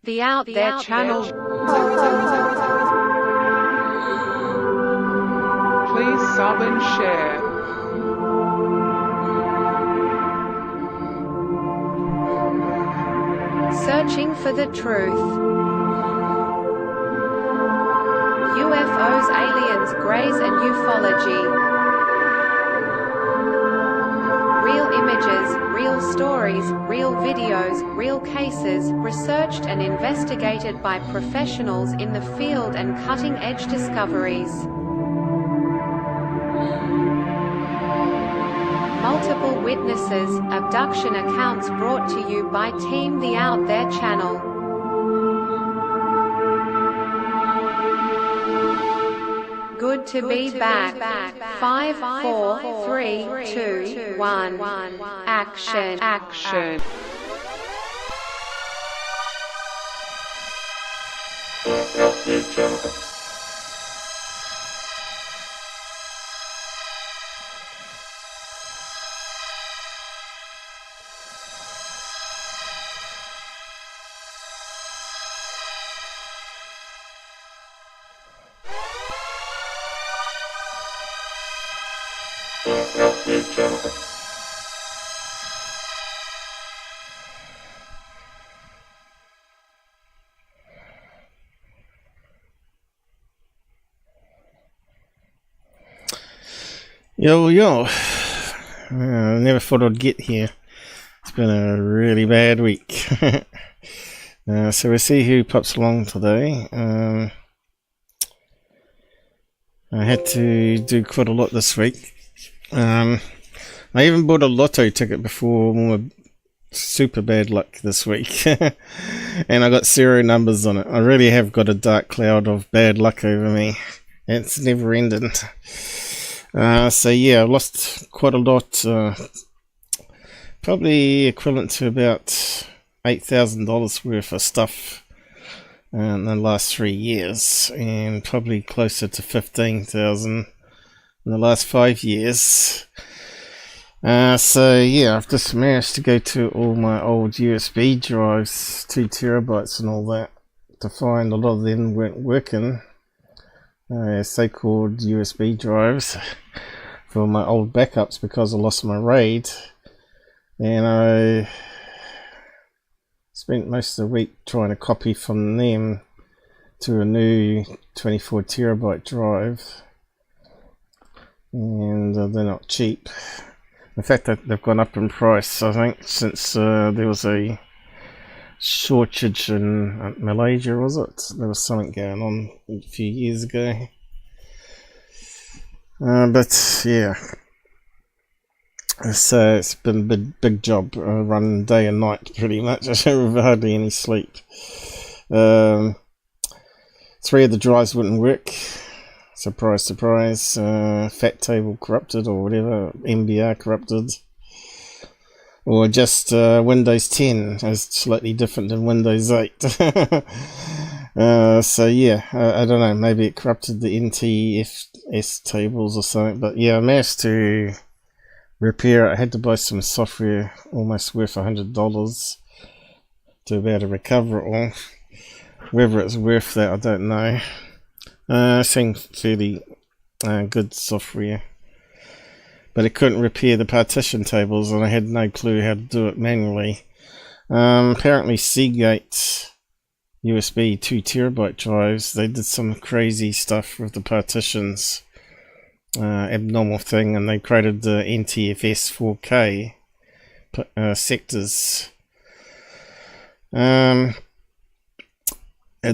The Out There channel. Please sub and share. Searching for the truth. UFOs, aliens, greys and ufology. Real images, real stories, real videos, real cases, researched and investigated by professionals in the field and cutting-edge discoveries. Multiple witnesses, abduction accounts brought to you by Team The Out There channel. Good to be back. 5, 4, 3, 2, 1. Action. Yo, I never thought I'd get here. It's been a really bad week. So we'll see who pops along today. I had to do quite a lot this week. I even bought a lotto ticket before my super bad luck this week. And I got 0 numbers on it. I really have got a dark cloud of bad luck over me. It's never ending. So yeah, I lost quite a lot, probably equivalent to about $8,000 worth of stuff in the last 3 years, and probably closer to 15,000 in the last 5 years. So yeah, I've just managed to go to all my old USB drives, 2 terabytes and all that, to find a lot of them weren't working. So-called USB drives for my old backups because I lost my RAID, and I spent most of the week trying to copy from them to a new 24 terabyte drive, and they're not cheap. In fact, they've gone up in price, I think, since there was a shortage in Malaysia, was it? There was something going on a few years ago. But yeah, so it's been a big job, running day and night pretty much. I don't have hardly any sleep. 3 of the drives wouldn't work. Surprise, surprise. Fat table corrupted or whatever, MBR corrupted. Or just Windows 10 is slightly different than Windows 8. So yeah, I don't know, maybe it corrupted the NTFS tables or something, but yeah, I managed to repair it. I had to buy some software almost worth $100 to be able to recover it all. Whether it's worth that, I don't know. Seemed fairly good software, but it couldn't repair the partition tables, and I had no clue how to do it manually. Apparently Seagate USB 2 terabyte drives, they did some crazy stuff with the partitions, abnormal thing, and they created the NTFS 4K sectors. And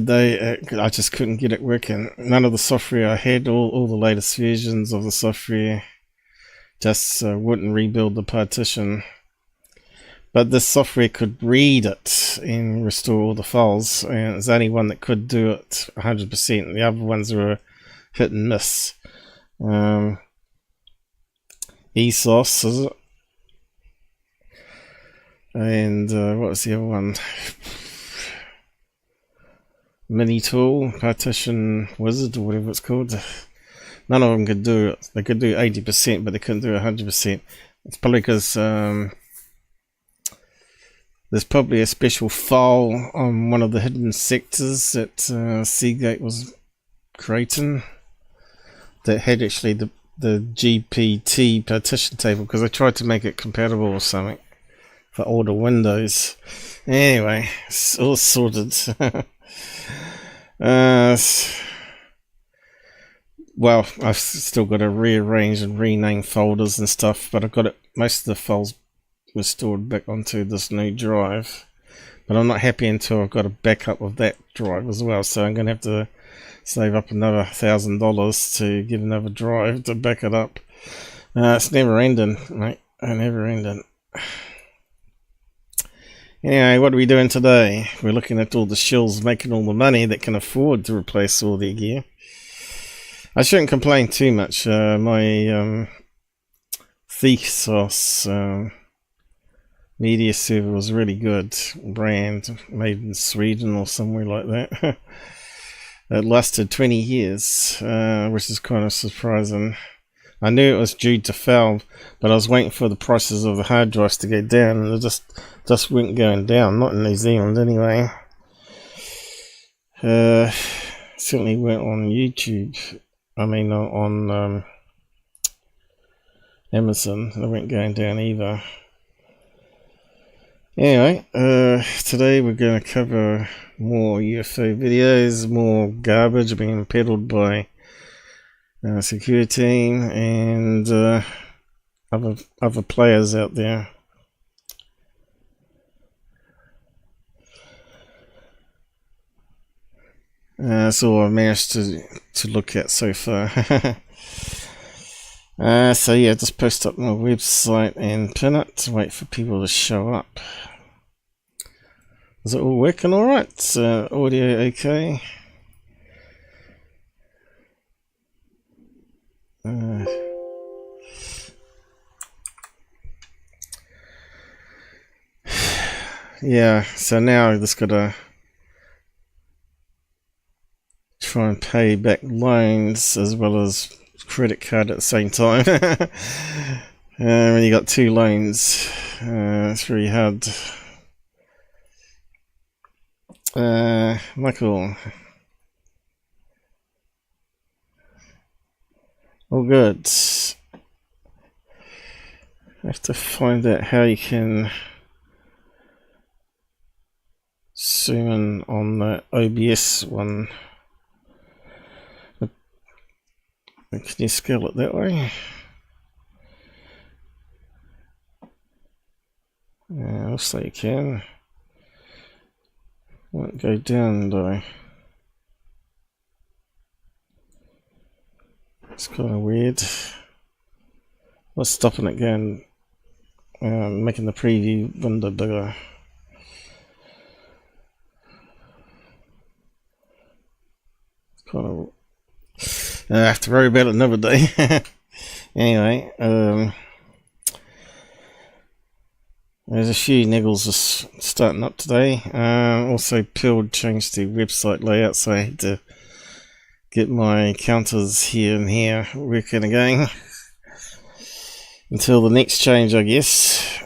I just couldn't get it working. None of the software I had, all the latest versions of the software, just wouldn't rebuild the partition. But this software could read it and restore all the files, and there's only one that could do it 100%. The other ones were hit and miss. ESOS, is it? And what was the other one? Mini Tool, Partition Wizard, or whatever it's called. None of them could do it. They could do 80%, but they couldn't do 100%. It's probably because the there's probably a special file on one of the hidden sectors that Seagate was creating that had actually the GPT partition table, because I tried to make it compatible or something for older Windows. Anyway, it's all sorted. Well, I've still got to rearrange and rename folders and stuff, but I've got it. Most of the files were stored back onto this new drive, but I'm not happy until I've got a backup of that drive as well. So I'm going to have to save up another $1,000 to get another drive to back it up. It's never ending, mate. Never ending. Anyway, what are we doing today? We're looking at all the shills making all the money that can afford to replace all their gear. I shouldn't complain too much. My Thesos media server was really good. Brand made in Sweden or somewhere like that. It lasted 20 years, which is kind of surprising. I knew it was due to fail, but I was waiting for the prices of the hard drives to go down, and they just weren't going down. Not in New Zealand, anyway. Certainly weren't on YouTube. I mean, on Amazon, they weren't going down either. Anyway, today we're going to cover more UFO videos, more garbage being peddled by Secureteam and other players out there. That's all I've managed to look at so far. So yeah, just post up my website and pin it. Wait for people to show up. Is it all working alright? Audio okay? Yeah, so now I just gotta try and pay back loans as well as credit card at the same time. When you got two loans, it's very hard. Michael, all good. I have to find out how you can zoom in on the OBS one. Can you scale it that way? Yeah, looks like you can. Won't go down though. It's kind of weird. What's stopping it going? Making the preview window bigger. It's kind of. I have to worry about it another day. Anyway, there's a few niggles just starting up today. Also, Pilled changed the website layout, so I had to get my counters here and here working again until the next change, I guess.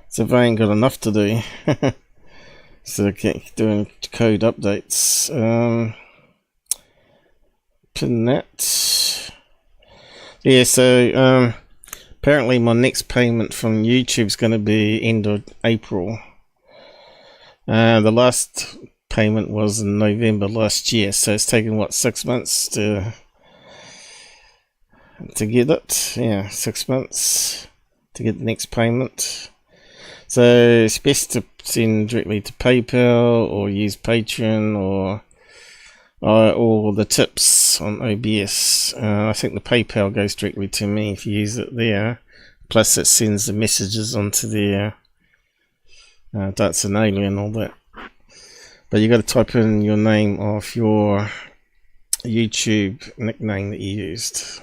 So if I ain't got enough to do, so I keep doing code updates. Pin that. Yeah, so apparently my next payment from YouTube is going to be end of April. The last payment was in November last year, so it's taken what, 6 months to get it. Yeah, 6 months to get the next payment. So it's best to send directly to PayPal or use Patreon or the tips on OBS. I think the PayPal goes directly to me if you use it there. Plus it sends the messages onto their That's an Alien, all that. But you got to type in your name of your YouTube nickname that you used.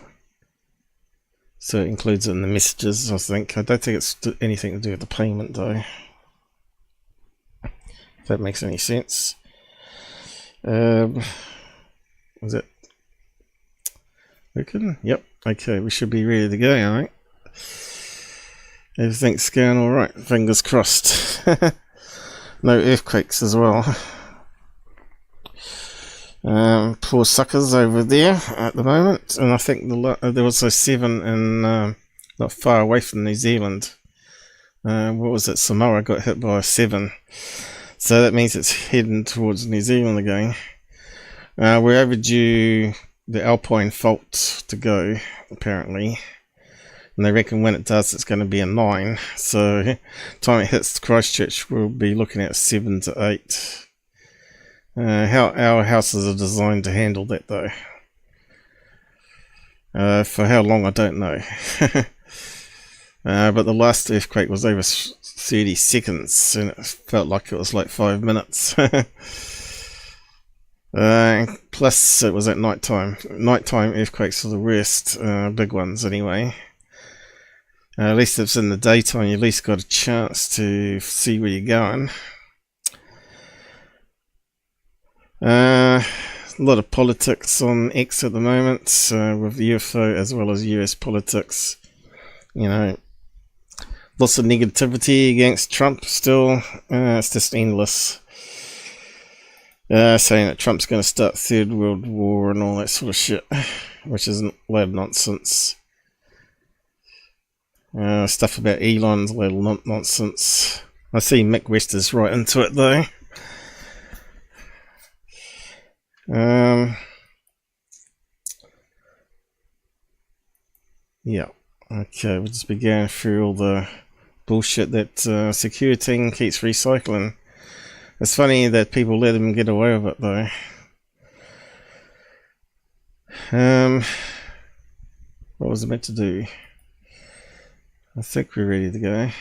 So it includes it in the messages, I think. I don't think it's anything to do with the payment though. If that makes any sense. Is it working? Yep. Okay, we should be ready to go, alright. Everything's going alright, fingers crossed. No earthquakes as well. Poor suckers over there at the moment, and I think there was a 7 in not far away from New Zealand. What was it? Samoa got hit by a 7, so that means it's heading towards New Zealand again. We're overdue the Alpine fault to go, apparently, and they reckon when it does it's going to be a 9, so time it hits Christchurch we'll be looking at 7 to 8. How our houses are designed to handle that though. For how long I don't know. But the last earthquake was over 30 seconds and it felt like it was like 5 minutes. Plus it was at night time. Nighttime earthquakes are the worst, big ones anyway. At least if it's in the daytime you at least got a chance to see where you're going. A lot of politics on X at the moment, with UFO as well as US politics. You know, lots of negativity against Trump still. It's just endless. Saying that Trump's going to start Third World War and all that sort of shit, which is a load of nonsense. Stuff about Elon's a little nonsense. I see Mick West is right into it though. Yeah, okay, we'll just be going through all the bullshit that Secureteam keeps recycling. It's funny that people let them get away with it though. What was it meant to do? I think we're ready to go.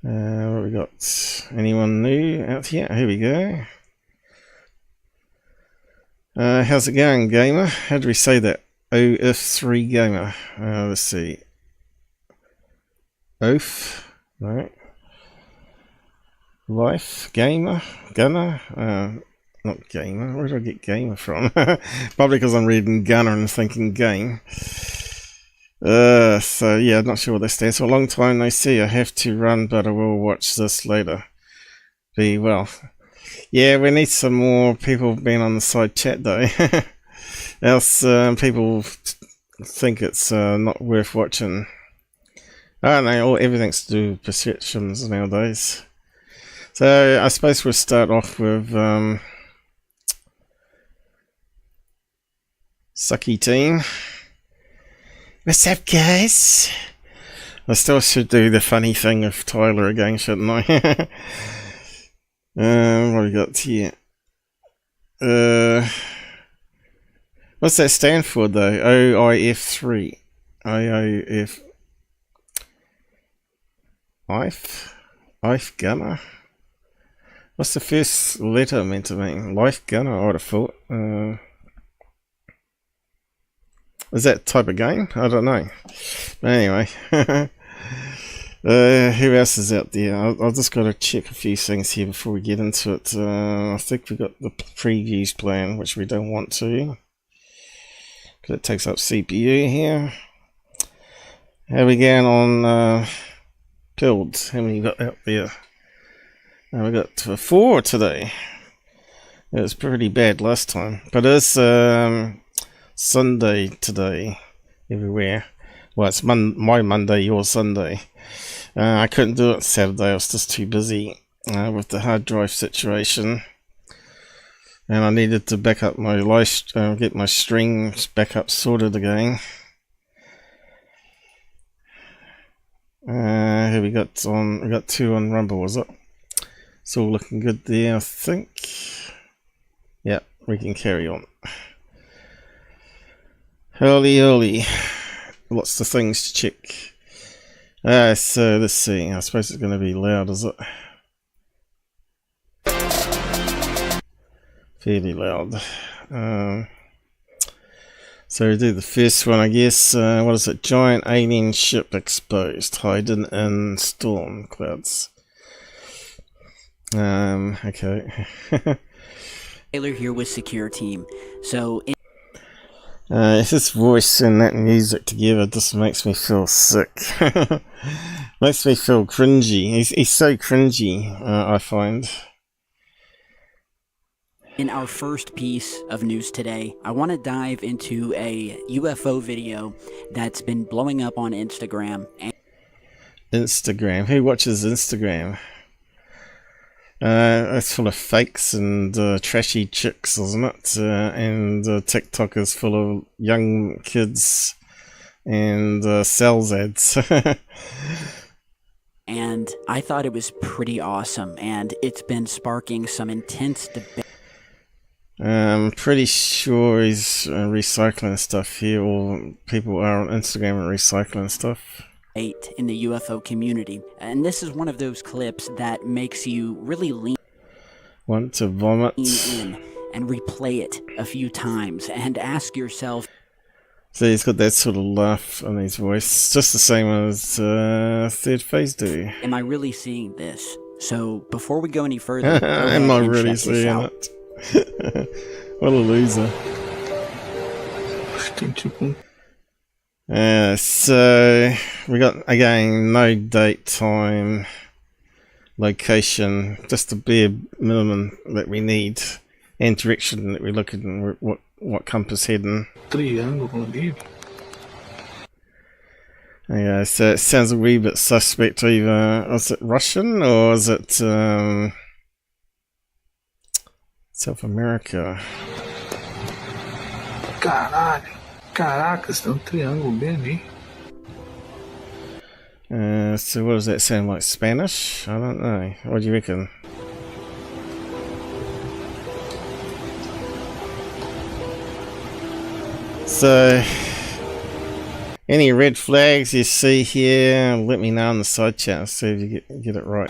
What we got? Anyone new out here? Here we go. How's it going, gamer? How do we say that? OF3 gamer. Let's see. Oaf. No. Life. Gamer. Gunner. Not gamer. Where did I get gamer from? Probably because I'm reading gunner and thinking game. So yeah, not sure what that stands for. A long time no see. I have to run, but I will watch this later. Be well. Yeah, we need some more people being on the side chat though. Else people think it's not worth watching. I don't know, everything's to do with perceptions nowadays. So I suppose we'll start off with Secureteam. What's up, guys? I still should do the funny thing of Tyler again, shouldn't I? What we got here? What's that stand for though? OIF3. OIF. IF Gunner? What's the first letter meant to mean? Life Gunner, I would have thought. Is that type of game? I don't know. But anyway. Who else is out there? I've just got to check a few things here before we get into it. I think we've got the previews plan, which we don't want to, because it takes up CPU here. How we going on builds? How many you got out there? We got 4 today. It was pretty bad last time, but it's Sunday today everywhere. Well, it's my Monday, your Sunday. I couldn't do it Saturday, I was just too busy with the hard drive situation. And I needed to back up my get my strings back up sorted again. Here we got 2 on Rumble, was it? It's all looking good there, I think. Yeah, we can carry on. Holy. Lots of things to check. So let's see. I suppose it's going to be loud, is it? Fairly loud. So we do the first one, I guess. What is it? Giant alien ship exposed, hiding in storm clouds. Okay. Taylor here with Secureteam. So His voice and that music together just makes me feel sick. Makes me feel cringy. He's so cringy, I find. In our first piece of news today, I want to dive into a UFO video that's been blowing up on Instagram. Instagram? Who watches Instagram? It's full of fakes and trashy chicks, isn't it? And TikTok is full of young kids and sales ads. And I thought it was pretty awesome, and it's been sparking some intense debate. I'm pretty sure he's recycling stuff here, or people are on Instagram and recycling stuff. In the UFO community, and this is one of those clips that makes you really want to vomit in and replay it a few times and ask yourself. So he's got that sort of laugh on his voice, just the same as Third Phase do. Am I really seeing this? So before we go any further, am I really seeing it? What a loser. So we got, again, no date, time, location, just the bare minimum that we need, and direction that we're looking, what compass heading. Yeah, so it sounds a wee bit suspect. Either is it Russian or is it South America? Caraca, tem triângulo bem ali. So what does that sound like? Spanish? I don't know. What do you reckon? So, any red flags you see here, let me know in the side chat. I'll see if you get it right.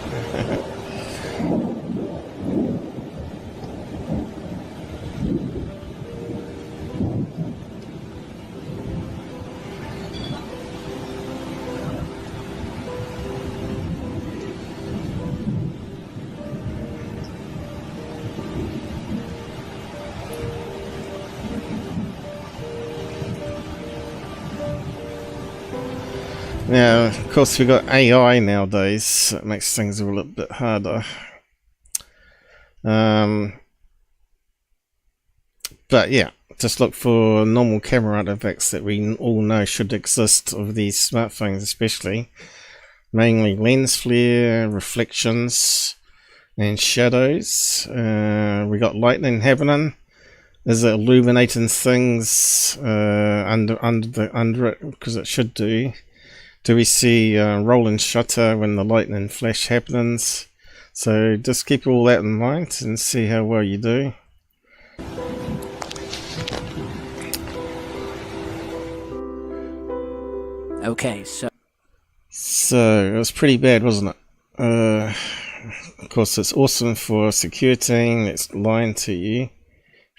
Now, of course, we've got AI nowadays. That makes things a little bit harder. But yeah, just look for normal camera artifacts that we all know should exist of these smartphones, especially. Mainly lens flare, reflections, and shadows. We got lightning happening. Is it illuminating things under it? Because it should do. Do we see rolling shutter when the lightning flash happens? So just keep all that in mind and see how well you do. Okay, so it was pretty bad, wasn't it? Of course, it's awesome for Secureteam. It's lying to you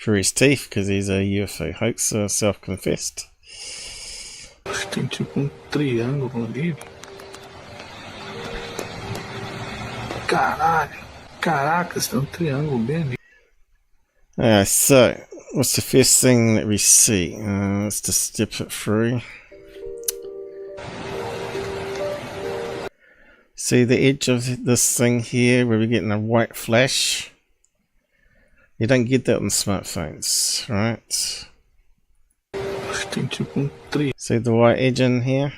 through his teeth because he's a UFO hoaxer, self-confessed. Tem tipo triângulo ali. Caralho. Caracas, tem triângulo bem ali. So, what's the first thing that we see? Let's just step it through. See the edge of this thing here where we're getting a white flash? You don't get that on smartphones, right? See the white edge in here?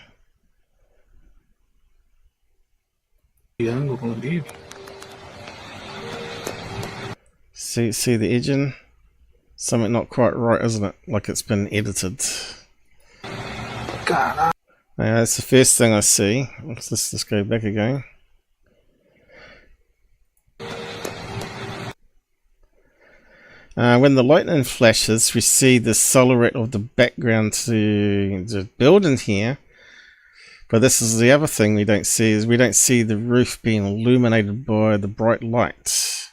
See the edge in? Something not quite right, isn't it? Like it's been edited. That's the first thing I see. Let's just go back again. When the lightning flashes, we see the silhouette of the background to the building here. But this is the other thing we don't see, is we don't see the roof being illuminated by the bright light.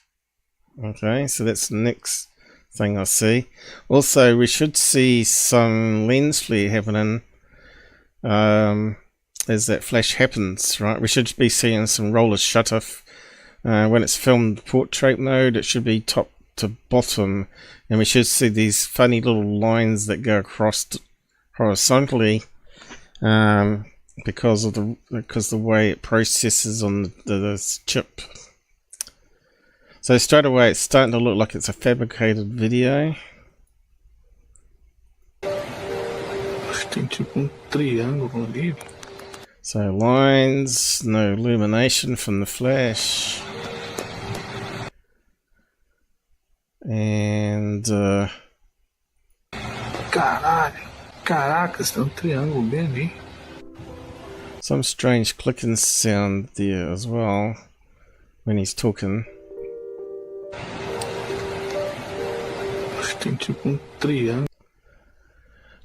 Okay, so that's the next thing I see. Also, we should see some lens flare happening as that flash happens, right? We should be seeing some roller shutter. When it's filmed portrait mode, it should be top to bottom, and we should see these funny little lines that go across horizontally, because the way it processes on the chip. So straight away it's starting to look like it's a fabricated video. Tem tipo triângulo ali. So lines, no illumination from the flash. And Caralho. Caracas, tem triângulo bem ali. some strange clicking sound there as well when he's talking. Tem tipo triângulo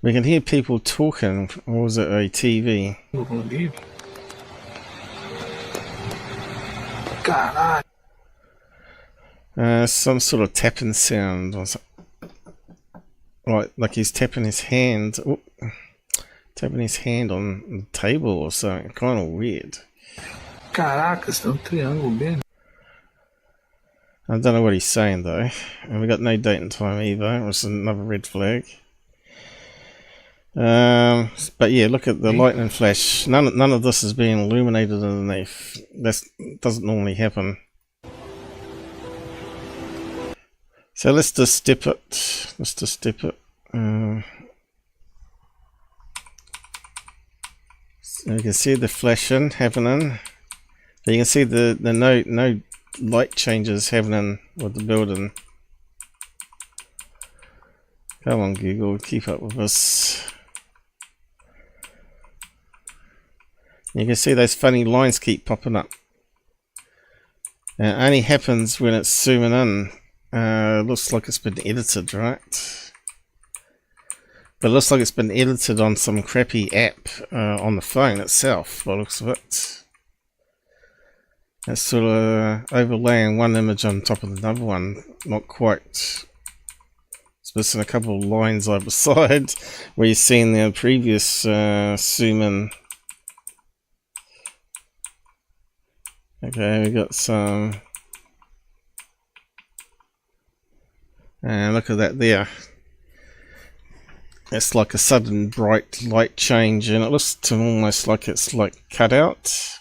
We can hear people talking, or was it a TV? ali. Caralho. Some sort of tapping sound, or like he's tapping his hand, tapping his hand on the table or something. Kind of weird. Caracas, tem triângulo bem ali. I don't know what he's saying though, and we got no date and time either. It was another red flag. But yeah, look at the lightning flash. None of this is being illuminated underneath. That doesn't normally happen. So let's just step it. Let's just step it. So you can see the flashing happening. So you can see the no light changes happening with the building. Come on, Google, keep up with us. You can see those funny lines keep popping up. And it only happens when it's zooming in. Looks like it's been edited, right? But it looks like it's been edited on some crappy app on the phone itself, by the looks of it. It's sort of overlaying one image on top of another one. Not quite. It's missing a couple of lines either side where you've seen the previous zoom in. Okay, we got some. And look at that there. It's like a sudden bright light change, and it looks to almost like it's like cut out.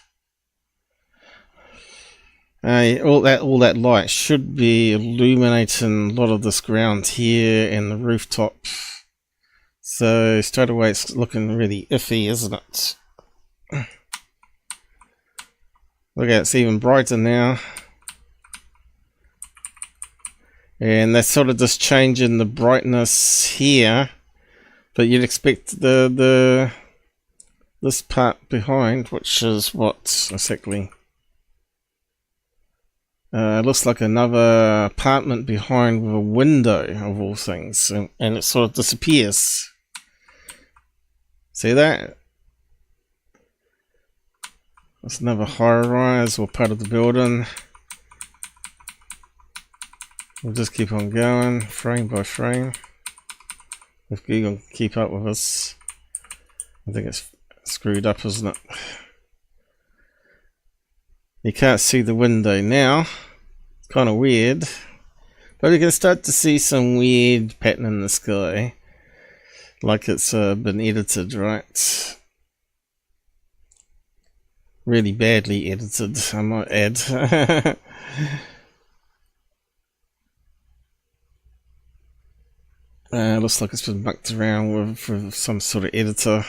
All that light should be illuminating a lot of this ground here and the rooftop. So straight away it's looking really iffy, isn't it? Look at it, it's even brighter now. And that's sort of just changing the brightness here. But you'd expect this part behind, which is what exactly? It looks like another apartment behind with a window of all things, and it sort of disappears. See that? That's another high-rise or part of the building. We'll just keep on going, frame by frame. If Google can keep up with us. I think it's screwed up, isn't it? You can't see the window now. It's kind of weird. But you can start to see some weird pattern in the sky. Like it's been edited, right? Really badly edited, I might add. Looks like it's been mucked around with some sort of editor.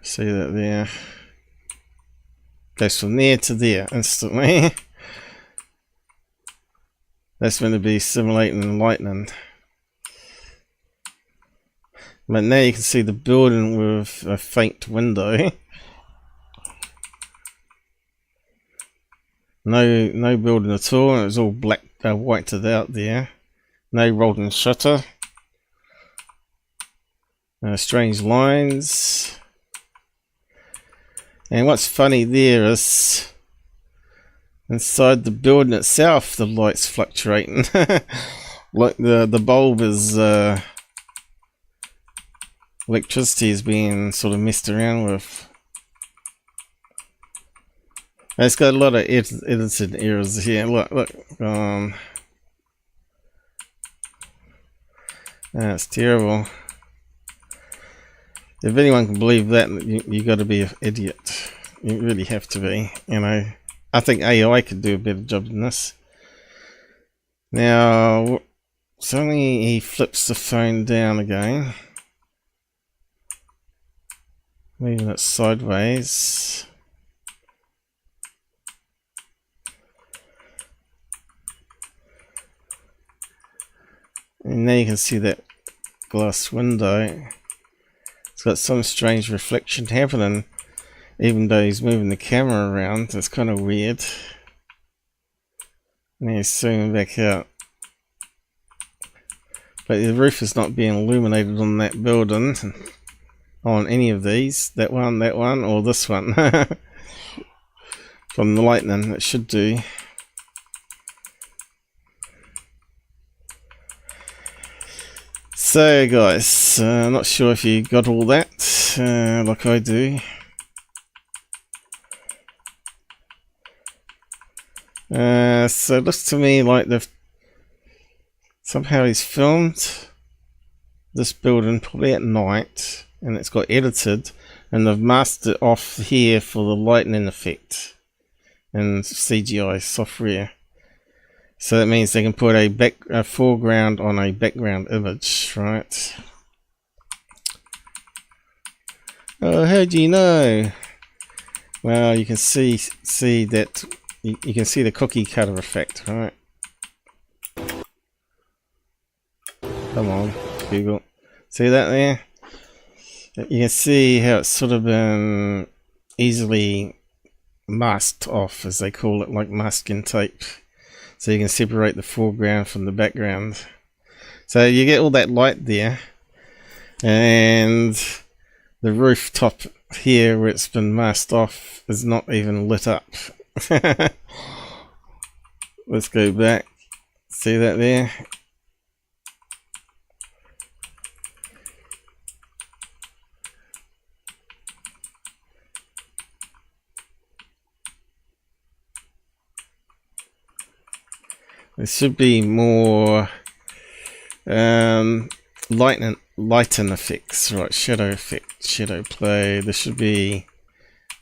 See that there? Goes from there to there instantly. That's going to be simulating lightning. But now you can see the building with a faint window. No building at all. It was all black, whited out there. No rolling shutter. Strange lines. And what's funny there is inside the building itself, the light's fluctuating. Like the bulb is electricity is being sort of messed around with. It's got a lot of edited errors here. Look. That's terrible. If anyone can believe that, you got to be an idiot. You really have to be. You know, I think AI could do a better job than this. Now, suddenly he flips the phone down again, moving it sideways. And now you can see that glass window. It's got some strange reflection happening, even though he's moving the camera around. It's kind of weird. Now he's zooming back out. But the roof is not being illuminated on that building, on any of these. That one, or this one. From the lightning, it should do. So guys, I'm not sure if you got all that, like I do. So it looks to me like somehow he's filmed this building probably at night, and it's got edited, and they've masked it off here for the lightning effect and CGI software. So that means they can put a foreground on a background image, right? Oh, how do you know? Well, you can see that you can see the cookie cutter effect, right? Come on, Google. See that there? You can see how it's sort of been easily masked off, as they call it, like masking tape. So you can separate the foreground from the background. So you get all that light there, and the rooftop here where it's been masked off is not even lit up. Let's go back. See that there? There should be more lighten effects, right? Shadow effect, shadow play. There should be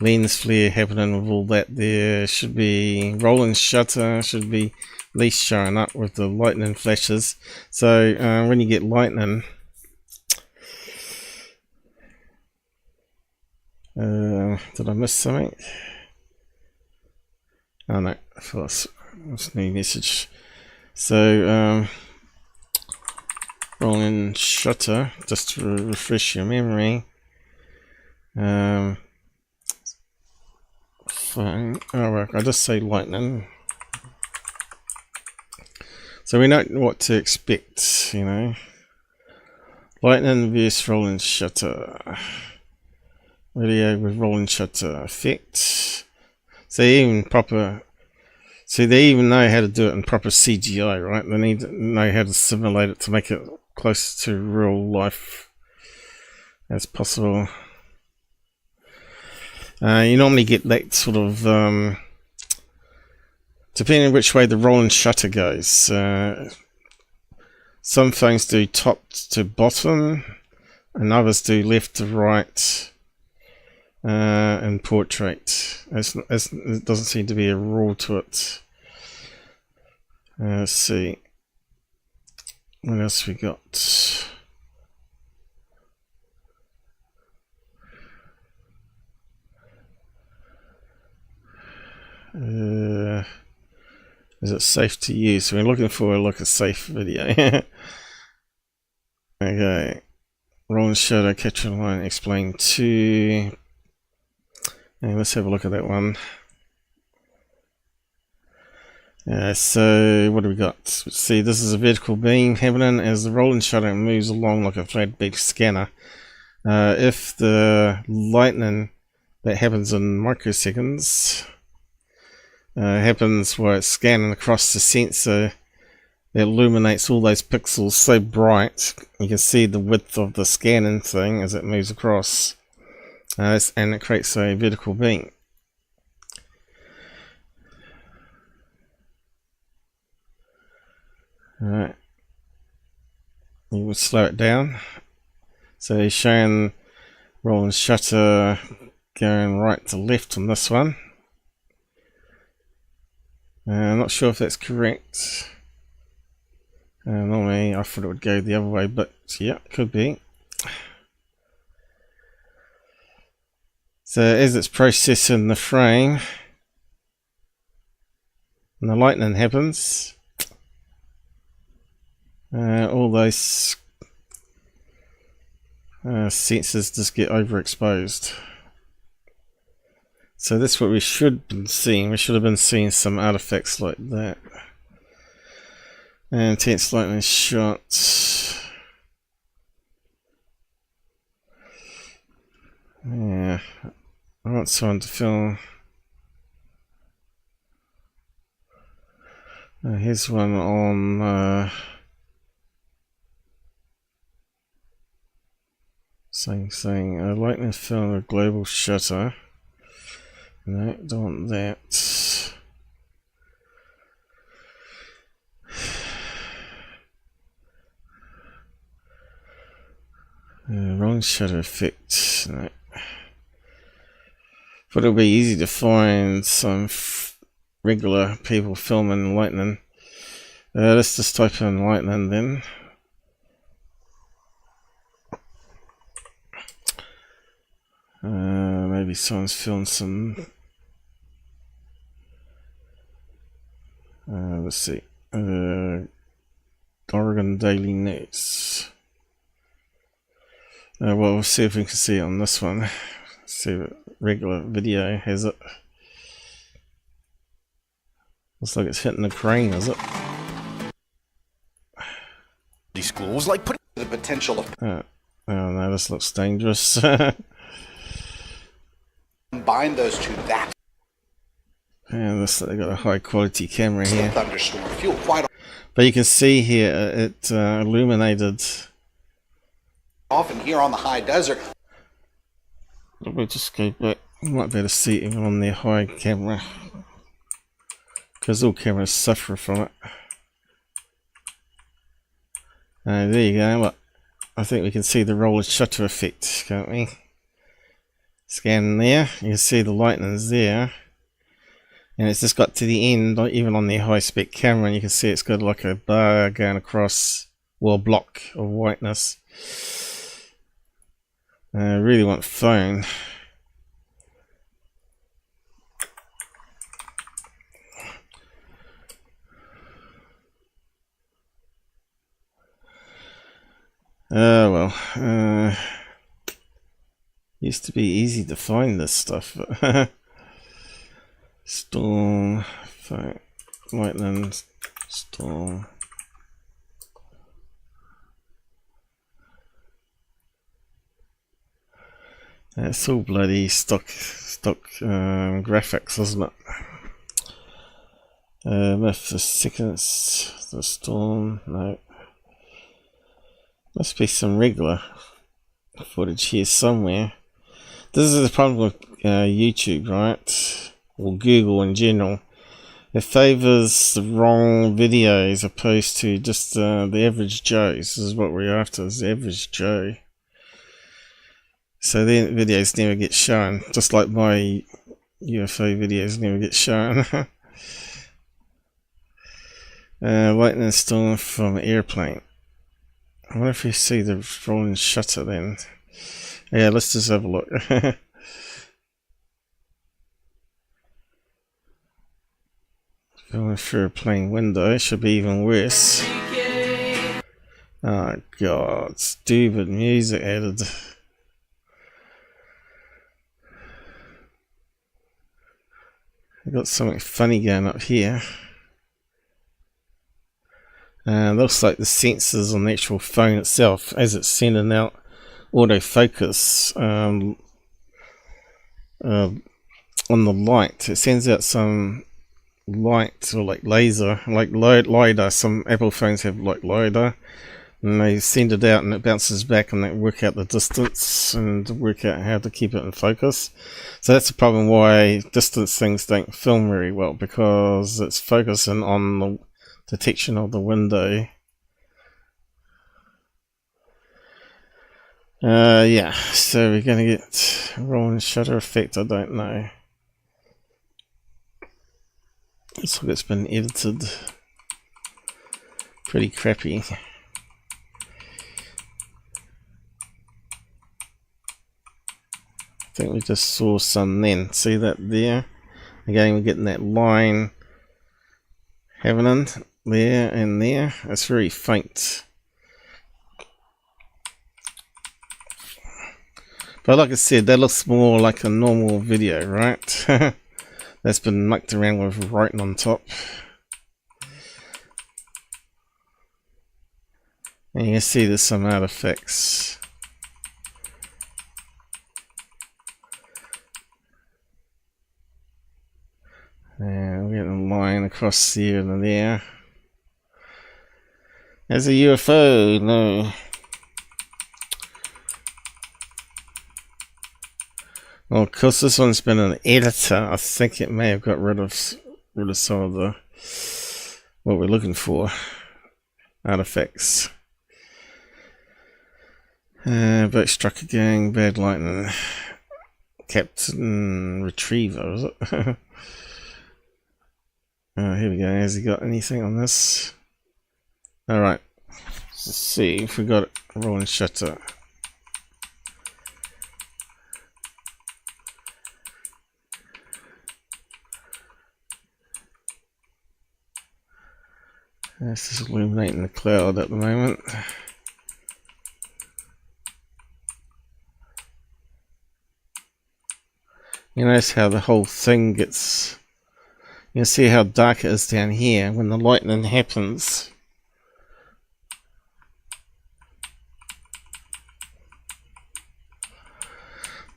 lens flare happening with all that. There should be rolling shutter, should be at least showing up with the lightning flashes. So when you get lightning, did I miss something? Oh no, I thought that's new message. So rolling shutter, just to refresh your memory. Phone. Oh, well, I just say lightning. So we know what to expect, you know. Lightning versus rolling shutter. Video with rolling shutter effect. So even proper. See, they even know how to do it in proper CGI, right? They need to know how to simulate it to make it close to real life as possible. You normally get that sort of, depending on which way the rolling shutter goes. Some phones do top to bottom, and others do left to right in portrait. It doesn't seem to be a rule to it. Let's see. What else we got? Is it safe to use? So we're looking for a safe video. Okay. Rolling shadow, catch a line, explain 2. And let's have a look at that one. So what do we got? See, this is a vertical beam happening as the rolling shutter moves along like a flatbed scanner. If the lightning that happens in microseconds happens where it's scanning across the sensor, it illuminates all those pixels so bright you can see the width of the scanning thing as it moves across, and it creates a vertical beam. Alright. You will slow it down. So he's showing rolling shutter going right to left on this one. I'm not sure if that's correct. Normally I thought it would go the other way, but yeah, could be. So as it's processing the frame and the lightning happens, all those sensors just get overexposed. So that's what we should have been seeing. We should have been seeing some artifacts like that. Intense lightning shots. Yeah, I want someone to film. Here's one on saying lightning film a global shutter. No, don't want that. Wrong shutter effect. No. But it'll be easy to find some regular people filming lightning. Let's just type in lightning then. Maybe someone's filmed some. Let's see. Oregon Daily News. Well, we'll see if we can see it on this one. See what regular video has it. Looks like it's hitting the crane, is it? These schools like putting the potential of Oh no, this looks dangerous. combine those two. That Yeah, looks like they got a high quality camera the here. thunderstorm fuel quite But you can see here it illuminated. often here on the high desert. We'll just go back. You might be able to see it even on their high camera, because all cameras suffer from it. There you go. Look, I think we can see the roller shutter effect, can't we? Scan there, you can see the lightning's there, and it's just got to the end, even on their high spec camera, and you can see it's got like a bar going across, well, a block of whiteness. I really want phone. Well, used to be easy to find this stuff, but storm, phone, lightning, storm. It's all bloody stock graphics, isn't it? Myth the seconds, the storm, no. Must be some regular footage here somewhere. This is the problem with YouTube, right? Or Google in general. It favours the wrong videos opposed to just the average Joe. This is what we're after, is the average Joe. So the videos never get shown, just like my UFO videos never get shown. Lightning storm from airplane. I wonder if you see the rolling shutter then. Yeah, let's just have a look. Going through a plane window should be even worse. Oh god, stupid music added. I got something funny going up here. Looks like the sensors on the actual phone itself, as it's sending out autofocus on the light. It sends out some light, or like laser, like LiDAR. Some Apple phones have like LiDAR, and they send it out and it bounces back, and they work out the distance and work out how to keep it in focus. So that's the problem why distance things don't film very well, because it's focusing on detection of the window. Yeah, so we're gonna get rolling shutter effect. I don't know. Looks like it's been edited pretty crappy. I think we just saw some then. See that there? Again, we're getting that line happening there and there. It's very faint. But like I said, that looks more like a normal video, right? That's been mucked around with writing on top. And you can see there's some artifacts. And we're getting a line across here and there. There's a UFO, no. Well, of course, this one's been an editor. I think it may have got rid of some of the what we're looking for artifacts. Boat struck again, bad lightning. Captain Retriever, is it? Here we go. Has he got anything on this? Alright. Let's see if we got it. Rolling shutter. This is illuminating the cloud at the moment. You notice how the whole thing gets... You can see how dark it is down here when the lightning happens.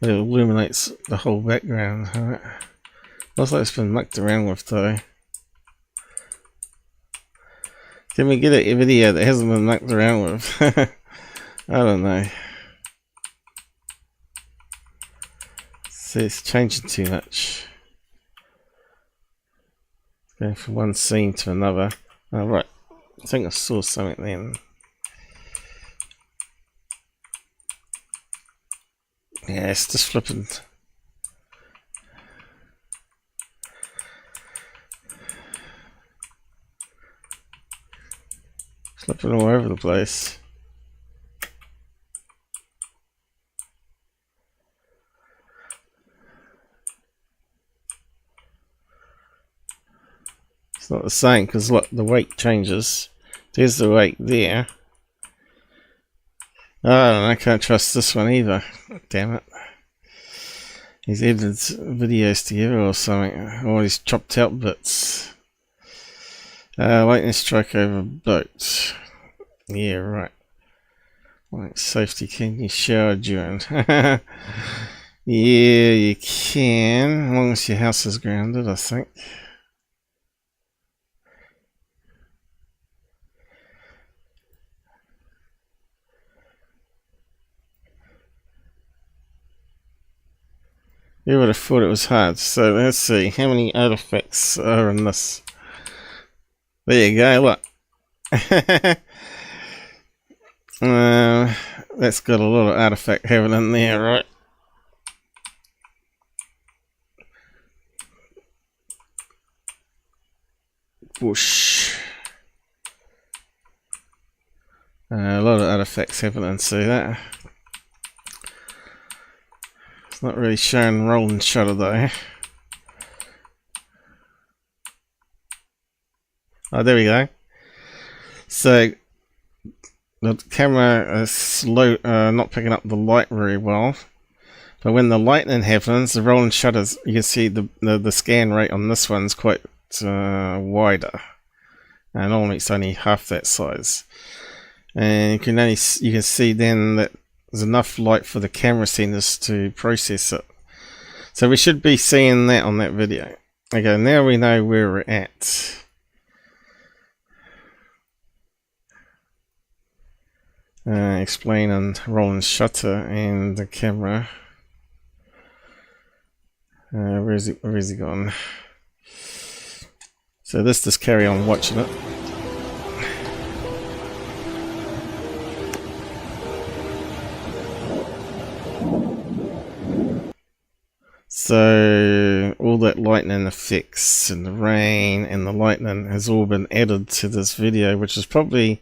It illuminates the whole background. Right? Looks like it's been mucked around with though. Can we get a video that hasn't been mucked around with? I don't know. See, it's changing too much. Going from one scene to another. Oh, right. I think I saw something then. Yeah, it's just flipping. Flipping all over the place. It's not the same because look, the weight changes. There's the weight there. Oh, I can't trust this one either. Damn it. He's edited videos together or something. Or he's chopped out bits. Lightning strike over boat. Yeah, right. Like safety, can you shower during? Yeah, you can. As long as your house is grounded, I think. You would have thought it was hard. So let's see how many artifacts are in this. There you go, look. That's got a lot of artifact having in there, right? Whoosh. A lot of artifacts happening, see that? It's not really showing rolling shutter though. Oh, there we go. So the camera is slow, not picking up the light very well. But when the lightning happens, the rolling shutters, you can see the scan rate on this one's quite wider. And normally it's only half that size. And you can see then that there's enough light for the camera centers to process it. So we should be seeing that on that video. Okay, now we know where we're at. Explaining rolling shutter and the camera. Where is he gone? So let's just carry on watching it. So all that lightning effects and the rain and the lightning has all been added to this video, which is probably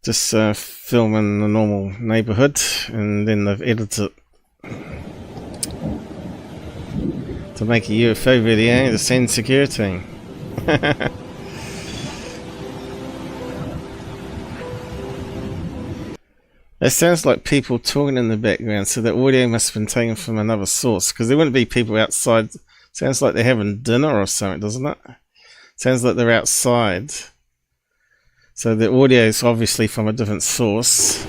just filming the normal neighborhood, and then they've edited it to make a UFO video to send Secureteam. It sounds like people talking in the background, so the audio must have been taken from another source, because there wouldn't be people outside. Sounds like they're having dinner or something, doesn't it? Sounds like they're outside. So the audio is obviously from a different source.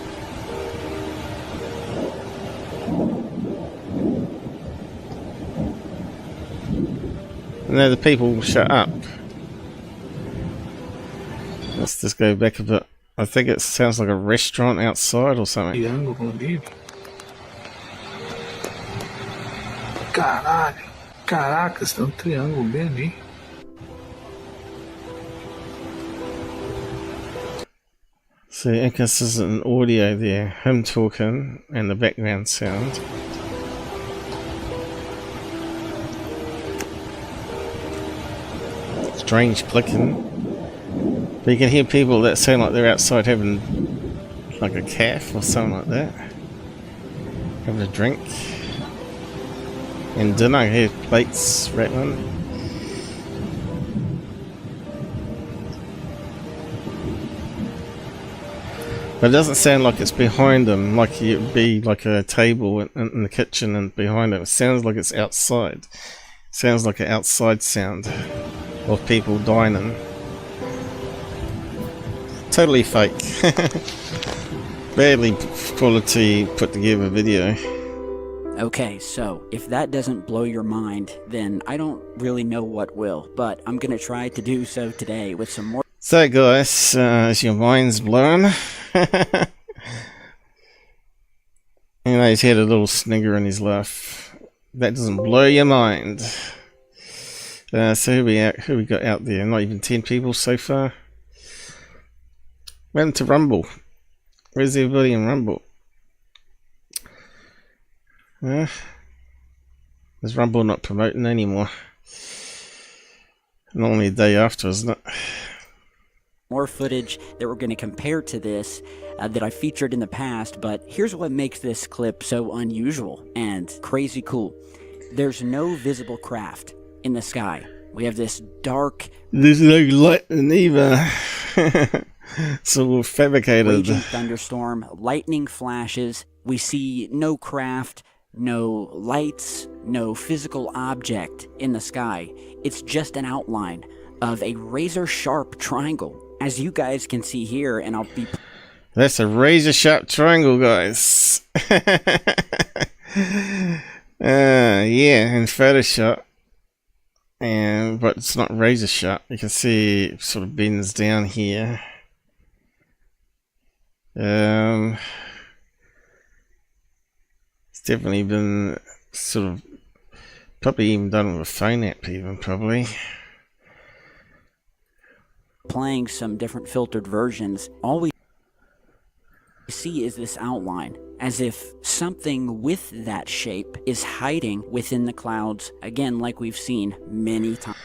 And now the people will shut up. Let's just go back a bit. I think it sounds like a restaurant outside or something. Triângulo comigo. Caralho. Caracas, tem triângulo bem ali. So inconsistent audio there. Him talking and the background sound. Strange clicking. But you can hear people that sound like they're outside having like a calf or something like that. Having a drink. And dinner, I hear plates rattling. But it doesn't sound like it's behind them, like it would be like a table in the kitchen and behind it. It sounds like it's outside. It sounds like an outside sound of people dining. Totally fake. Badly quality put together video. Okay, so if that doesn't blow your mind, then I don't really know what will, but I'm gonna try to do so today with some more. So guys, is your mind's blown? You know, he's had a little snigger in his laugh. That doesn't blow your mind. So who we got out there? Not even 10 people so far. Went to Rumble. Where's everybody in Rumble? Is Rumble not promoting anymore? Normally a day after, isn't it? More footage that we're going to compare to this that I featured in the past, but here's what makes this clip so unusual and crazy cool. There's no visible craft in the sky. We have this dark... There's no lightning either. It's all fabricated. Raging thunderstorm, lightning flashes. We see no craft, no lights, no physical object in the sky. It's just an outline of a razor-sharp triangle. As you guys can see here, and I'll be... That's a razor-sharp triangle, guys. Yeah, in Photoshop. But it's not razor-sharp. You can see it sort of bends down here. It's definitely been sort of... Probably even done with a phone app even, probably. Playing some different filtered versions, all we see is this outline, as if something with that shape is hiding within the clouds, again, like we've seen many times.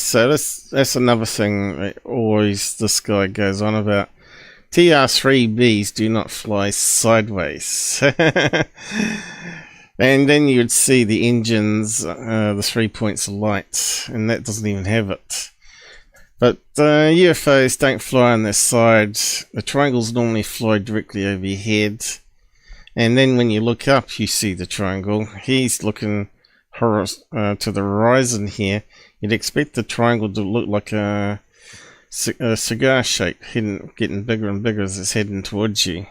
So that's another thing that always this guy goes on about. TR-3Bs do not fly sideways. And then you'd see the engines, the 3 points of light, and that doesn't even have it. But UFOs don't fly on their side. The triangles normally fly directly over your head. And then when you look up, you see the triangle. He's looking to the horizon here. You'd expect the triangle to look like a cigar shape, getting bigger and bigger as it's heading towards you.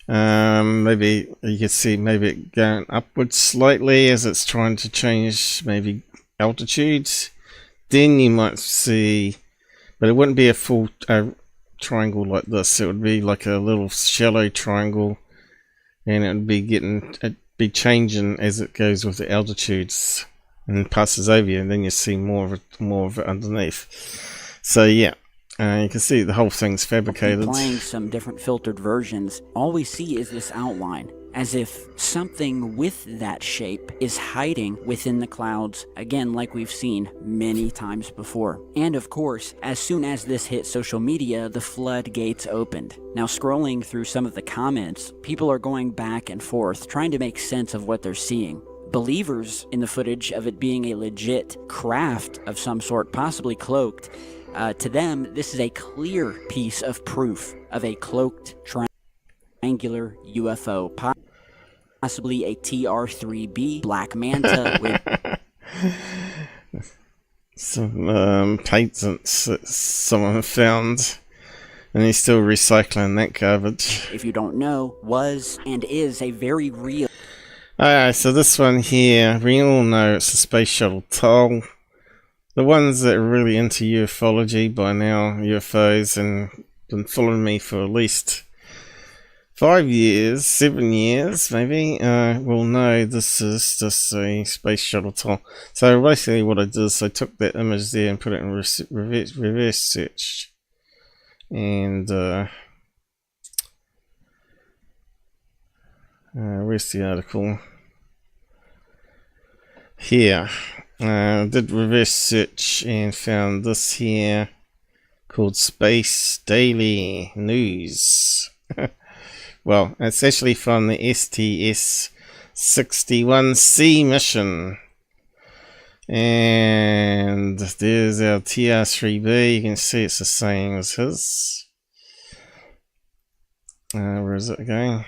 Maybe you can see maybe it going upwards slightly as it's trying to change maybe altitudes. Then you might see, but it wouldn't be a full triangle like this. It would be like a little shallow triangle, and it would be changing as it goes with the altitudes and passes over you, and then you see more of it underneath. So yeah, you can see the whole thing's fabricated. Playing some different filtered versions, all we see is this outline, as if something with that shape is hiding within the clouds, again like we've seen many times before. And of course, as soon as this hit social media, the floodgates opened. Now, scrolling through some of the comments, people are going back and forth trying to make sense of what they're seeing. Believers in the footage of it being a legit craft of some sort, possibly cloaked, to them this is a clear piece of proof of a cloaked triangular UFO, possibly a TR-3B black manta with some patents that someone found, and he's still recycling that garbage. If you don't know, was and is a very real. Alright, so this one here, we all know it's a Space Shuttle Tile. The ones that are really into ufology by now, UFOs, and been following me for at least 5 years, 7 years maybe, will know this is just a Space Shuttle Tile. So basically what I did is I took that image there and put it in reverse search. And where's the article? Here. Did reverse search and found this here called Space Daily News. Well, it's actually from the STS-61C mission. And there's our TR-3B. You can see it's the same as his. Where is it going?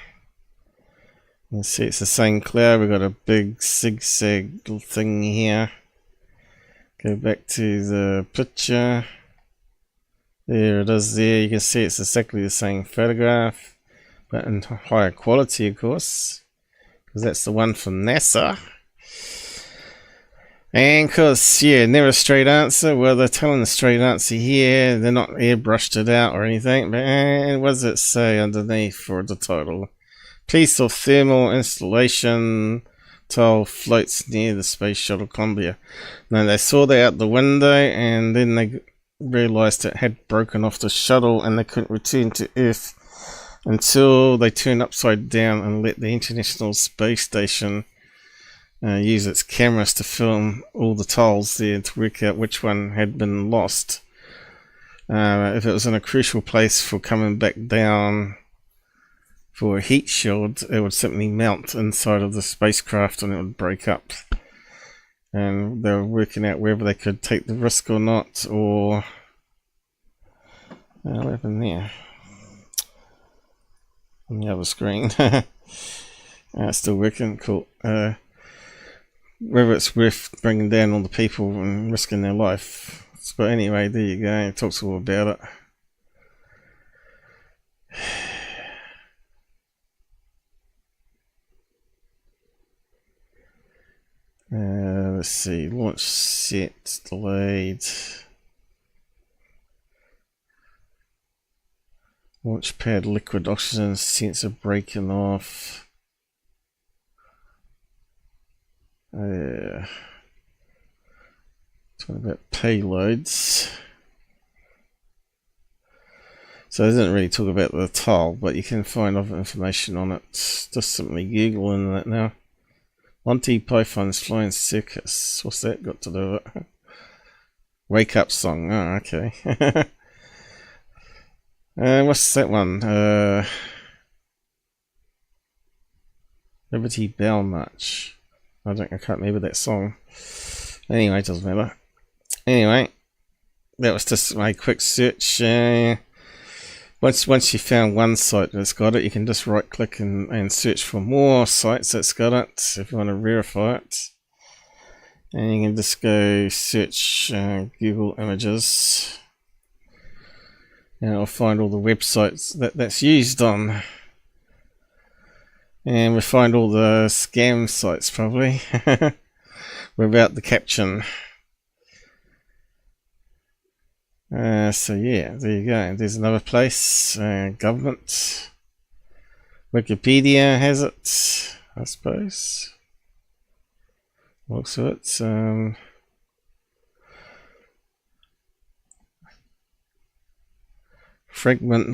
You can see it's the same cloud. We've got a big zigzag thing here. Go back to the picture. There it is there. You can see it's exactly the same photograph, but in higher quality, of course, because that's the one from NASA. And because, yeah, never a straight answer. Well, they're telling the straight answer here. They're not airbrushed it out or anything, but what does it say underneath for the title? Piece of thermal installation tile floats near the Space Shuttle Columbia. Now, they saw that out the window, and then they realized it had broken off the shuttle, and they couldn't return to Earth until they turned upside down and let the International Space Station use its cameras to film all the tiles there to work out which one had been lost. If it was in a crucial place for coming back down for a heat shield, it would simply melt inside of the spacecraft and it would break up. And they were working out whether they could take the risk or not, or what happened there? On the other screen. It's still working, cool. Whether it's worth bringing down all the people and risking their life. But anyway, there you go, it talks all about it. Let's see, launch set delayed. Launch pad liquid oxygen sensor breaking off. Talking about payloads. So it doesn't really talk about the tile, but you can find other information on it. Just simply Googling that now. Monty Python's Flying Circus. What's that got to do with it? Wake Up Song. Oh, okay. What's that one? Liberty Bell March. I can't remember that song. Anyway, it doesn't matter. Anyway, that was just my quick search. Once you found one site that's got it, you can just right click and search for more sites that's got it if you want to verify it. And you can just go search Google Images, and it'll find all the websites that's used on. And we'll find all the scam sites probably without the caption. So yeah, there you go. There's another place. Government. Wikipedia has it, I suppose. Looks of it. Fragment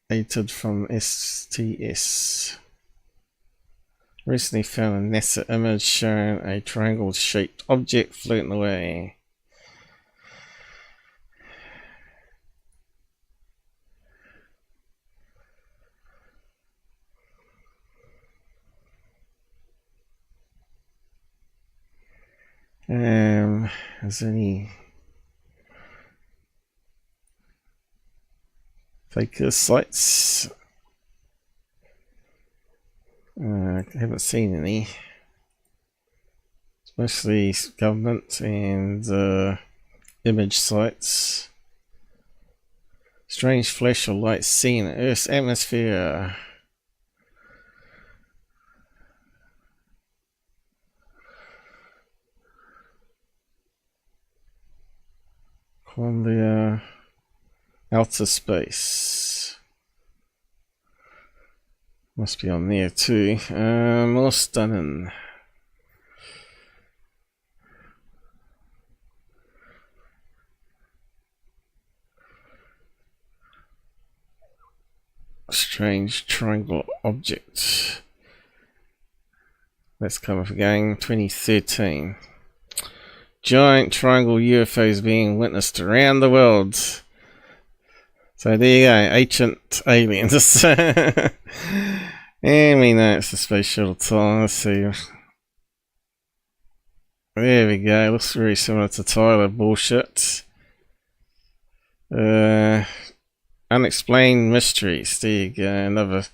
from STS. Recently found a NASA image showing a triangle-shaped object floating away. Is there any faker sites? I haven't seen any. It's mostly government and image sites. Strange flash of light seen in Earth's atmosphere. Columbia outer space. Must be on there too. More stunning. Strange triangle object. Let's come up again. 2013. Giant triangle UFOs being witnessed around the world. So there you go, ancient aliens. And we know it's the Space Shuttle Tile. Let's see. There we go, looks very similar to Tyler bullshit. Unexplained mysteries. There you go, another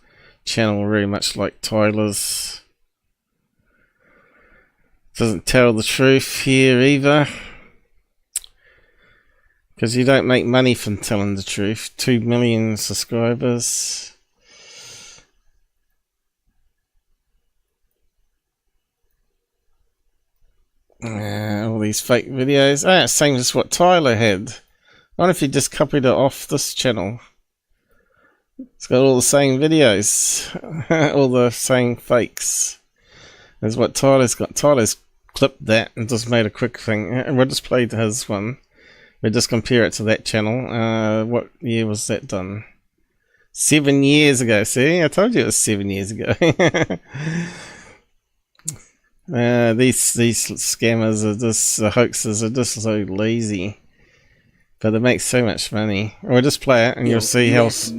channel very much like Tyler's. Doesn't tell the truth here either, because you don't make money from telling the truth. 2 million subscribers. All these fake videos. Ah, same as what Tyler had. I wonder if he just copied it off this channel. It's got all the same videos, all the same fakes as what Tyler's got. Tyler's clipped that and just made a quick thing. We'll just play his one. We'll just compare it to that channel. What year was that done? 7 years ago. See, I told you it was 7 years ago. These scammers are just, the hoaxers are just so lazy. But they make so much money. We'll just play it and you'll see how he's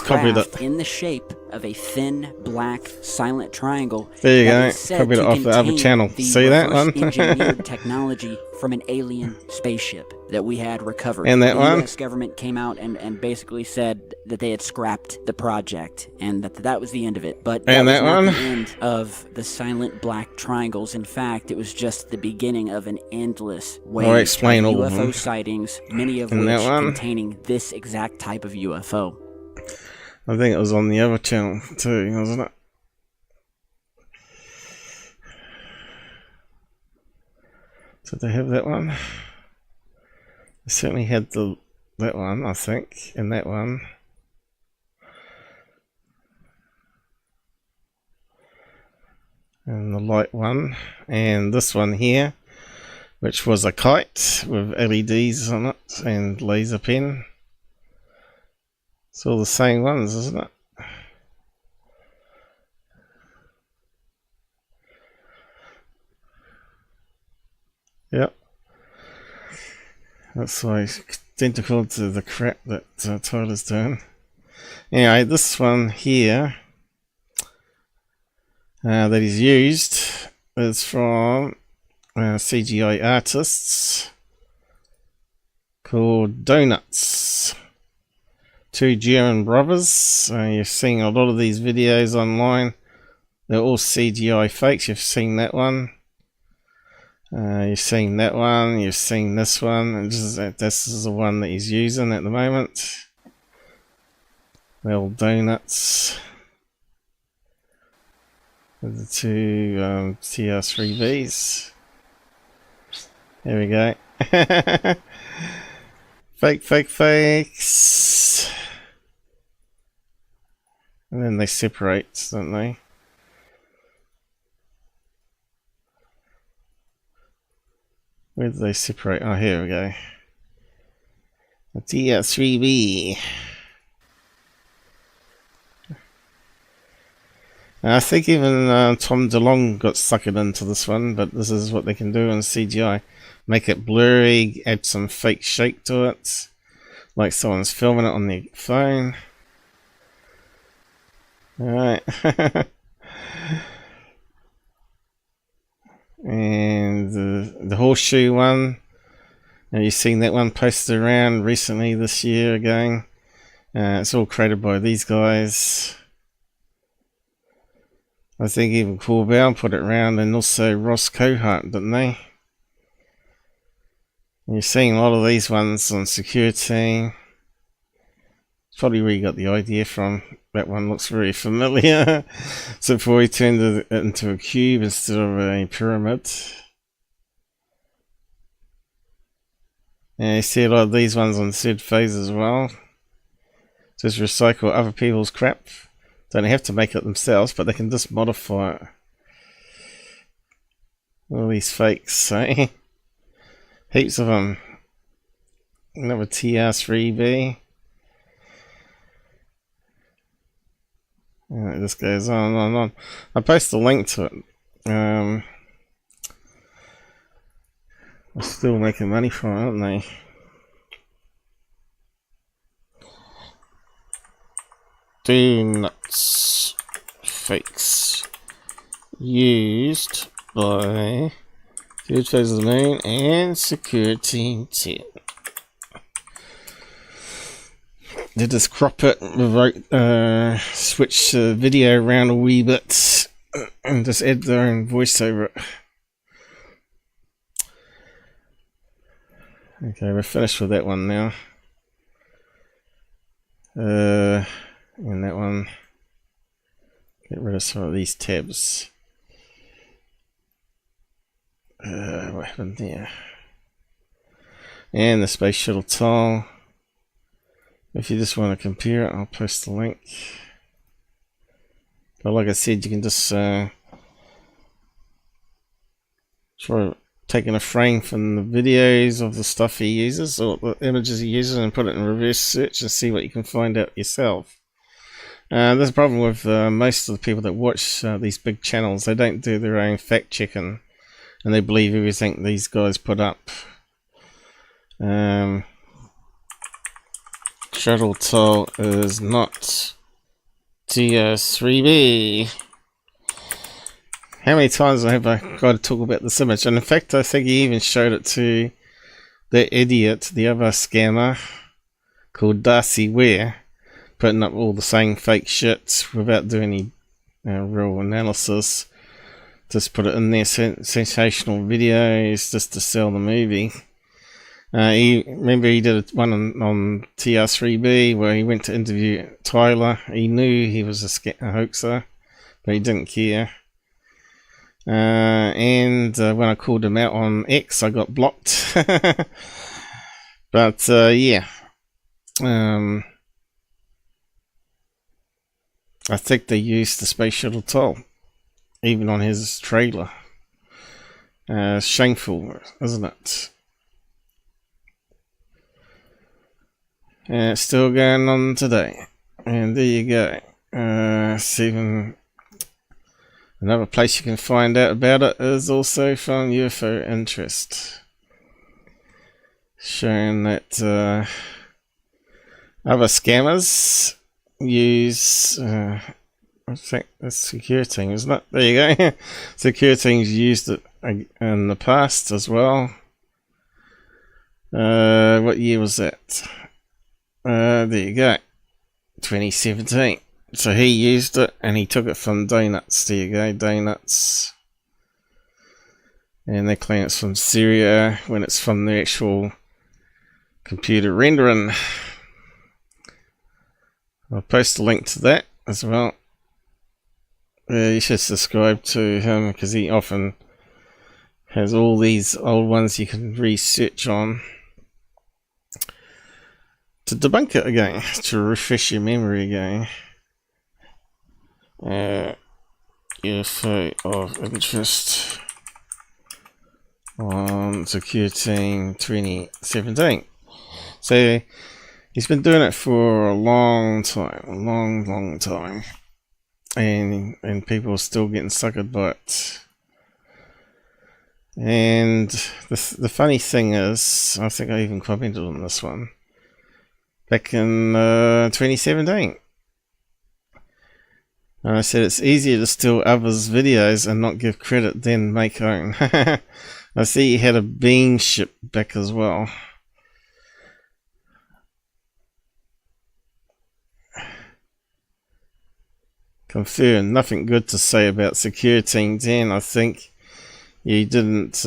copied it. In the shape of a thin, black, silent triangle. There you go. Copied it off the other channel. See that one? Engineered technology from an alien spaceship that we had recovered. And that one? The US government came out and basically said that they had scrapped the project and that was the end of it. But that was not the end of the silent black triangles. In fact, it was just the beginning of an endless wave of UFO sightings, many of which containing this exact type of UFO. I think it was on the other channel too, wasn't it? Did they have that one? They certainly had that one, I think, and that one. And the light one, and this one here, which was a kite with LEDs on it and laser pen. It's all the same ones, isn't it? Yep. That's why it's identical to the crap that Tyler's doing. Anyway, this one here that he's used is from CGI artists called Donuts. Two German brothers. You're seeing a lot of these videos online. They're all CGI fakes. You've seen that one. You've seen that one. You've seen this one. And this is the one that he's using at the moment. Well, Donuts. With the two TR3Bs. There we go. Fakes. And then they separate, don't they? Where do they separate? Oh, here we go. A TR3B. I think even Tom DeLonge got suckered into this one, but this is what they can do in CGI. Make it blurry, add some fake shake to it, like someone's filming it on their phone. Alright. And the horseshoe one. Have you seen that one posted around recently this year again? It's all created by these guys. I think even Paul Bell put it around, and also Ross Cohart, didn't they? And you're seeing a lot of these ones on Secureteam. It's probably where you got the idea from. That one looks very familiar. So before he turned it into a cube instead of a pyramid. And you see a lot of these ones on third phase as well. Just recycle other people's crap. Don't have to make it themselves, but they can just modify it. All these fakes, eh? Heaps of them. Another TR3B. And this goes on and on and on. I post a link to it. They're still making money from it, aren't they? Donuts fakes used by Thirdphaseofmoon and Secureteam 10. They just crop it, switch the video around a wee bit, and just add their own voice over it. Okay, we're finished with that one now. And that one, get rid of some of these tabs. What happened there? And the Space Shuttle Tile. If you just want to compare it, I'll post the link. But like I said, you can just sort of taking a frame from the videos of the stuff he uses, or the images he uses, and put it in reverse search and see what you can find out yourself. There's a problem with most of the people that watch these big channels. They don't do their own fact checking, and they believe everything these guys put up. Shuttle Tile is not TS3B. How many times have I got to talk about this image? And in fact, I think he even showed it to the idiot, the other scammer called Darcy Ware, putting up all the same fake shit without doing any real analysis. Just put it in there, sensational videos just to sell the movie. Remember he did one on TR3B where he went to interview Tyler. He knew he was a hoaxer, but he didn't care. And when I called him out on X, I got blocked. But yeah, I think they used the Space Shuttle Tile even on his trailer. Shameful, isn't it? And it's still going on today. And there you go. Another place you can find out about it is also from UFO Interest, showing that other scammers use, I think that's Secureteam, isn't it? There you go. Secureteam's used it in the past as well. What year was that? There you go, 2017. So he used it and he took it from Donuts. There you go, Donuts. And they claim it's from Syria when it's from the actual computer rendering. I'll post a link to that as well. You should subscribe to him because he often has all these old ones you can research on to debunk it again, to refresh your memory again. UFO of interest on Secureteam 2017. So he's been doing it for a long time, a long time. and people are still getting suckered by it. And the funny thing is, I think I even commented on this one back in 2017. And I said it's easier to steal others' videos and not give credit than make own. I see you had a bean ship back as well. Confirmed, nothing good to say about Secureteam, Dan. I think you didn't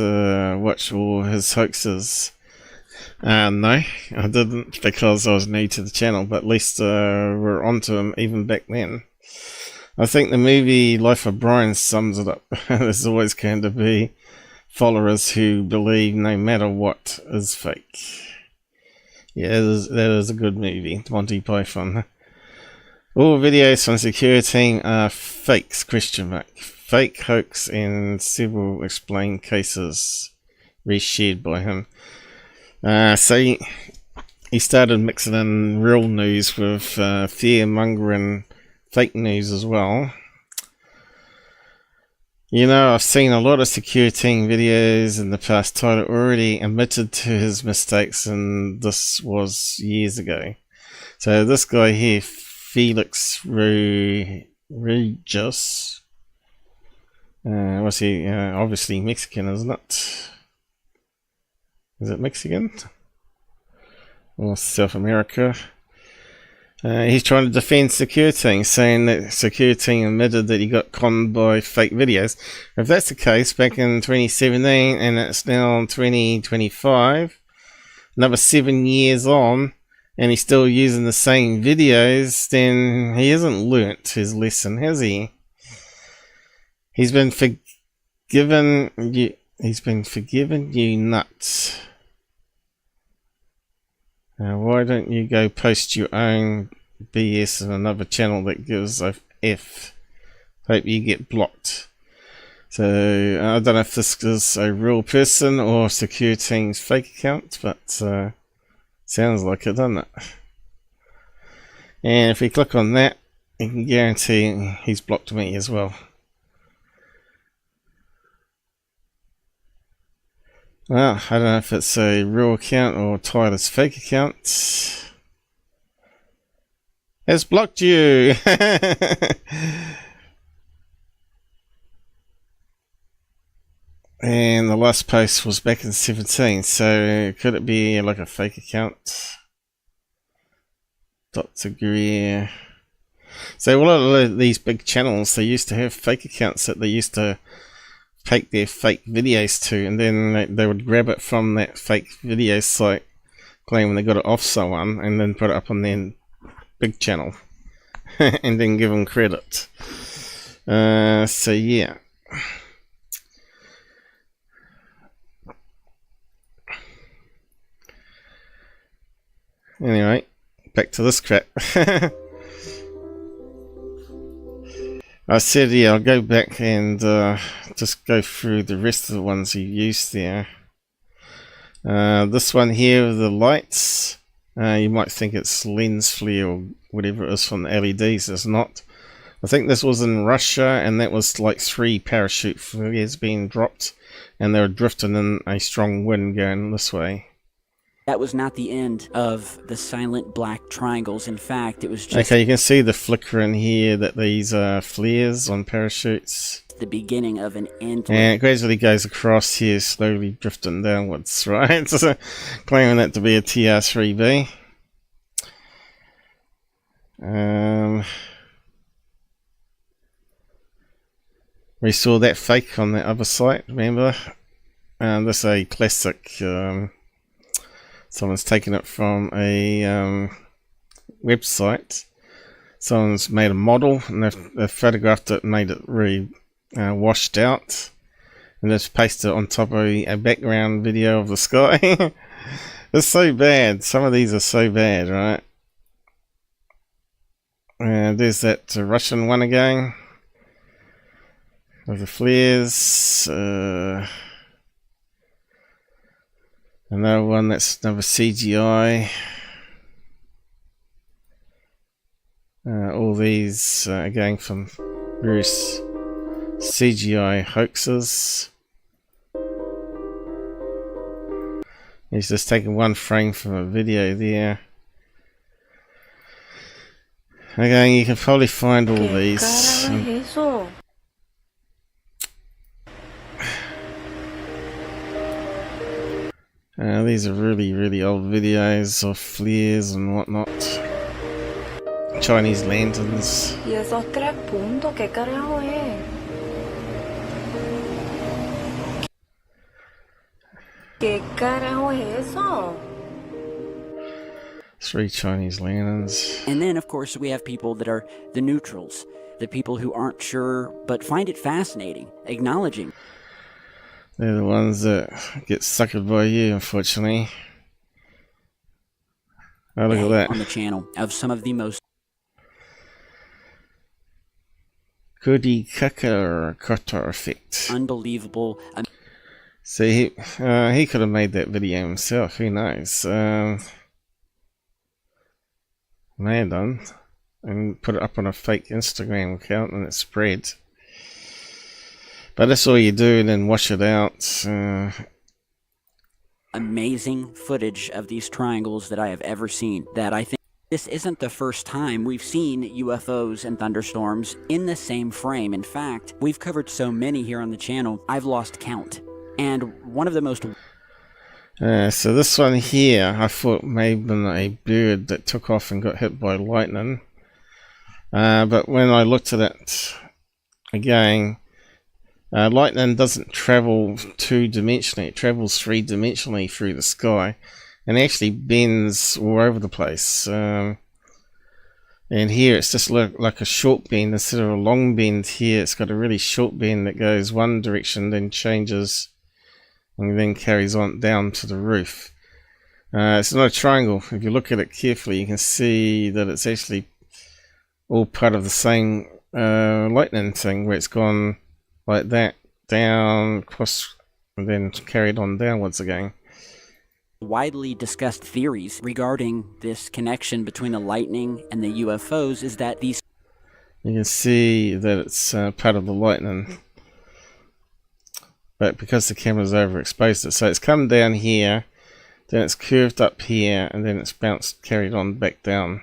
watch all his hoaxes. No, I didn't, because I was new to the channel, but at least we're onto him even back then. I think the movie Life of Brian sums it up. There's always going to be followers who believe no matter what is fake. Yeah, that is a good movie, Monty Python. All videos from Secureteam are fakes, ? Fake hoax and several explained cases reshared by him. So he started mixing in real news with fear-mongering fake news as well. You know, I've seen a lot of Secureteam videos in the past. Tyler already admitted to his mistakes, and this was years ago. So this guy here, Felix Regis, what's he? Obviously Mexican, isn't it? Is it Mexican? Or South America? He's trying to defend Secureteam, saying that Secureteam admitted that he got conned by fake videos. If that's the case, back in 2017 and it's now 2025, another 7 years on, and he's still using the same videos, then he hasn't learnt his lesson, has he? He's been forgiven you. He's been forgiven, you nuts. Why don't you go post your own BS in another channel that gives a F? Hope you get blocked. So I don't know if this is a real person or Secureteam's fake account, but sounds like it, doesn't it? And if we click on that, you can guarantee he's blocked me as well. Well, I don't know if it's a real account or Tyler's fake account. It's blocked you! And the last post was back in 17, so could it be like a fake account? Dr. Greer. So a lot of these big channels, they used to have fake accounts that they used to take their fake videos to, and then they would grab it from that fake video site, claiming they got it off someone, and then put it up on their big channel, and then give them credit. So yeah. Anyway, back to this crap. I said, yeah, I'll go back and just go through the rest of the ones you used there. This one here with the lights, you might think it's lens flare or whatever it is from the LEDs. It's not. I think this was in Russia, and that was like 3 parachute flares being dropped, and they were drifting in a strong wind going this way. That was not the end of the silent black triangles. In fact, it was just... Okay, you can see the flickering here, that these are flares on parachutes. The beginning of an end. And it gradually goes across here, slowly drifting downwards, right? Claiming that to be a TR-3B. We saw that fake on the other site, remember? This is a classic... someone's taken it from a website. Someone's made a model, and they've photographed it and made it really washed out, and just pasted it on top of a background video of the sky. It's so bad. Some of these are so bad, right? There's that Russian one again with the flares. Another one that's another CGI. All these again from various CGI hoaxes. He's just taken one frame from a video there. Again, you can probably find all these. These are really old videos of flares and whatnot. Chinese lanterns. ¿Y esos 3 puntos qué carajo es? ¿Qué carajo es eso? 3 Chinese lanterns. And then, of course, we have people that are the neutrals, the people who aren't sure but find it fascinating, acknowledging. They're the ones that get suckered by you, unfortunately. Oh, look at that. On the channel of some of the most Goody Cutter effect. unbelievable. See, he could have made that video himself, who knows? May have done. And put it up on a fake Instagram account and it spread. But that's all you do, and then wash it out. Amazing footage of these triangles that I have ever seen. That I think this isn't the first time we've seen UFOs and thunderstorms in the same frame. In fact, we've covered so many here on the channel, I've lost count. And one of the most... so this one here, I thought may have been a bird that took off and got hit by lightning. But when I looked at it again, lightning doesn't travel 2-dimensionally, it travels 3-dimensionally through the sky and actually bends all over the place. And here it's just like a short bend instead of a long bend. Here it's got a really short bend that goes one direction, then changes and then carries on down to the roof. It's not a triangle. If you look at it carefully, you can see that it's actually all part of the same lightning thing, where it's gone like that, down, across, and then carried on downwards again. Widely discussed theories regarding this connection between the lightning and the UFOs is that these... You can see that it's part of the lightning. But because the camera's overexposed it, so it's come down here, then it's curved up here, and then it's bounced, carried on back down.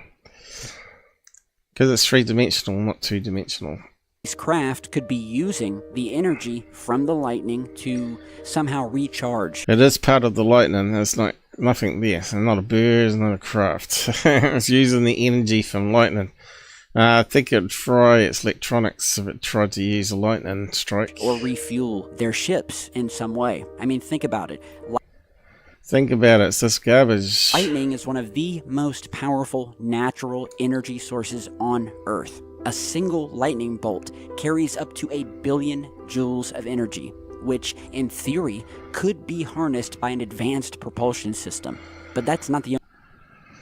Because it's 3-dimensional, not 2-dimensional. These craft could be using the energy from the lightning to somehow recharge. It is part of the lightning. There's nothing there. It's not a bird, it's not a craft. It's using the energy from lightning. I think it'd fry its electronics if it tried to use a lightning strike. Or refuel their ships in some way. I mean, think about it. Think about it, it's just garbage. Lightning is one of the most powerful natural energy sources on Earth. A single lightning bolt carries up to 1 billion joules of energy, which, in theory, could be harnessed by an advanced propulsion system. But that's not the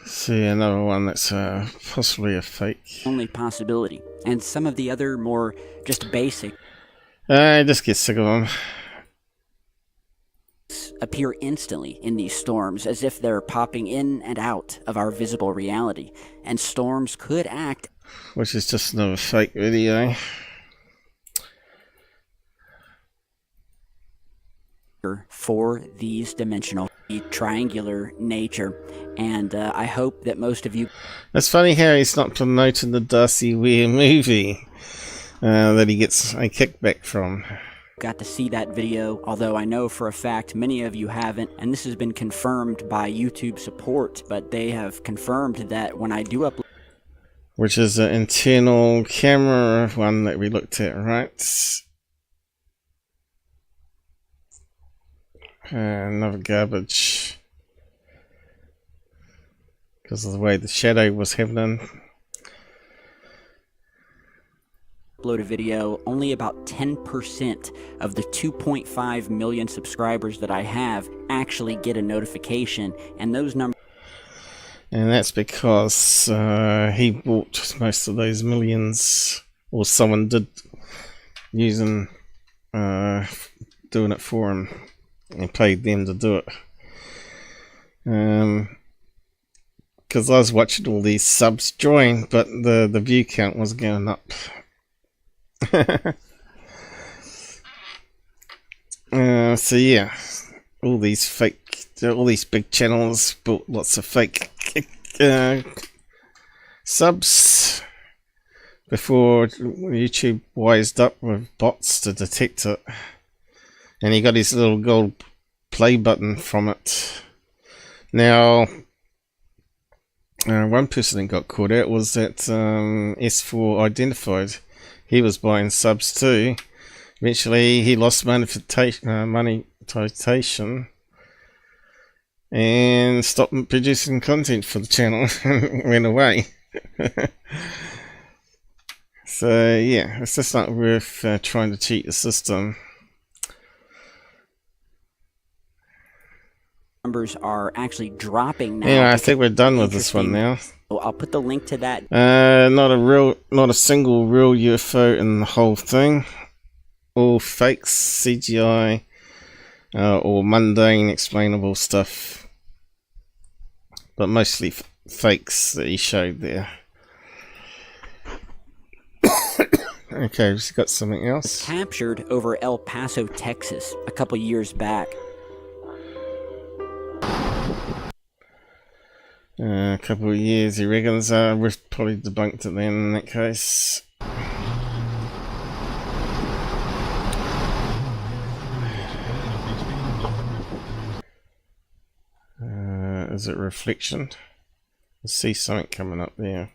See, another one that's possibly a fake. only possibility. And some of the other more just basic I just get sick of them. appear instantly in these storms, as if they're popping in and out of our visible reality. And storms could act... Which is just another fake video. for these dimensional, triangular nature, and I hope that most of you... It's funny how he's not promoting the Darcy Weir movie that he gets a kickback from. got to see that video, although I know for a fact many of you haven't, and this has been confirmed by YouTube support, but they have confirmed that when I do upload... Which is an internal camera one that we looked at, right? Another garbage. Because of the way the shadow was happening. Upload a video, only about 10% of the 2.5 million subscribers that I have actually get a notification, and those numbers... And that's because he bought most of those millions, or someone did, using doing it for him, and paid them to do it. Because I was watching all these subs join, but the view count was going up. So yeah, all these big channels built lots of fake subs before YouTube wised up with bots to detect it, and he got his little gold play button from it. Now, one person that got caught out was that S4 identified. He was buying subs too. Eventually, he lost monetization and stopped producing content for the channel and went away. So yeah, it's just not worth trying to cheat the system. Numbers are actually dropping now. Yeah, I think we're done with this one now. I'll put the link to that. Not a single real UFO in the whole thing. All fakes, CGI, or mundane explainable stuff, but mostly fakes that he showed there. Okay, we've got something else. Captured over El Paso, Texas, a couple years back. A couple of years, he reckons. We've probably debunked it then in that case. Is it reflection? I see something coming up there.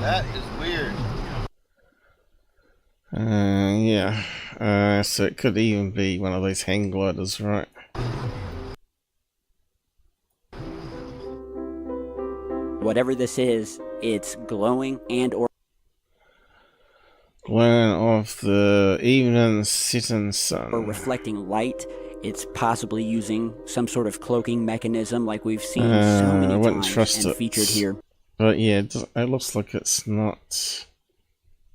That is weird. Yeah. So it could even be one of those hang gliders, right? Whatever this is, it's glowing and or Glowing off the evening setting sun. or reflecting light. It's possibly using some sort of cloaking mechanism like we've seen so many I wouldn't times trust and it. featured here. But yeah, it looks like it's not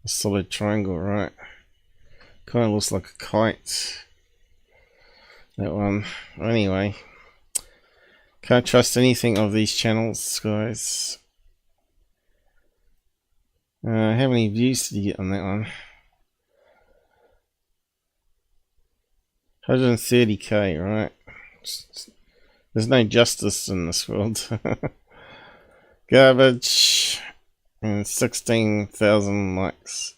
a solid triangle, right? Kind of looks like a kite. That one. Anyway, can't trust anything of these channels, guys. How many views did you get on that one? 130k, right? There's no justice in this world. Garbage. And 16,000 likes.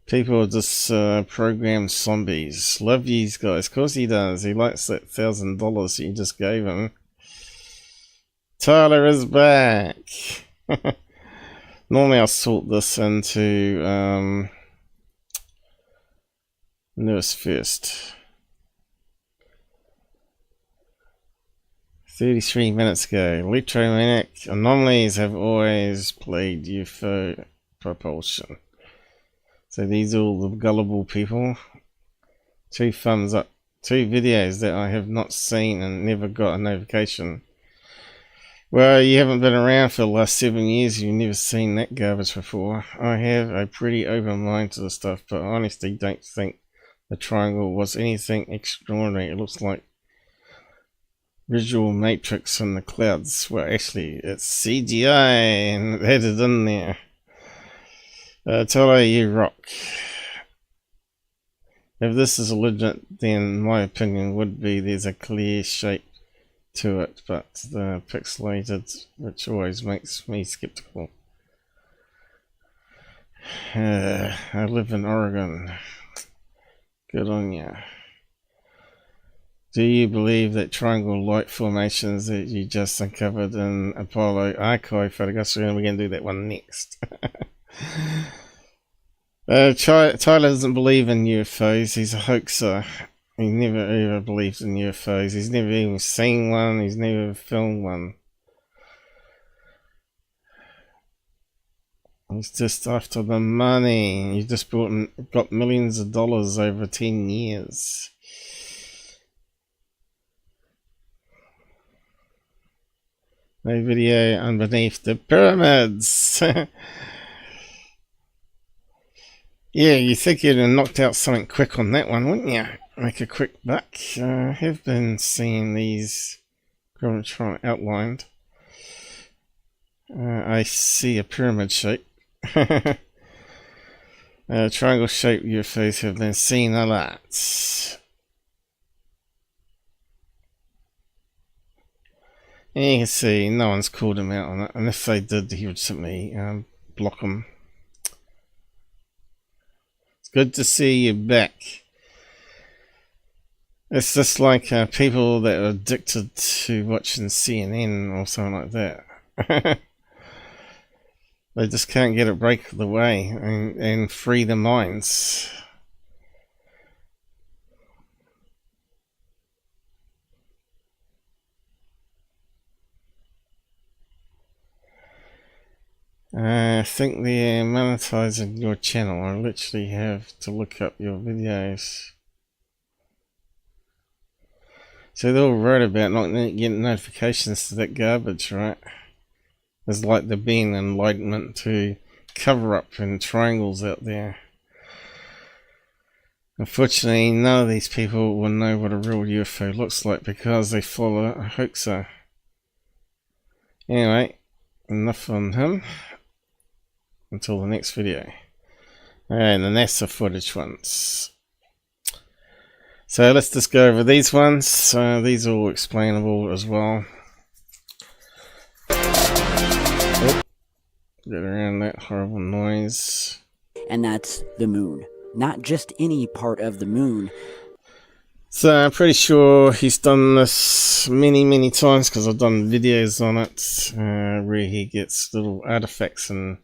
People just program zombies. Love these guys. Of course he does. He likes that $1,000 you just gave him. Tyler is back. Normally I'll sort this into newest first. 33 minutes ago. Electromagnetic anomalies have always played UFO propulsion. So these are all the gullible people. 2 thumbs up. 2 videos that I have not seen and never got a notification. Well, you haven't been around for the last 7 years. You've never seen that garbage before. I have a pretty open mind to the stuff, but I honestly don't think the triangle was anything extraordinary. It looks like visual matrix in the clouds. Well, actually, it's CGI and they had it in there. Tell you rock. If this is legit, then my opinion would be there's a clear shape to it, but the pixelated, which always makes me skeptical. I live in Oregon. Good on ya. Do you believe that triangle light formations that you just uncovered in Apollo archive photographs? We're going to do that one next. Tyler doesn't believe in UFOs. He's a hoaxer. He never ever believed in UFOs. He's never even seen one. He's never filmed one. He's just after the money. He just got millions of dollars over 10 years. No video underneath the pyramids. Yeah, you think you'd have knocked out something quick on that one, wouldn't you? Make a quick buck. I have been seeing these outlined. I see a pyramid shape. Triangle shaped UFOs have been seen a lot. And you can see no one's called him out on it, and if they did, he would simply block them. It's good to see you back. It's just like people that are addicted to watching CNN or something like that. They just can't get a break of the way and free their minds. I think they're monetizing your channel. I literally have to look up your videos. So they're all right about not getting notifications to that garbage, right? It's like there being enlightenment to cover up and triangles out there. Unfortunately, none of these people will know what a real UFO looks like because they follow a hoaxer. Anyway, enough on him. Until the next video. And the NASA footage ones. So let's just go over these ones. These are all explainable as well. Get around that horrible noise. And that's the moon. Not just any part of the moon. So I'm pretty sure he's done this many times because I've done videos on it where he gets little artifacts and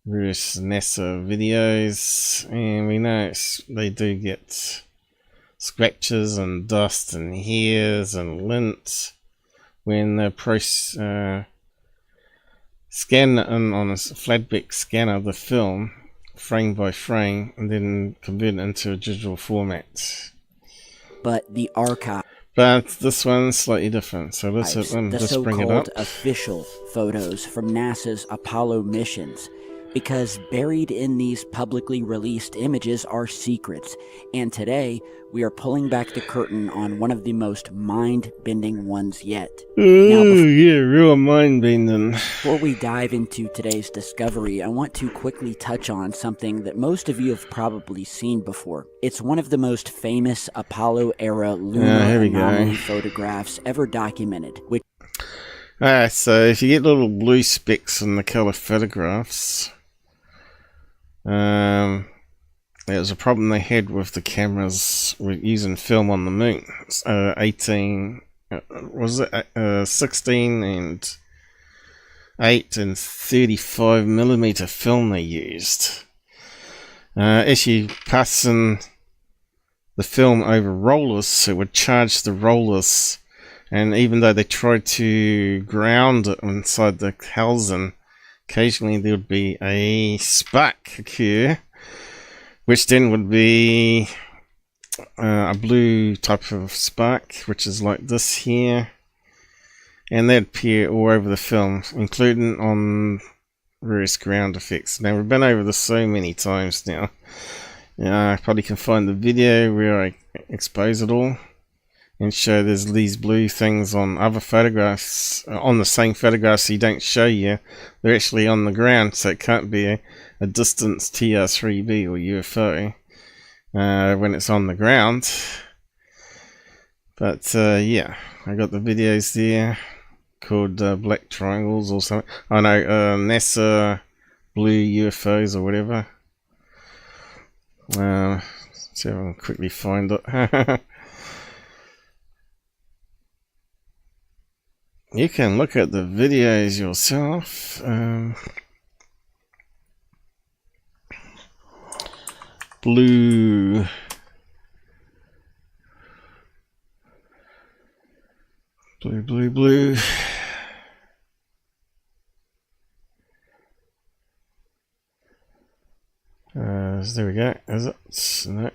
various NASA videos, and we know they do get scratches and dust and hairs and lint when they scan on a flatbed scanner the film frame by frame and then convert it into a digital format. But the archive. But this one's slightly different, so let's just bring it up. The so-called official photos from NASA's Apollo missions. Because buried in these publicly released images are secrets, and today we are pulling back the curtain on one of the most mind-bending ones yet. Ooh, yeah, real mind-bending. Before we dive into today's discovery, I want to quickly touch on something that most of you have probably seen before. It's one of the most famous Apollo-era lunar anomaly photographs ever documented, which... Alright, so if you get little blue specks in the color photographs, it was a problem they had with the cameras using film on the moon. 16 and 8 and 35 millimeter film they used. As you passing the film over rollers, it would charge the rollers, and even though they tried to ground it inside the housing, occasionally there would be a spark occur, which then would be a blue type of spark, which is like this here, and they'd appear all over the film, including on various ground effects. Now, we've been over this so many times now. I probably can find the video where I expose it all and show there's these blue things on other photographs, on the same photographs he don't show you. They're actually on the ground, so it can't be a distance TR3B or UFO when it's on the ground. But yeah, I got the videos there called Black Triangles or something. I know, NASA Blue UFOs or whatever. See if I can quickly find it. You can look at the videos yourself. Blue. Blue. There we go. Is it? No.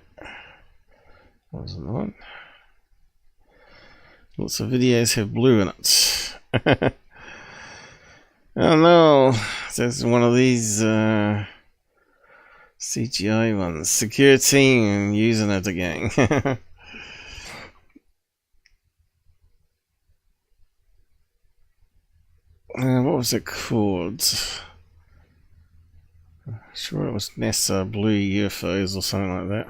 Wasn't the one. Lots of videos have blue in it. Oh no, there's one of these CGI one. Secureteam using it again. What was it called? I'm sure it was NASA Blue UFOs or something like that.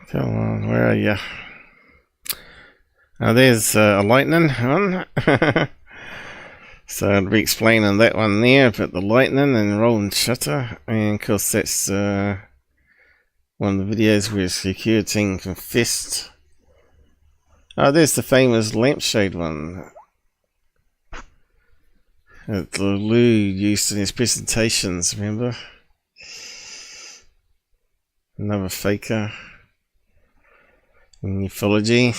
Come on, where are you? Oh, there's a lightning one. So I'll be explaining that one there about the lightning and rolling shutter, and of course that's one of the videos where Secureteam confessed. Oh, there's the famous lampshade one that Lou used in his presentations, remember? Another faker in ufology.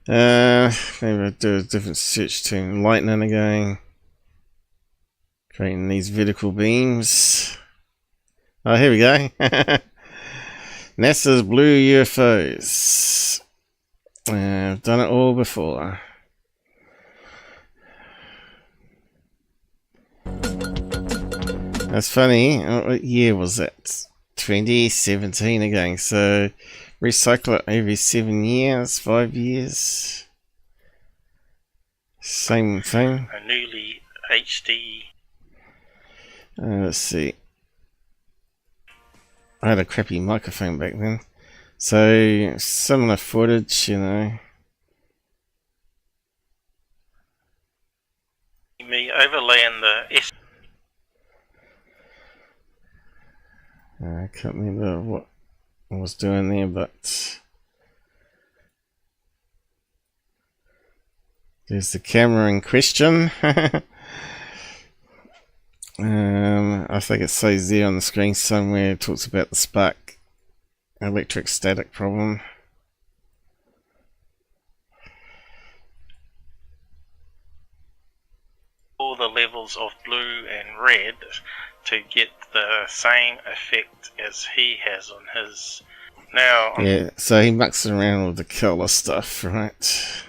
Maybe I'll do a different search term. Lightning again. Creating these vertical beams. Oh, here we go. NASA's blue UFOs. I've done it all before. That's funny. What year was that? 2017 again. So recycle it every 7 years, 5 years. Same thing. A newly HD. Let's see. I had a crappy microphone back then. So similar footage, you know. Me overlaying the S. I can't remember what I was doing there, but there's the camera in question. I think it says there on the screen somewhere, it talks about the spark electric static problem. All the levels of blue and red to get the same effect as he has on his. Now, yeah, so he mucks around with the color stuff, right?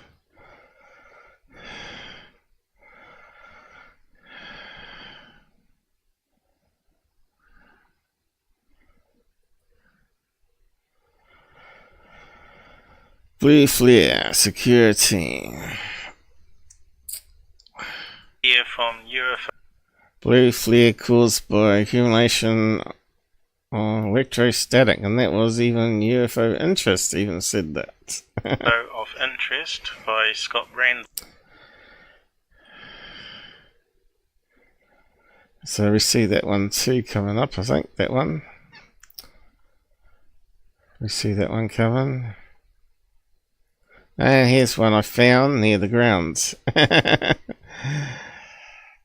Blue flare, Secureteam. here from UFO. Blue flare caused by accumulation of electrostatic, and that was even UFO Interest even said that. of Interest by Scott Brand. So we see that one too coming up, I think, that one. We see that one coming. And here's one I found near the ground.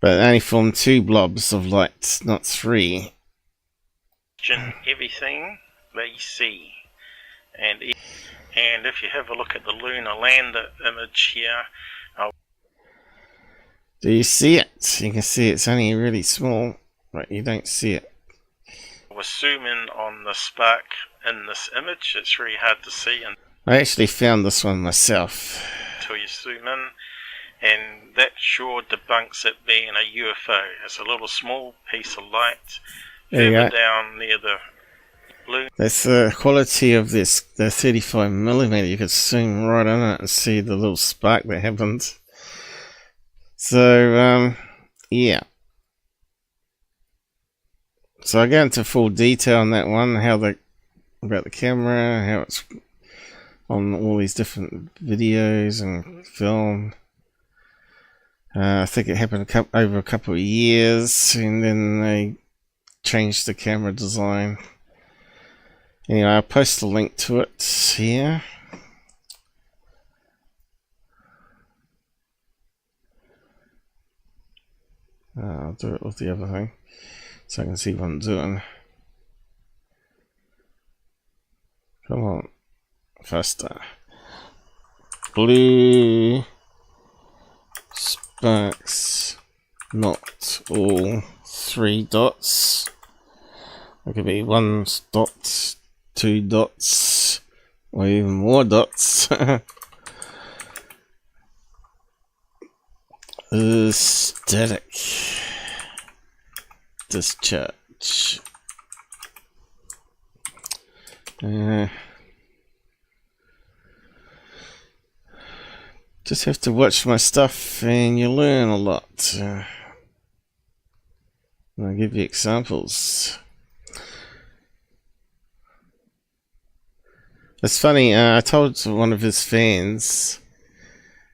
But it only formed 2 blobs of light, not 3. Everything they see. And if you have a look at the lunar lander image here, do you see it? You can see it's only really small, but you don't see it. we'll zoom in on the spark in this image. It's very hard to see I actually found this one myself. until you zoom in, and that sure debunks it being a UFO. It's a little small piece of light further down near the blue. That's the quality of this, the 35mm. You could zoom right on it and see the little spark that happened. So, yeah. So I go into full detail on that one, about the camera, how it's on all these different videos and film. I think it happened over a couple of years, and then they changed the camera design. Anyway, I'll post a link to it here. I'll do it with the other thing, so I can see what I'm doing. Come on, faster. Blue sparks, not all 3 dots. It could be 1 dot, 2 dots, or even more dots. Static discharge. Just have to watch my stuff and you learn a lot. I'll give you examples. It's funny, I told one of his fans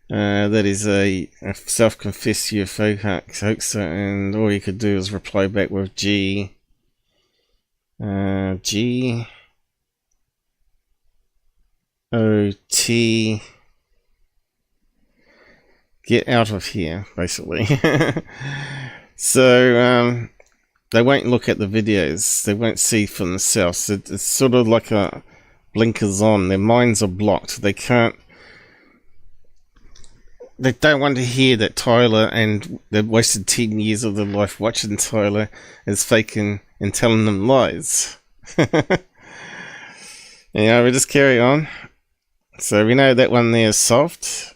that he's a self-confessed UFO hoaxer, and all he could do was reply back with G. G-O-T. Get out of here, basically. So, they won't look at the videos. They won't see for themselves. It's sort of like a blinkers on. Their minds are blocked. They can't. They don't want to hear that Tyler, and they've wasted 10 years of their life watching Tyler, is faking and telling them lies. Yeah, we just carry on. So we know that one there is solved.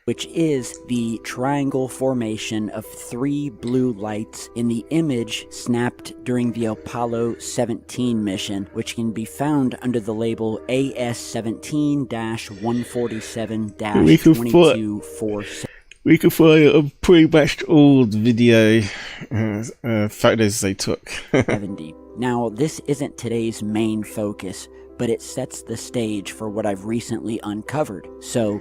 Which is the triangle formation of 3 blue lights in the image snapped during the Apollo 17 mission, which can be found under the label AS-17-147-2247. We can find a pretty much old video photos they took. 70. Now, this isn't today's main focus, but it sets the stage for what I've recently uncovered. So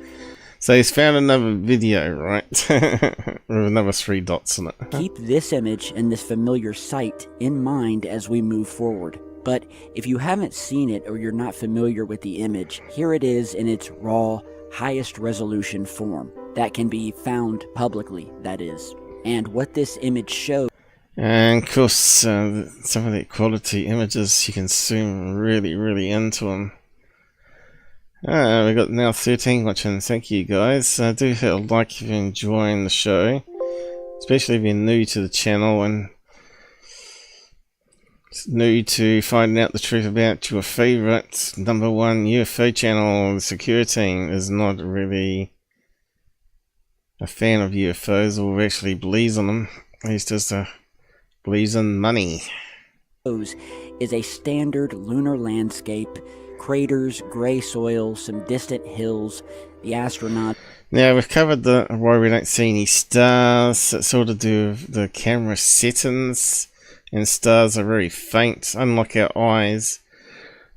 he's found another video, right? With another 3 dots on it. Keep this image and this familiar sight in mind as we move forward. But if you haven't seen it or you're not familiar with the image, here it is in its raw, highest resolution form. That can be found publicly, that is. And what this image shows... And of course, some of the quality images, you can zoom really into them. We've got now 13 watching. Thank you guys. Do hit a like if you're enjoying the show, especially if you're new to the channel and new to finding out the truth about your favorite #1 UFO channel. The Secureteam is not really a fan of UFOs or actually believes in them. He's just believes in money. Is a standard lunar landscape. Craters, grey soil, some distant hills, the astronaut... Now, we've covered why we don't see any stars. It's all to do with the camera settings, and stars are very faint, unlike our eyes,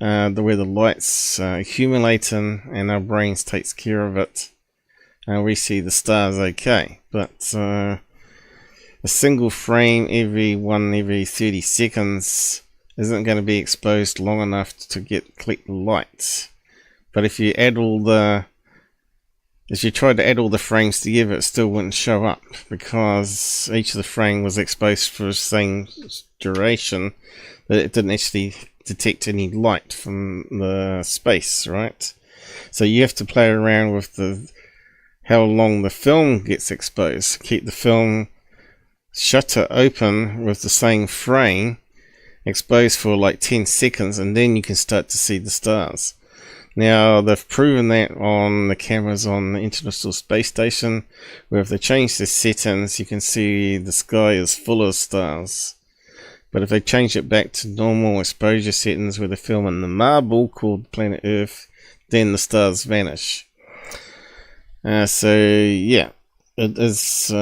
where the lights accumulating and our brains takes care of it. We see the stars okay, but a single frame every 30 seconds isn't going to be exposed long enough to collect light. But if you add if you tried to add all the frames together, it still wouldn't show up, because each of the frame was exposed for the same duration, but it didn't actually detect any light from the space, right? So you have to play around with how long the film gets exposed. Keep the film shutter open with the same frame exposed for like 10 seconds, and then you can start to see the stars. Now, they've proven that on the cameras on the International Space Station, where if they change the settings, you can see the sky is full of stars. But if they change it back to normal exposure settings where they're filming the marble called planet Earth, then the stars vanish. So, yeah, it is...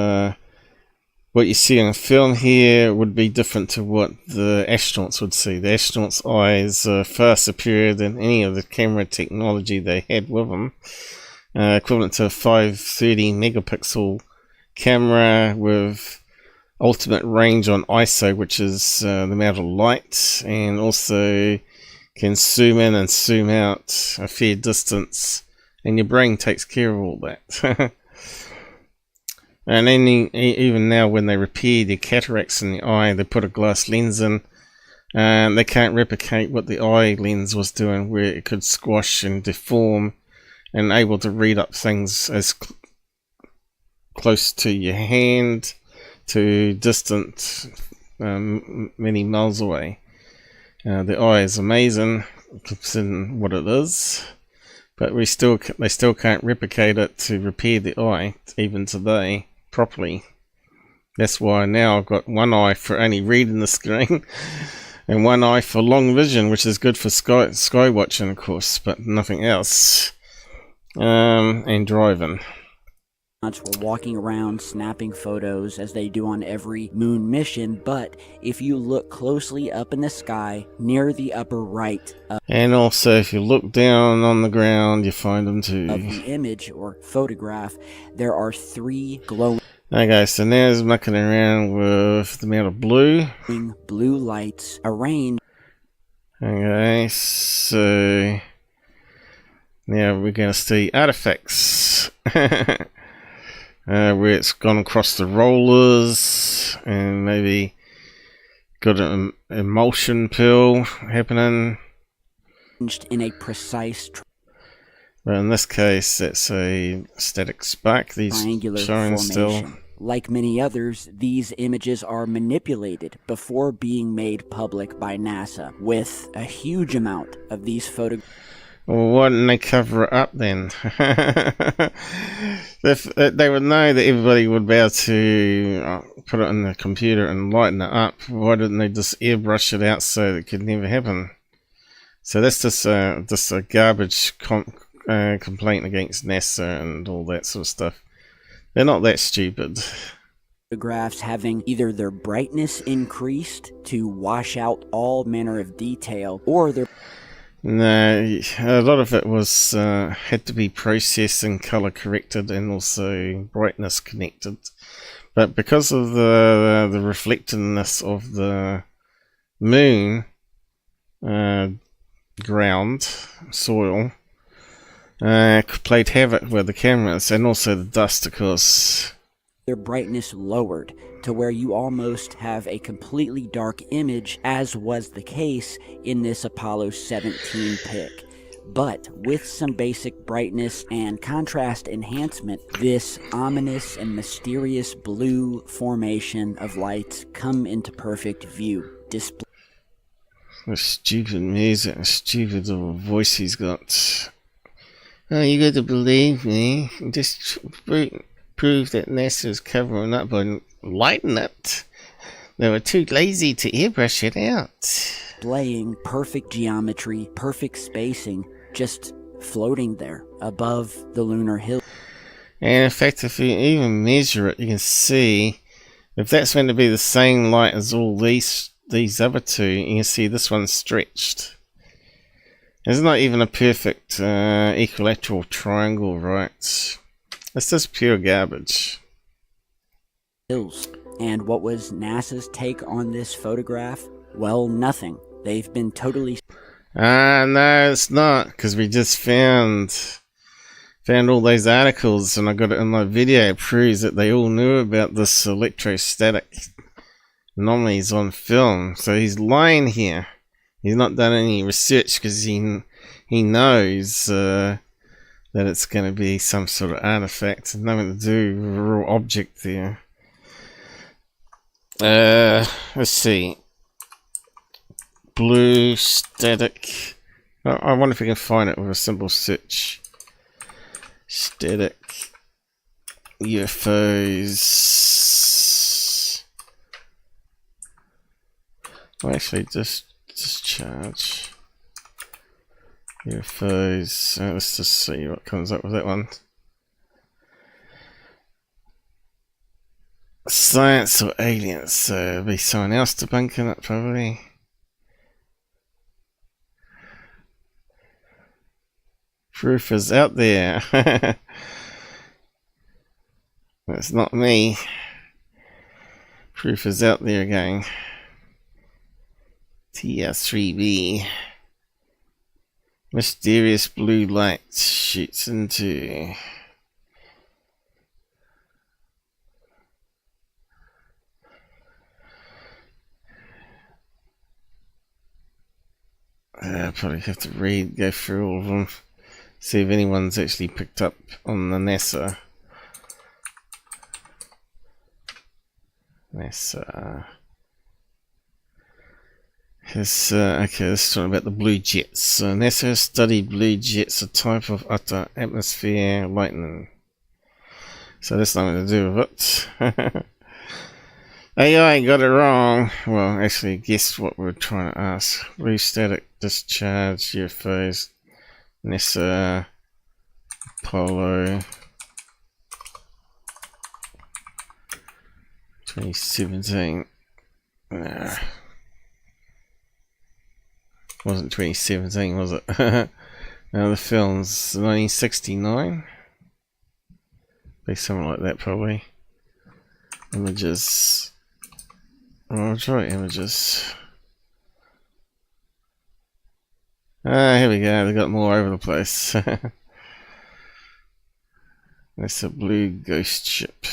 what you see on film here would be different to what the astronauts would see. The astronauts' eyes are far superior than any of the camera technology they had with them. Equivalent to a 530 megapixel camera with ultimate range on ISO, which is the amount of light, and also can zoom in and zoom out a fair distance, and your brain takes care of all that. And then even now, when they repair the cataracts in the eye, they put a glass lens in, and they can't replicate what the eye lens was doing, where it could squash and deform and able to read up things as close to your hand to distant many miles away. The eye is amazing, considering what it is, but they still can't replicate it to repair the eye, even today, properly. That's why now I've got one eye for only reading the screen, and one eye for long vision, which is good for sky watching, of course, but nothing else. And driving. Were walking around snapping photos as they do on every moon mission, but if you look closely up in the sky near the upper right and also if you look down on the ground, you find them too. Of the image or photograph, there are 3 glowing. Okay, so now it's mucking around with the amount of blue lights arranged. Okay, so now we're going to see artifacts. Where it's gone across the rollers and maybe got an emulsion pill happening. In a precise but in this case it's a static spark. These triangular showing formation. Still. Like many others, these images are manipulated before being made public by NASA, with a huge amount of these photographs. Well, why didn't they cover it up then? If they would know that everybody would be able to put it in the computer and lighten it up, why didn't they just airbrush it out so it could never happen? So that's just a garbage complaint against NASA and all that sort of stuff. They're not that stupid. Photographs having either their brightness increased to wash out all manner of detail, or their... No, a lot of it was had to be processed and color corrected and also brightness connected. But because of the reflectiveness of the moon ground soil, played havoc with the cameras and also the dust, of course. Their brightness lowered to where you almost have a completely dark image, as was the case in this Apollo 17 pic. But with some basic brightness and contrast enhancement, this ominous and mysterious blue formation of lights come into perfect view. The stupid music, stupid little voice he's got. Oh, you got to believe me. Just prove that NASA's covering up by lighting it. They were too lazy to airbrush it out. Displaying perfect geometry, perfect spacing, just floating there above the lunar hill. And in fact, if you even measure it, you can see if that's going to be the same light as all these other two, you can see this one's stretched. It's not even a perfect equilateral triangle, right? It's just pure garbage. And what was NASA's take on this photograph? Well, nothing. They've been totally... no, it's not, because we just found all those articles, and I got it in my video. It proves that they all knew about this electrostatic anomalies on film. So he's lying here. He's not done any research because he knows that it's going to be some sort of artifact. It's nothing to do with a real object there. Let's see. Blue static. I wonder if we can find it with a simple search. Static UFOs. Well, actually, just discharge UFOs. Let's just see what comes up with that one. Science or aliens? So it'll be someone else debunking it, probably. Proof is out there. That's not me. Proof is out there again. TR3B. Mysterious blue light shoots into. I probably have to go through all of them. See if anyone's actually picked up on the NASA. Okay, this is talking about the blue jets. NASA has studied blue jets, a type of upper atmosphere lightning. So that's nothing to do with it. AI got it wrong. Well, actually, guess what we're trying to ask. Blue static discharge UFOs. NASA Apollo 2017. Wasn't 2017, was it? The film's 1969. Be something like that, probably. Images. Oh, I'll try images. Here we go. They got them all over the place. That's a blue ghost ship.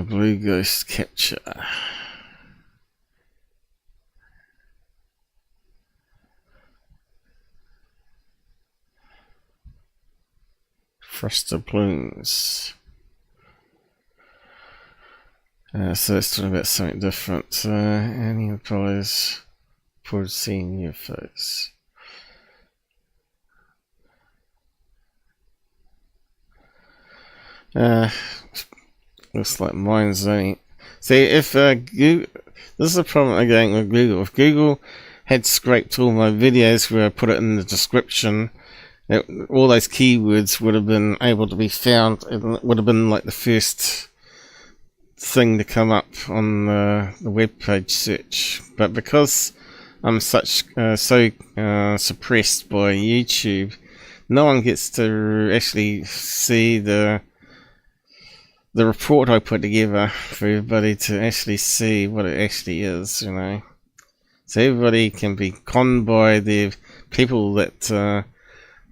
Blue ghost capture. Thruster plumes. So it's talking about something different. Any employees for seeing UFOs. Looks like mine's only. See, if Google, this is a problem again with Google. If Google had scraped all my videos where I put it in the description, all those keywords would have been able to be found. It would have been like the first thing to come up on the web page search. But because I'm so suppressed by YouTube, no one gets to actually see the report I put together for everybody to actually see what it actually is, you know. So everybody can be conned by the people that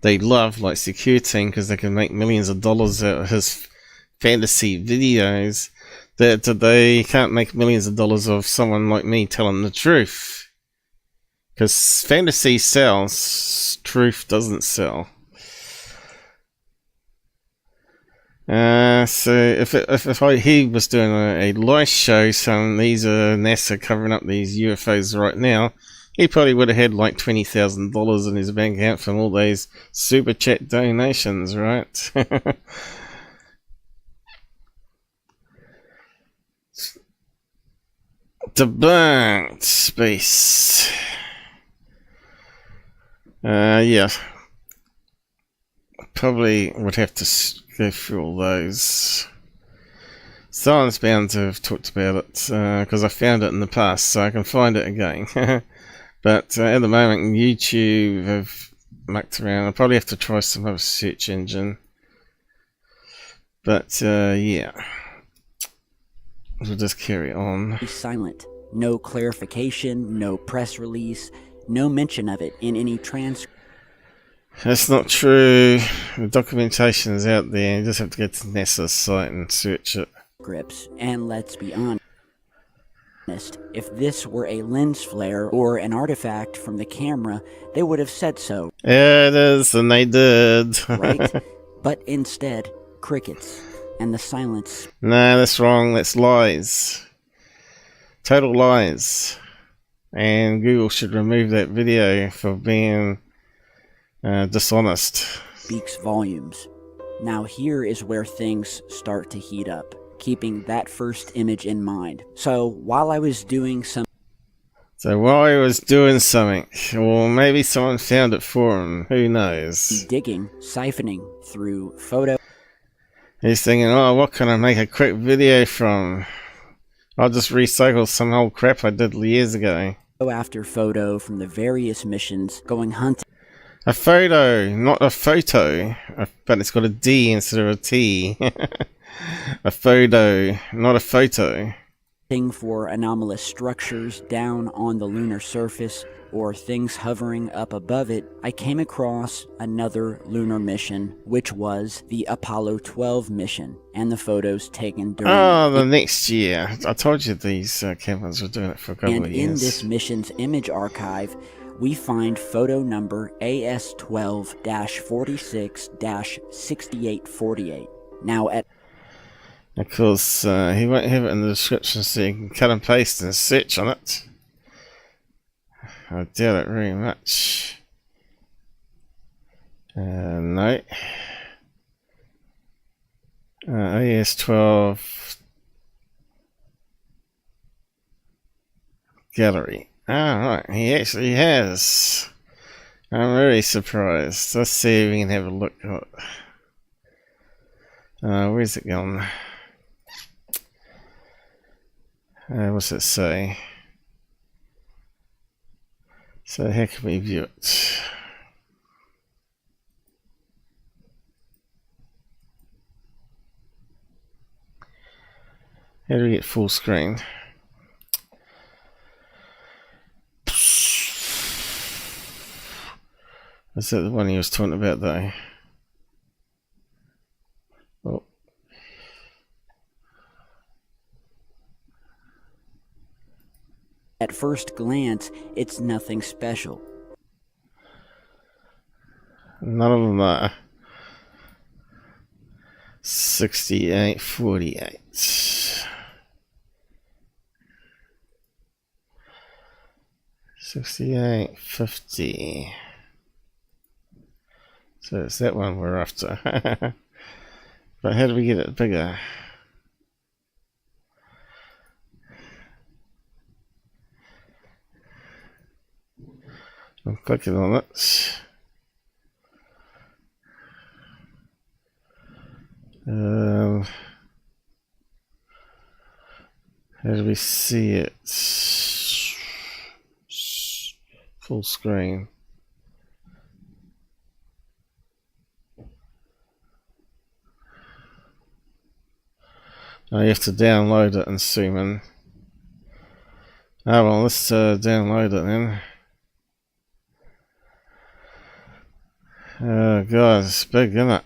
they love, like Secureteam, because they can make millions of dollars out of his fantasy videos, that they can't make millions of dollars of someone like me telling the truth. Because fantasy sells, truth doesn't sell. So if he was doing a live show saying these are NASA covering up these UFOs right now, he probably would have had like $20,000 in his bank account from all those super chat donations, right? Debunked space. Yeah. Probably would have to go through all those. Someone's bound to have talked about it because I found it in the past, so I can find it again. But at the moment, YouTube have mucked around. I'll probably have to try some other search engine. But yeah, we'll just carry on. Silent. No clarification, no press release, no mention of it in any transcript. That's not true. The documentation is out there. You just have to go to NASA's site and search it. And let's be honest, if this were a lens flare or an artifact from the camera, they would have said so. Yeah, it is, and they did. Right? But instead, crickets and the silence. No, that's wrong. That's lies. Total lies. And Google should remove that video for being dishonest. Speaks volumes. Now here is where things start to heat up, keeping that first image in mind. So while I was doing something, or maybe someone found it for him, who knows? Digging, siphoning through photo. He's thinking, oh, what can I make a quick video from? I'll just recycle some old crap I did years ago. After photo from the various missions going hunting. A photo, not a photo, but it's got a D instead of a T. A photo, not a photo. For anomalous structures down on the lunar surface or things hovering up above it, I came across another lunar mission, which was the Apollo 12 mission, and the photos taken during the next year. I told you these cameras were doing it for a couple of years. And in this mission's image archive we find photo number AS12-46-6848. Now at... Of course, he won't have it in the description, so you can cut and paste and search on it. I doubt it very much. No. AS12 gallery. Right, he actually has. I'm very surprised. Let's see if we can have a look at it. Where's it gone? What's it say? So how can we view it? How do we get full screen? Is that the one he was talking about though? Oh. At first glance, it's nothing special. None of them are 6848. 6850. So it's that one we're after. But how do we get it bigger? I'm clicking on it. How do we see it? Full screen. Oh, you have to download it and zoom in. Oh well, let's download it then. Oh god, it's big, isn't it?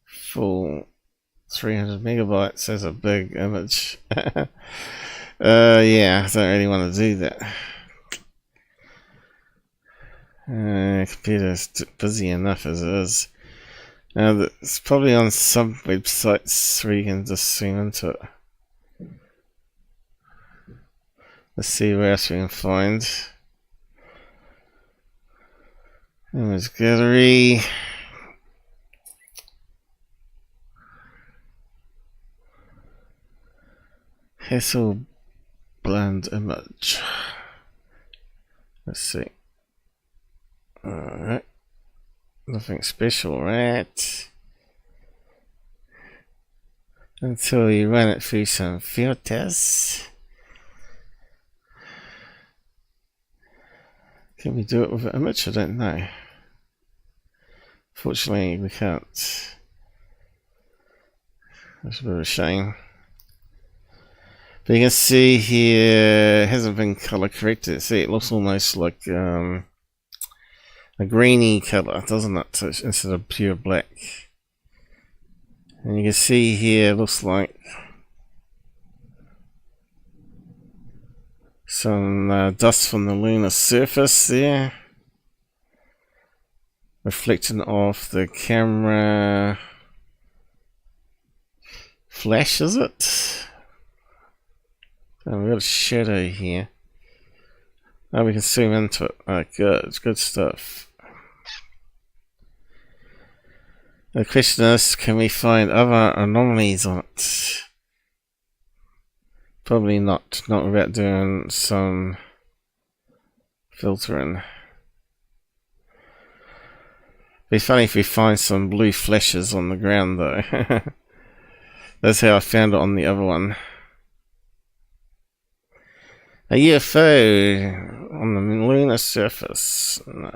Full 300 megabytes as a big image. Yeah, I don't really want to do that. Computer's busy enough as it is. It's probably on some websites where you can just zoom into it. Let's see where else we can find. Image gallery. Hassel blend image. Let's see. Alright. Nothing special, right? Until you run it through some field tests. Can we do it with an image? I don't know. Fortunately, we can't. That's a bit of a shame. But you can see here, it hasn't been color corrected. See, it looks almost like a greeny color, doesn't it? So instead of pure black. And you can see here, it looks like some dust from the lunar surface there, reflecting off the camera flash, is it? Oh, we've got a shadow here. Oh, we can zoom into it. Oh, good. It's good stuff. The question is, can we find other anomalies on it? Probably not. Not without doing some filtering. Be funny if we find some blue flashes on the ground though. That's how I found it on the other one. A UFO on the lunar surface. No.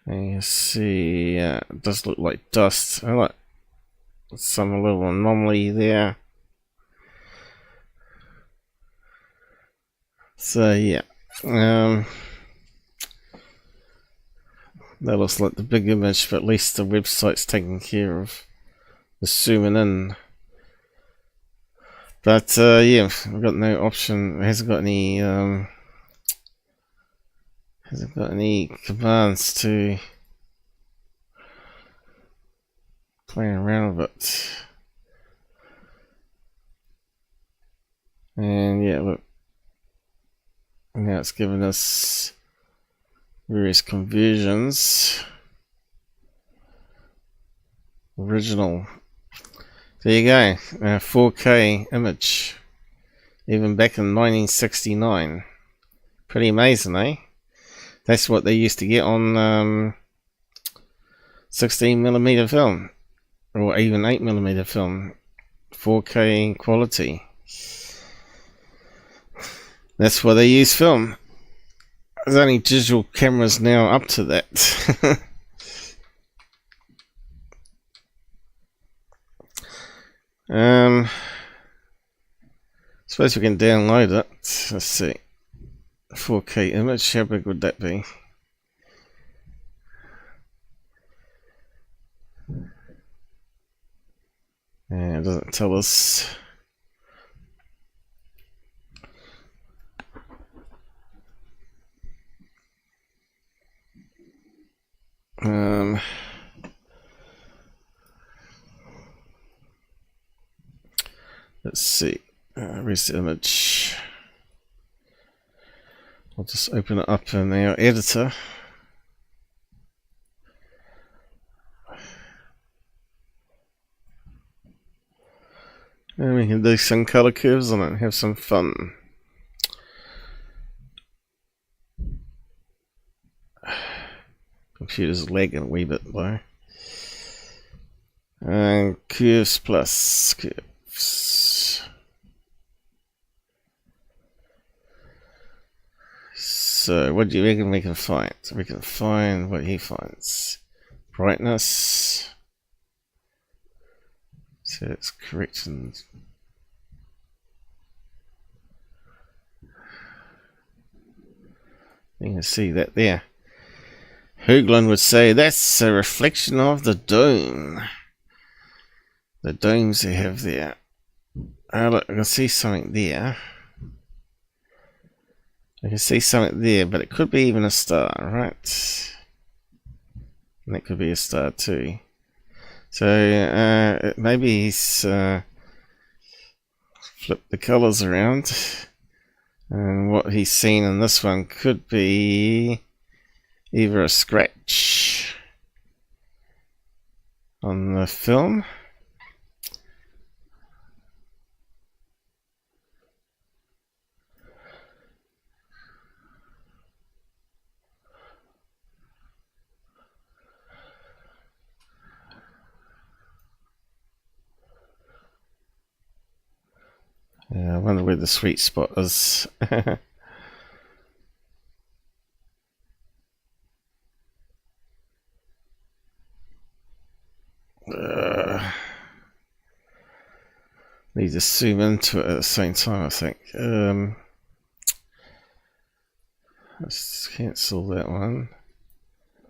And you see, it does look like dust. I like some little anomaly there. So yeah, that looks like the big image, but at least the website's taking care of the zooming in. But yeah, we've got no option. It hasn't got any commands to play around with it. And yeah, look, now it's given us various conversions. Original. There you go, a 4K image, even back in 1969. Pretty amazing, eh? That's what they used to get on 16mm film, or even 8mm film, 4K quality. That's why they use film. There's only digital cameras now up to that. Suppose we can download it. Let's see. 4K image, how big would that be? Yeah, it doesn't tell us. Let's see. Where's the image? I'll just open it up in our editor. And we can do some color curves on it and have some fun. Computer's lagging a wee bit though. And curves plus curves. So what do you reckon we can find? We can find what he finds. Brightness. So it's correct. And you can see that there. Hoagland would say that's a reflection of the dome. The domes they have there. Oh look, I can see something there. I can see something there, but it could be even a star, right? And that could be a star too. So maybe he's flipped the colours around. And what he's seen in this one could be either a scratch on the film, I wonder where the sweet spot is. Need to zoom into it at the same time, I think. Let's cancel that one. I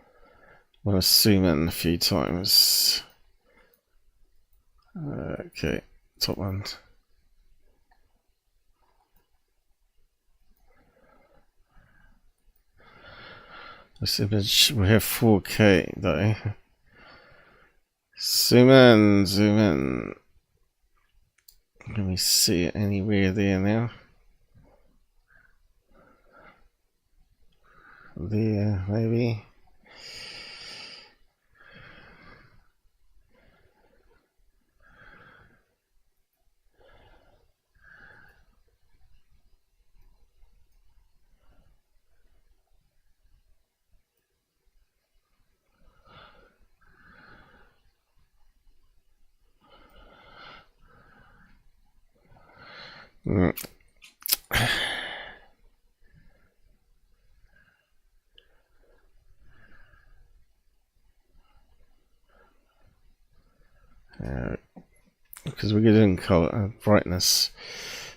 want to zoom in a few times. Okay, top one. This image we have 4K though. Zoom in, zoom in. Can we see it anywhere there now? There, maybe. Because we get in color brightness.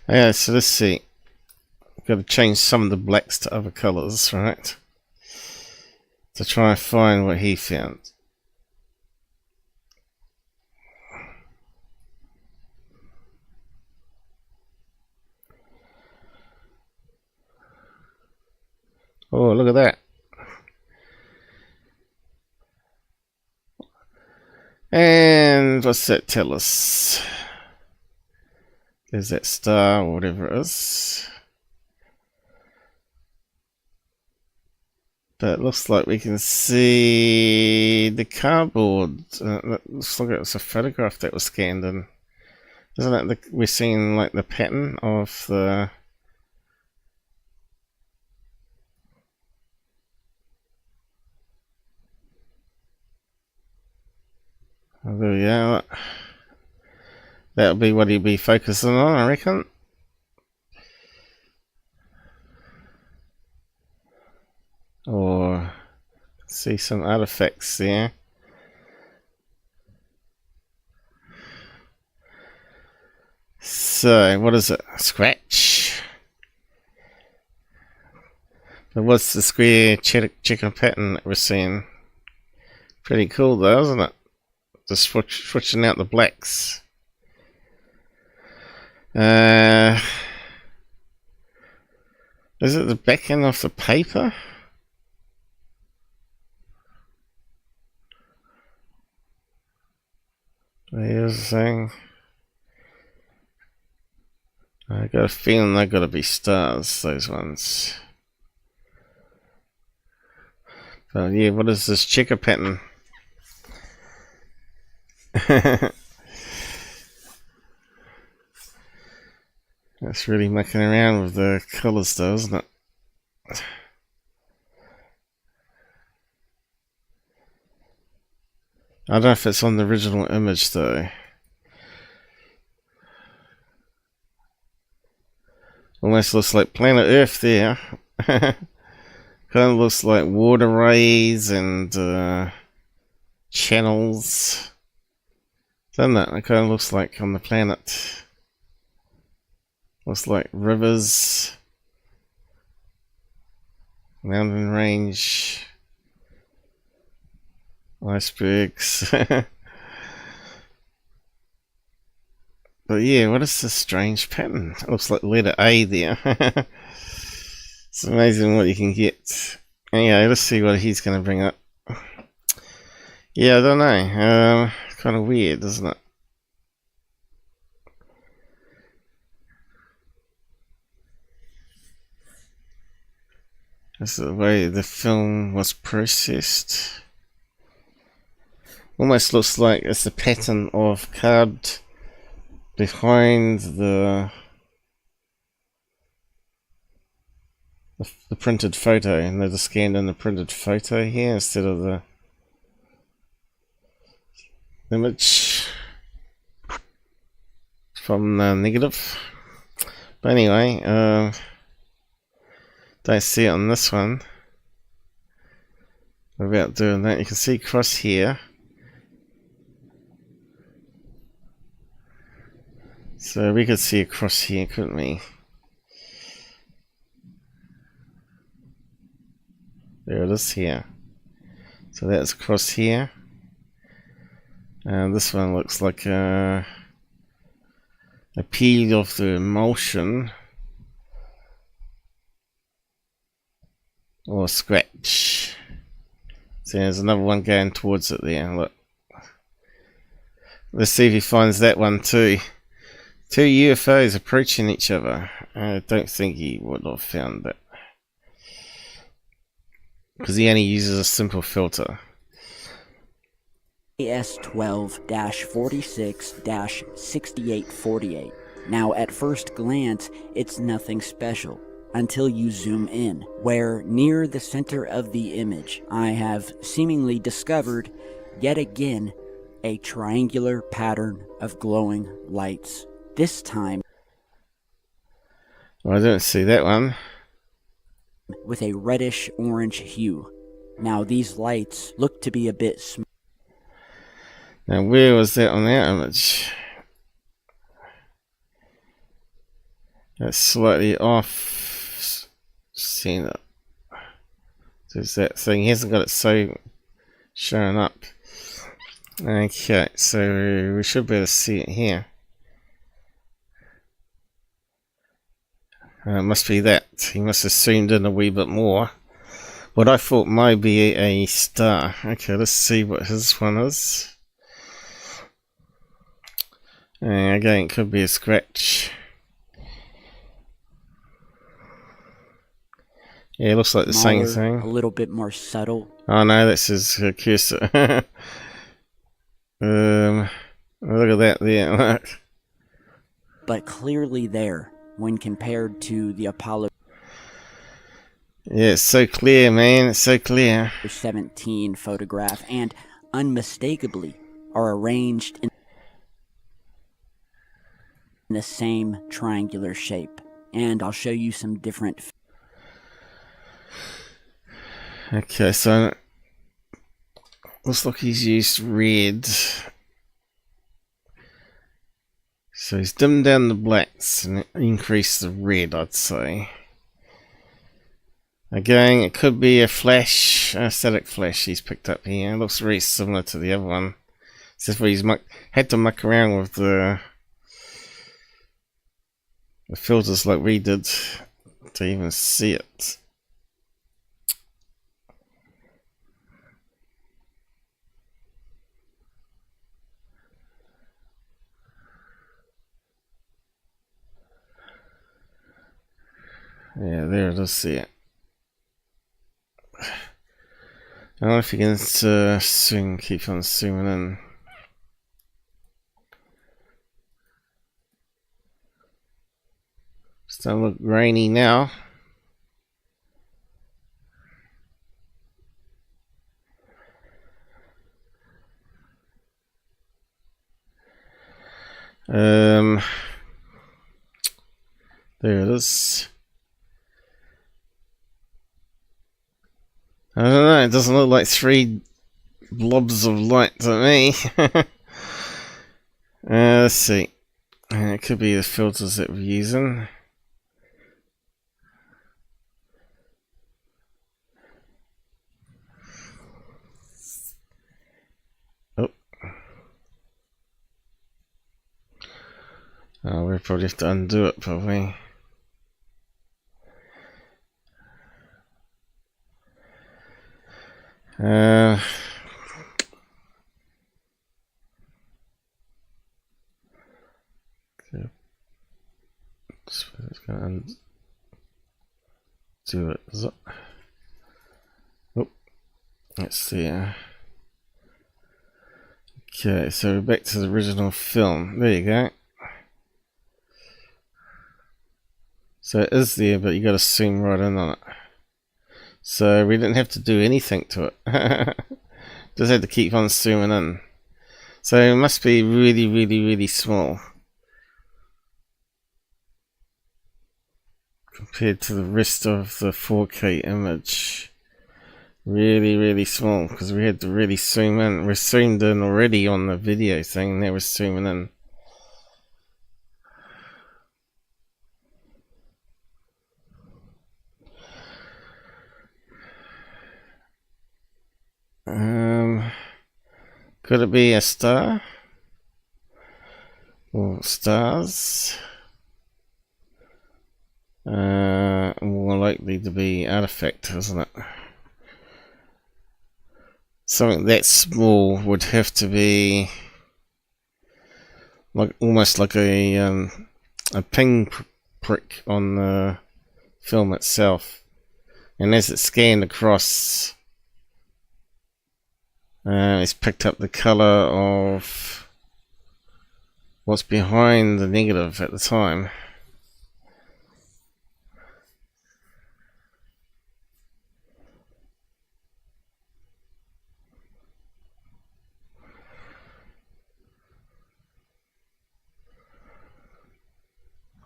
Yeah, so let's see. Got to change some of the blacks to other colors, right? To try and find what he found. Oh, look at that. And what's that tell us? There's that star or whatever it is. But it looks like we can see the cardboard. It looks like it's a photograph that was scanned in. Isn't it? We're seeing like the pattern of the... Oh, there we go. That'll be what he'll be focusing on, I reckon. Or see some artifacts there. So, what is it? Scratch. But what's the square chicken pattern that we're seeing? Pretty cool though, isn't it? Just switching out the blacks. Is it the back end of the paper? Here's the thing. I got a feeling they've got to be stars, those ones. But yeah, what is this checker pattern? That's really mucking around with the colours though, isn't it? I don't know if it's on the original image though. Almost looks like planet Earth there. Kind of looks like waterways and channels. Doesn't it? It kind of looks like on the planet. Looks like rivers, mountain range, icebergs. But yeah, what is this strange pattern? It looks like letter A there. It's amazing what you can get. Anyway, let's see what he's going to bring up. Yeah, I don't know. Kind of weird, isn't it? That's the way the film was processed. Almost looks like it's the pattern of card behind the printed photo, and they just scanned in the printed photo here instead of the image from the negative. But anyway, don't see it on this one. About doing that, you can see cross here. So we could see across here, couldn't we? There it is here. So that's across here. And this one looks like a peel of the emulsion. Or scratch. So there's another one going towards it there. Look. Let's see if he finds that one too. Two UFOs approaching each other. I don't think he would have found that. Because he only uses a simple filter. AS12-46-6848. Now at first glance, it's nothing special. Until you zoom in, where near the center of the image, I have seemingly discovered, yet again, a triangular pattern of glowing lights. This time, well, I don't see that one. With a reddish-orange hue. Now these lights look to be a bit small. Now where was that on that image? That's slightly off. Seen it. There's that thing. He hasn't got it so showing up. Okay, so we should be able to see it here. It must be that. He must have zoomed in a wee bit more. what I thought might be a star. Okay, let's see what his one is. And again, it could be a scratch. Yeah, it looks like the same thing. A little bit more subtle. Oh no, that's his cursor. Look at that there. Look. But clearly there when compared to the Apollo Yeah, it's so clear, man. It's so clear. 17 photograph, and unmistakably are arranged in the same triangular shape. And I'll show you some different. Okay, so looks like he's used red. So he's dimmed down the blacks and increased the red, I'd say. Again, it could be a flash, a static flash he's picked up here. It looks very similar to the other one. Except for he's had to muck around with the filters like we did to even see it. Yeah, there it is, see it. I don't know if you can zoom, keep on zooming in. It's starting to look grainy now. There it is. I don't know, it doesn't look like 3 blobs of light to me. Let's see. It could be the filters that we're using. Oh. Oh, we'll probably have to undo it, probably. It's gonna do it, is it? Oh, let's see. Okay, so we're back to the original film. There you go. So it is there, but you got to zoom right in on it. So we didn't have to do anything to it. Just had to keep on zooming in. So it must be really, really, really small compared to the rest of the 4K image. Really, really small because we had to really zoom in. We're zoomed in already on the video thing, and now we're zooming in. Could it be a star? Or stars? More likely to be artifact, isn't it? Something that small would have to be like almost like a ping prick on the film itself, and as it scanned across, it's picked up the color of what's behind the negative at the time.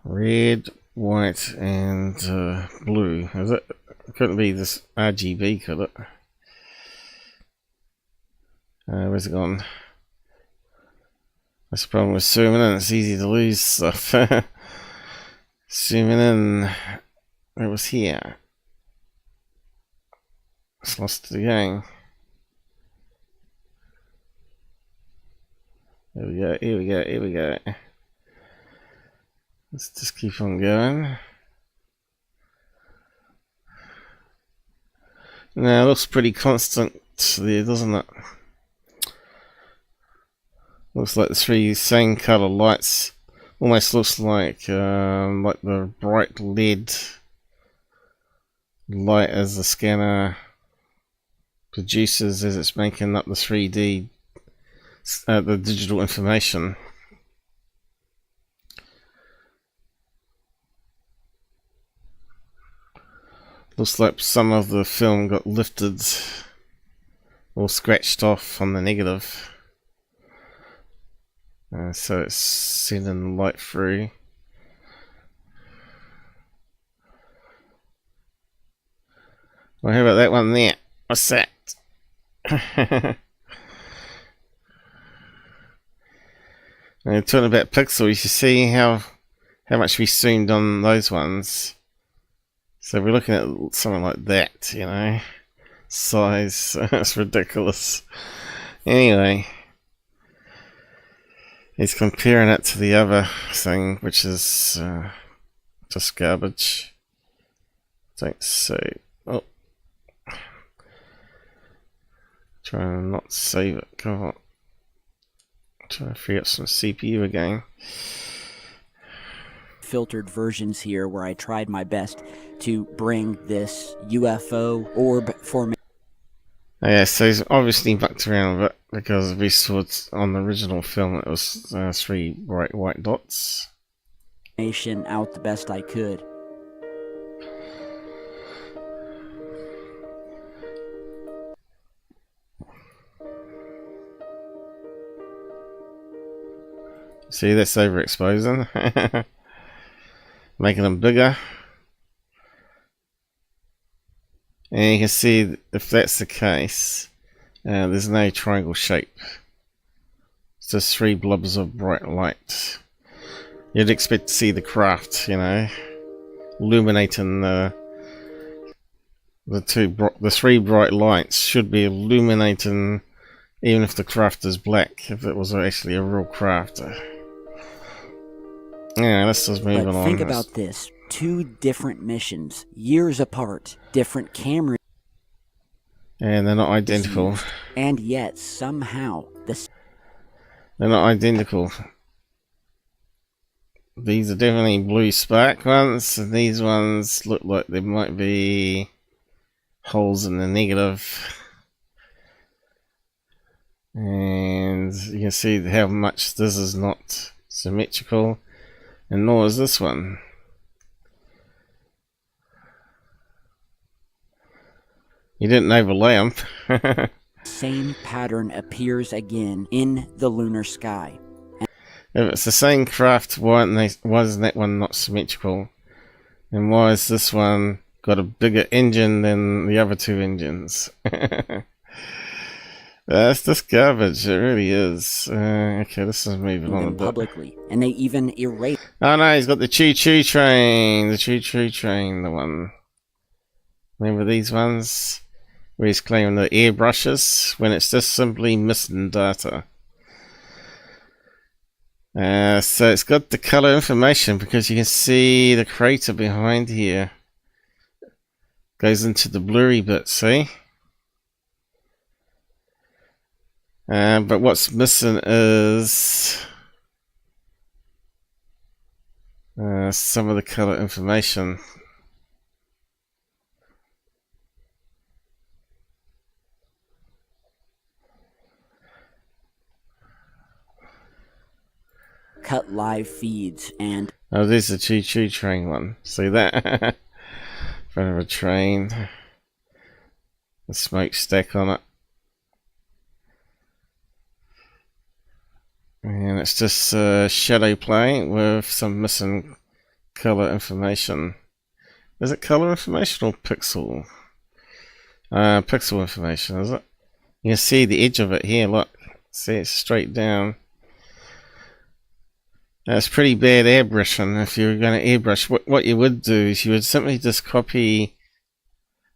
Red, white, and blue. Is it? Couldn't be this RGB, could it? Where's it gone? That's the problem with zooming in. It's easy to lose stuff. Zooming in. It was here. It's lost it again. Here we go. Here we go. Here we go. Let's just keep on going. Now it looks pretty constant there, doesn't it? Looks like the three same colour lights. Almost looks like the bright LED light as the scanner produces as it's making up the 3D, the digital information. Looks like some of the film got lifted or scratched off on the negative. So it's sending light through. Well, how about that one there? What's that? And talking about pixels, you see how much we zoomed on those ones. So we're looking at something like that, you know, size. That's ridiculous. Anyway, he's comparing it to the other thing, which is just garbage. Don't say. Oh, trying to not save it. Come on. Trying to free up some CPU again. Filtered versions here where I tried my best to bring this UFO orb formation. Yeah, so he's obviously mucked around a bit because we saw it on the original film. It was 3 bright white dots. Out the best I could. See, that's overexposing. Making them bigger. And you can see if that's the case, there's no triangle shape. It's just 3 blobs of bright light. You'd expect to see the craft, you know, illuminating the 3 bright lights should be illuminating even if the craft is black, if it was actually a real craft. Yeah, let's just move on. Think about this. 2 different missions, years apart, different cameras. And they're not identical. And yet, somehow, they're not identical. These are definitely blue spark ones, and these ones look like there might be holes in the negative. And you can see how much this is not symmetrical, and nor is this one. You didn't overlay them. same pattern appears again in the lunar sky. If it's the same craft, why isn't that one not symmetrical? And why is this one got a bigger engine than the other 2 engines? That's just garbage, it really is. Okay, this is moving on a bit. Publicly, and they even erase. Oh no, he's got the choo-choo train, the one. Remember these ones? Where he's claiming the airbrushes, when it's just simply missing data. So it's got the color information because you can see the crater behind here. Goes into the blurry bit, see? But what's missing is some of the color information. Cut live feeds and oh, there's the choo-choo train one. See that? Front of a train. The smokestack on it. And it's just shadow play with some missing color information. Is it color information or pixel? Pixel information, is it? You can see the edge of it here, look. See, it's straight down. That's pretty bad airbrushing. If you were going to airbrush, what you would do is you would simply just copy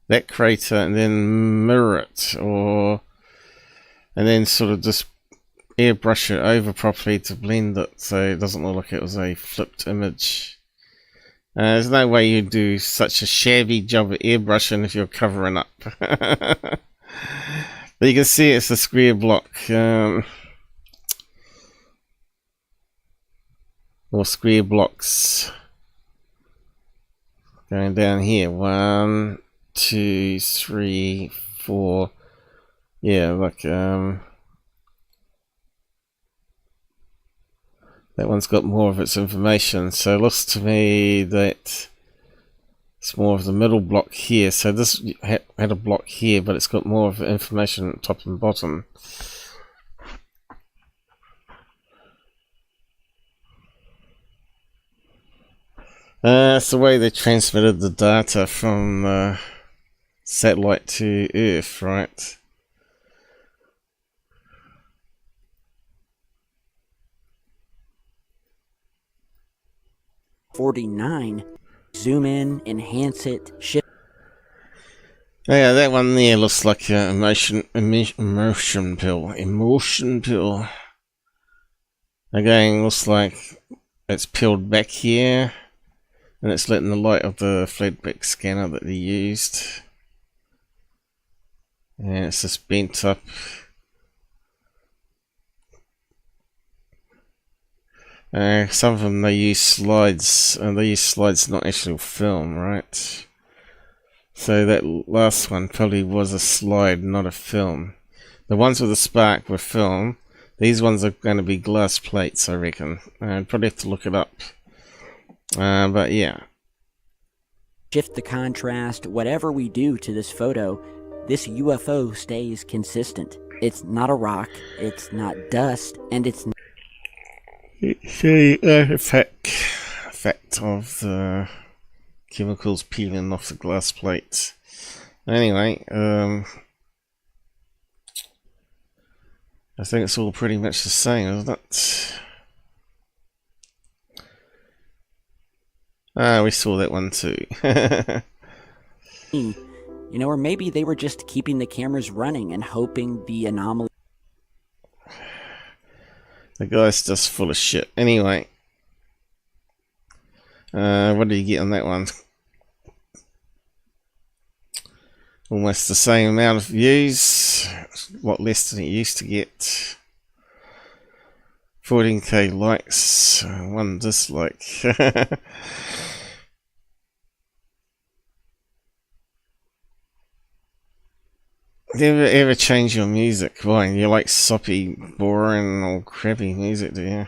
that crater and then mirror it, and then sort of just airbrush it over properly to blend it so it doesn't look like it was a flipped image. There's no way you'd do such a shabby job of airbrushing if you're covering up. But you can see it's a square block. Or square blocks. Going down here. 1, 2, 3, 4. Yeah, like that one's got more of its information, so it looks to me that it's more of the middle block here. So this had a block here, but it's got more of the information at top and bottom. It's the way they transmitted the data from satellite to Earth, right? '49. Zoom in, enhance it, shift. Yeah, that one there looks like an emotion pill. Emotion pill. Again, looks like it's peeled back here, and it's letting the light of the flatback scanner that they used. And it's just bent up. Some of them they use slides, and they use slides, not actual film, right? So that last one probably was a slide, not a film. The ones with the spark were film. These ones are going to be glass plates, I reckon. I'd probably have to look it up. But yeah. Shift the contrast, whatever we do to this photo, this UFO stays consistent. It's not a rock, it's not dust, and it's not. It's the effect of the chemicals peeling off the glass plates. Anyway, I think it's all pretty much the same, isn't it? Ah, we saw that one too. You know, or maybe they were just keeping the cameras running and hoping the anomaly. The guy's just full of shit. Anyway, what did you get on that one? Almost the same amount of views. A lot less than it used to get. 14k likes, 1 dislike. Do you ever change your music? Why, you like soppy, boring, or crappy music, do you?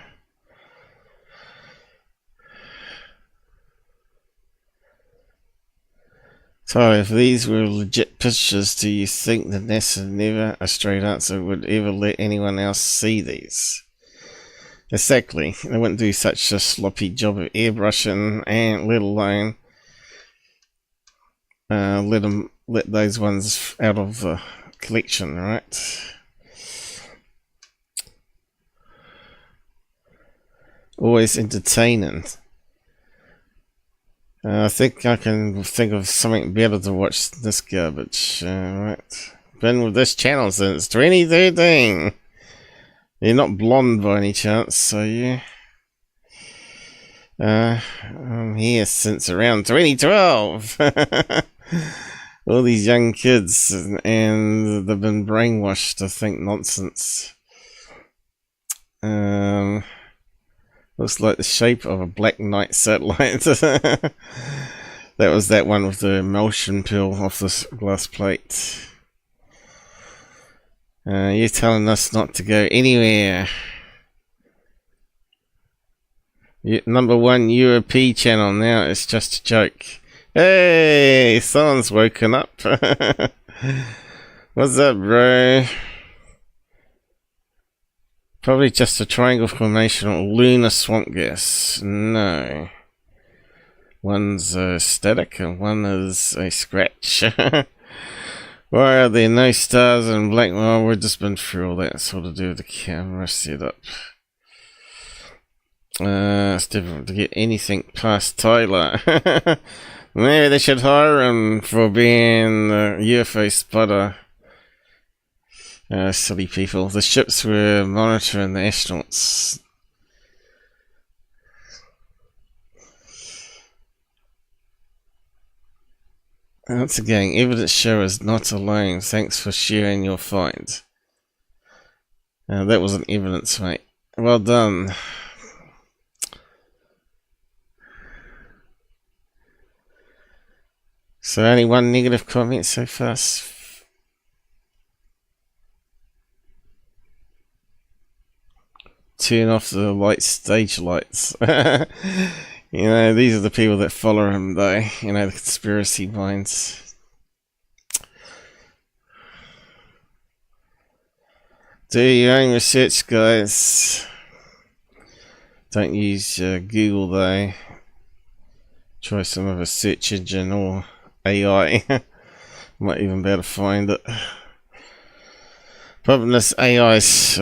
So, if these were legit pictures, do you think that NASA never, a straight answer, would ever let anyone else see these? Exactly. They wouldn't do such a sloppy job of airbrushing, and let alone let those ones out of the collection, right? Always entertaining. I think I can think of something better to watch this garbage, right? Been with this channel since 2013. You're not blonde by any chance, are you? I'm here since around 2012. All these young kids, and they've been brainwashed to think nonsense. Looks like the shape of a Black Knight satellite. That was that one with the emulsion pill off this glass plate. You're telling us not to go anywhere. Number 1 UAP channel now, it's just a joke. Hey, someone's woken up. What's up, bro? Probably just a triangle formation or lunar swamp gas. No. One's static and one is a scratch. Why are there no stars in black? Well, we've just been through all that sort of do with the camera setup. It's difficult to get anything past Tyler. Maybe they should hire him for being a UFO spotter. Silly people. The ships were monitoring the astronauts. Once again, evidence show is not alone. Thanks for sharing your find. That wasn't evidence, mate. Well done. So only one negative comment so far. Turn off the light stage lights. You know, these are the people that follow him, though. You know, the conspiracy minds. Do your own research, guys. Don't use Google, though. Try some other search engine or AI. Might even be able to find it. Problem is, AI's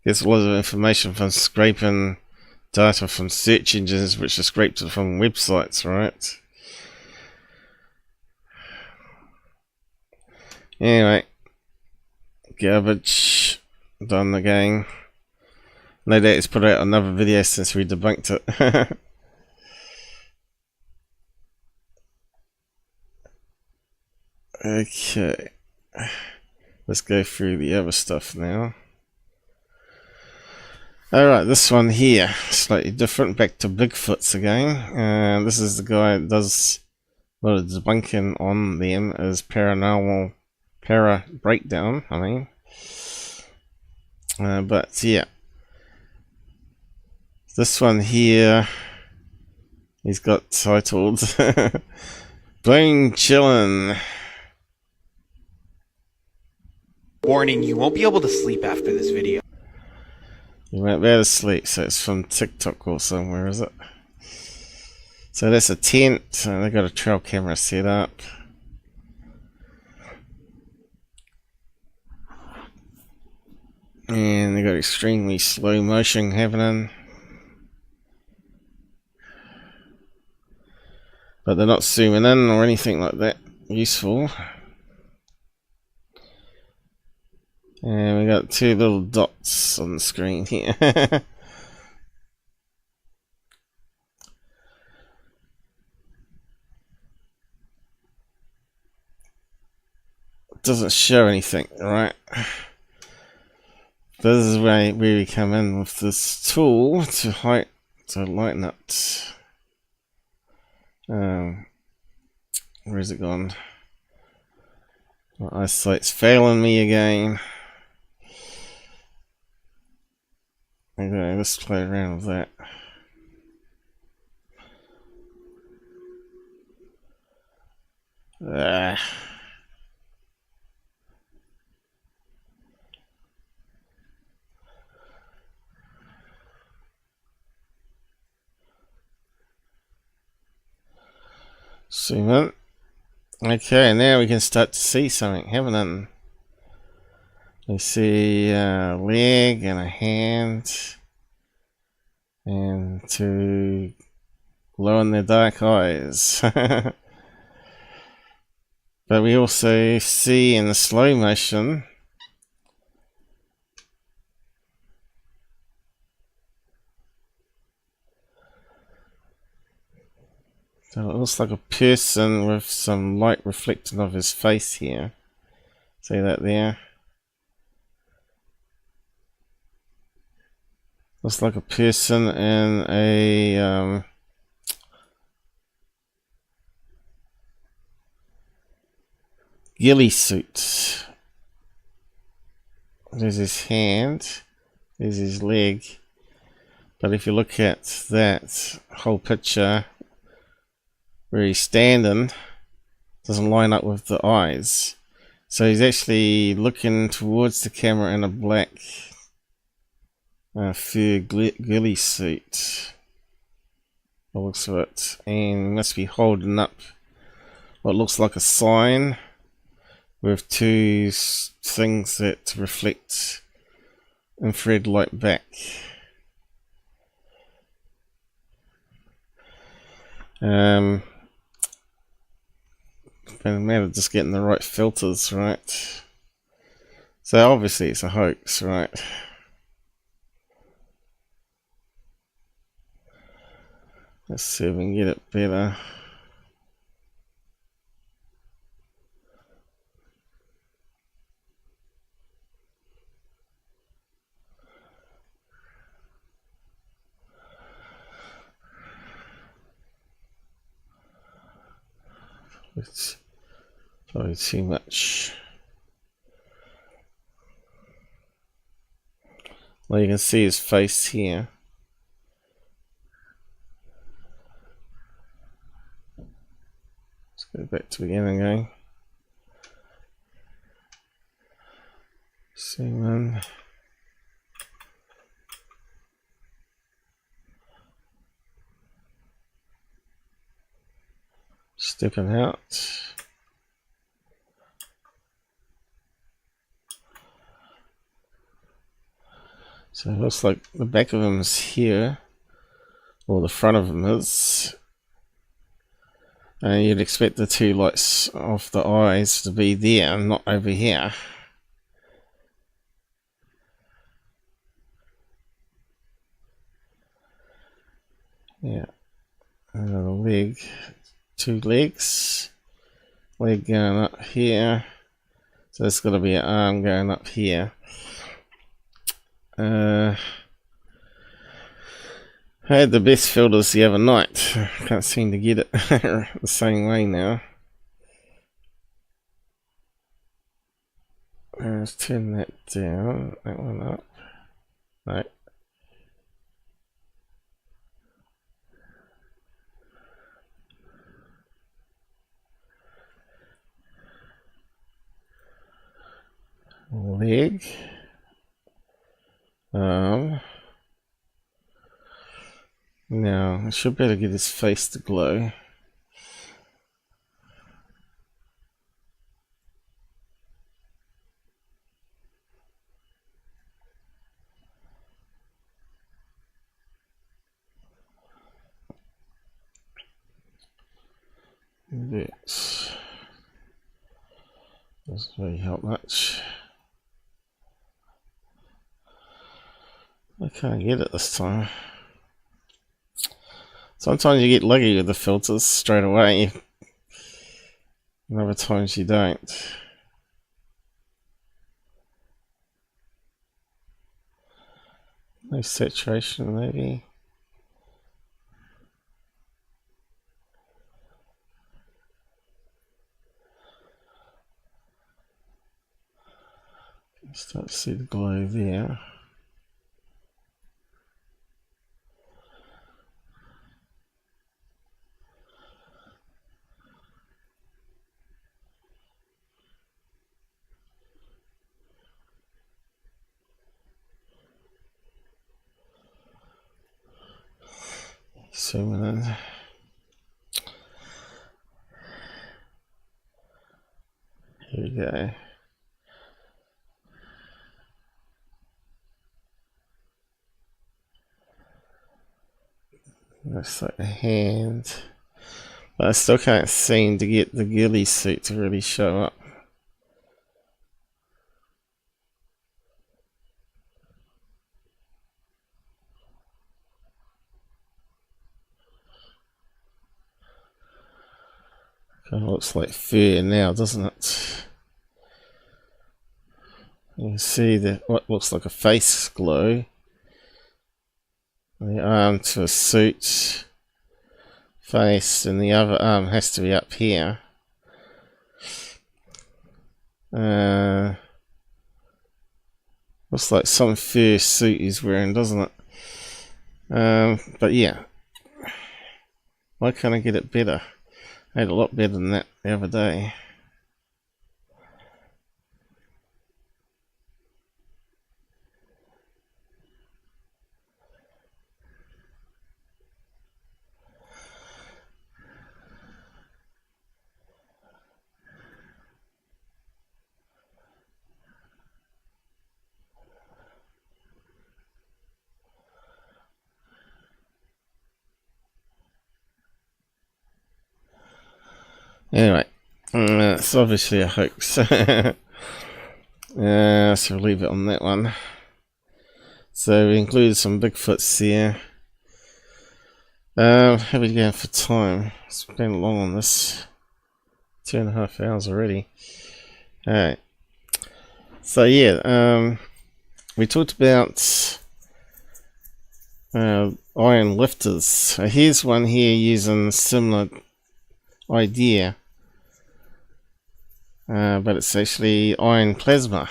gets a lot of information from scraping data from search engines, which are scraped from websites, right? Anyway, garbage. Done again. No doubt it's put out another video since we debunked it. Okay, let's go through the other stuff now. Alright, this one here, slightly different, back to Bigfoots again. This is the guy that does a lot of debunking on them as paranormal, breakdown, I mean. But yeah, this one here, he's got titled Bone Chillin'. Warning, you won't be able to sleep after this video. You won't be able to sleep, so it's from TikTok or somewhere, is it? So that's a tent, and they've got a trail camera set up. And they've got extremely slow motion happening. But they're not zooming in or anything like that useful. And we got two little dots on the screen here. Doesn't show anything, right? This is where we come in with this tool to lighten up. Where's it gone? My eyesight's failing me again. Okay, let's play around with that. Zoom in. Okay, now we can start to see something happening. We see a leg and a hand and two glow in the dark eyes. But we also see in the slow motion so it looks like a person with some light reflecting off his face here. See that there? Looks like a person in a ghillie suit. There's his hand, there's his leg, but if you look at that whole picture where he's standing, doesn't line up with the eyes. So he's actually looking towards the camera in a black fur ghillie suit. It looks of it, and must be holding up what looks like a sign with two things that reflect infrared light back. Been a matter of just getting the right filters right. So obviously it's a hoax, right? Let's see if we can get it better. It's probably too much. Well, you can see his face here. Let's go back to the beginning again. Zoom in. Stepping out. So it looks like the back of him is here, or the front of him is. And you'd expect the two lights of the eyes to be there and not over here. Yeah, another leg, two legs, leg going up here, so there's got to be an arm going up here. I had the best filters the other night, can't seem to get it the same way now. Let's turn that down, that one up, no. Leg, now I should better get his face to glow. This doesn't really help much. I can't get it this time. Sometimes you get lucky with the filters straight away, and other times you don't. No saturation maybe. Start to see the glow there. Zoom in. Here we go. Looks like a hand, but I still can't seem to get the ghillie suit to really show up. Kind of looks like fur now, doesn't it? You can see what looks like a face glow. The arm to a suit, face, and the other arm has to be up here. Looks like some fur suit he's wearing, doesn't it? But yeah, why can't I get it better? I had a lot better than that the other day. Anyway, it's obviously a hoax. So we'll leave it on that one. So we included some Bigfoots here. How are we going for time? It's been long on this. 2.5 hours already. Alright. So yeah, we talked about iron lifters. So here's one here using a similar idea. but it's actually iron plasma.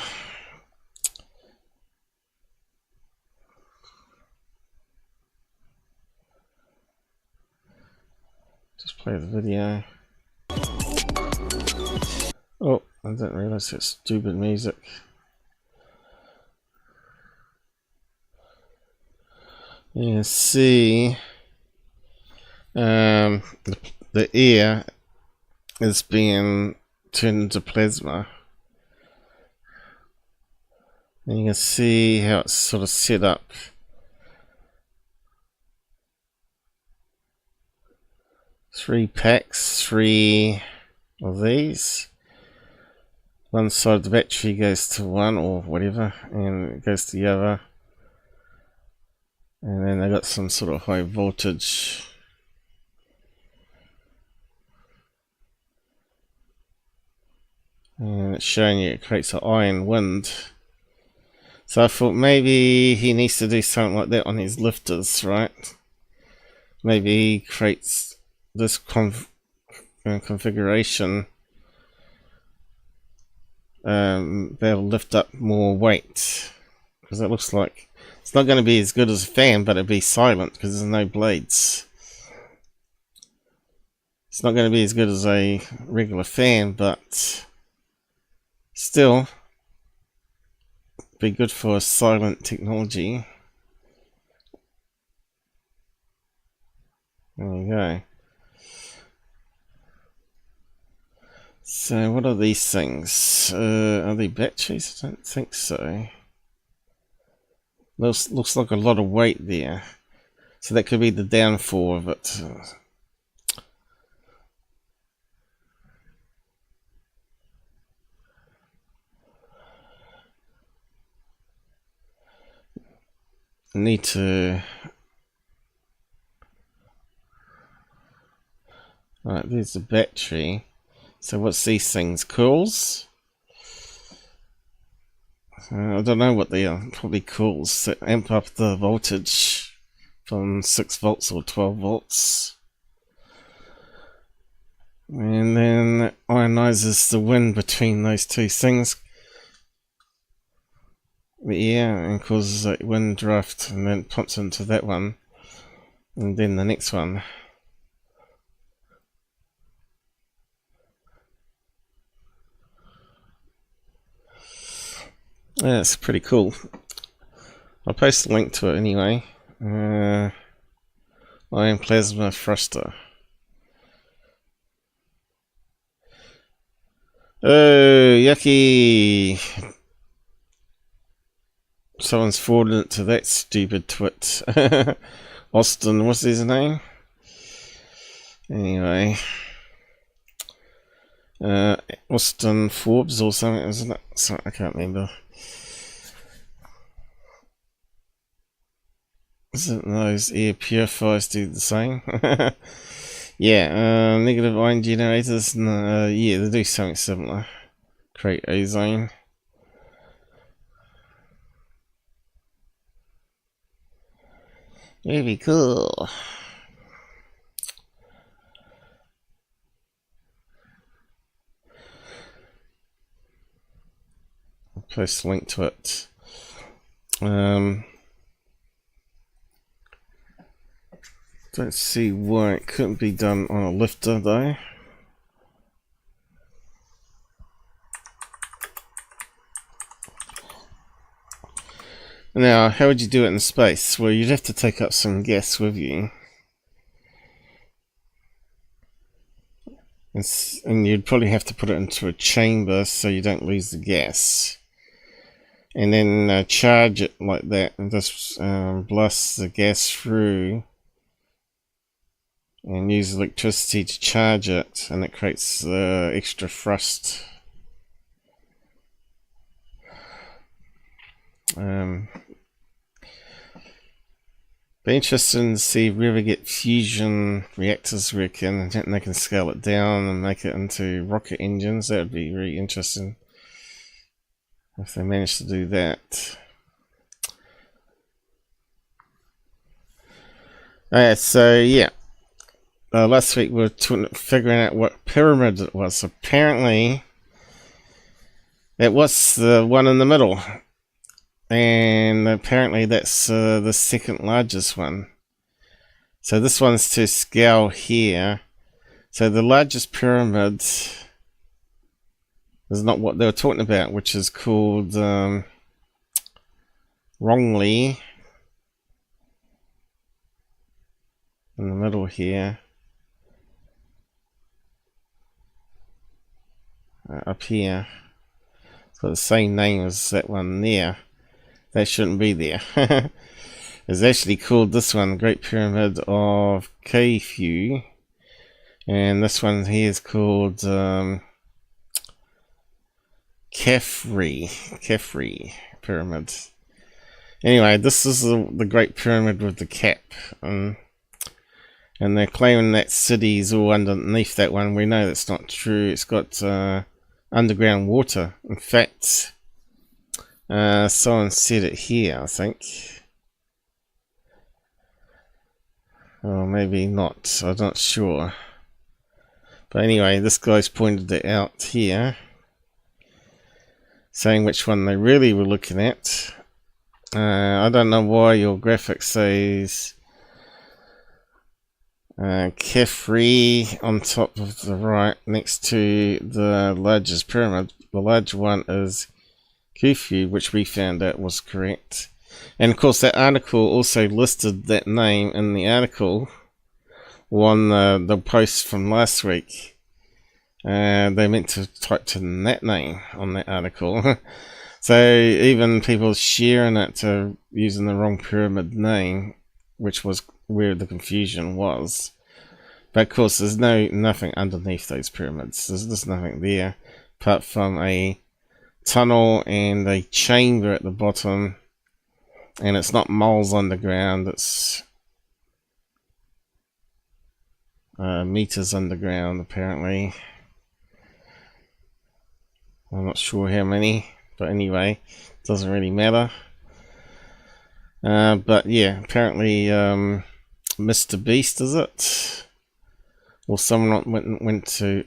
Just play the video. Oh, I didn't realise that stupid music. You can see the air is being turned into plasma. And you can see how it's sort of set up. Three packs, three of these. One side of the battery goes to one or whatever, and it goes to the other. And then they got some sort of high voltage. And it's showing you it creates an iron wind. So I thought maybe he needs to do something like that on his lifters, right? Maybe he creates this configuration that'll lift up more weight, because it looks like it's not going to be as good as a fan, but it'll be silent because there's no blades. It's not going to be as good as a regular fan, but still be good for silent technology. There you go. So what are these things? Are they batteries? I don't think so. Looks like a lot of weight there. So that could be the downfall of it. Need to... Alright, there's the battery. So what's these things? Coils? I don't know what they are. Probably coils that amp up the voltage from 6 volts or 12 volts. And then ionizes the wind between those two things. The air, and causes a wind draft, and then pumps into that one. And then the next one. Yeah, it's pretty cool. I'll post a link to it anyway. Iron plasma thruster. Oh, yucky! Someone's forwarded it to that stupid twit. Austin, what's his name? Anyway. Austin Forbes or something, isn't it? Sorry, I can't remember. Isn't those air purifiers do the same? Yeah, negative ion generators, yeah, they do something similar. Create ozone. Very cool. I'll post a link to it. Don't see why it couldn't be done on a lifter though. Now, how would you do it in space? Well, you'd have to take up some gas with you. And you'd probably have to put it into a chamber so you don't lose the gas. And then charge it like that and just blast the gas through. And use electricity to charge it, and it creates extra thrust. Be interesting to see if we ever get fusion reactors working, and they can scale it down and make it into rocket engines. That would be really interesting if they manage to do that. Alright, so yeah. Last week we were figuring out what pyramid it was. Apparently, It was the one in the middle. And apparently that's the second largest one. So this one's to scale here. So the largest pyramid is not what they were talking about, which is called wrongly in the middle here. Up here. It's got the same name as that one there. That shouldn't be there. It's actually called this one Great Pyramid of Khufu, and this one here is called Khafre Pyramid. Anyway, this is the Great Pyramid with the cap, and they're claiming that city's all underneath that one. We know that's not true. It's got underground water. In fact, someone said it here, I think. Or maybe not, I'm not sure. But anyway, this guy's pointed it out here, saying which one they really were looking at. I don't know why your graphic says Khafre on top of the right next to the largest pyramid. The large one is Khufu, which we found out was correct. And of course that article also listed that name in the article on the post from last week. They meant to type in that name on that article. So even people sharing it using the wrong pyramid name, which was where the confusion was. But of course there's nothing underneath those pyramids. There's nothing there apart from a tunnel and a chamber at the bottom, and it's not miles underground, it's meters underground apparently. I'm not sure how many, but anyway, it doesn't really matter. But yeah, apparently MrBeast, is it? Or someone went into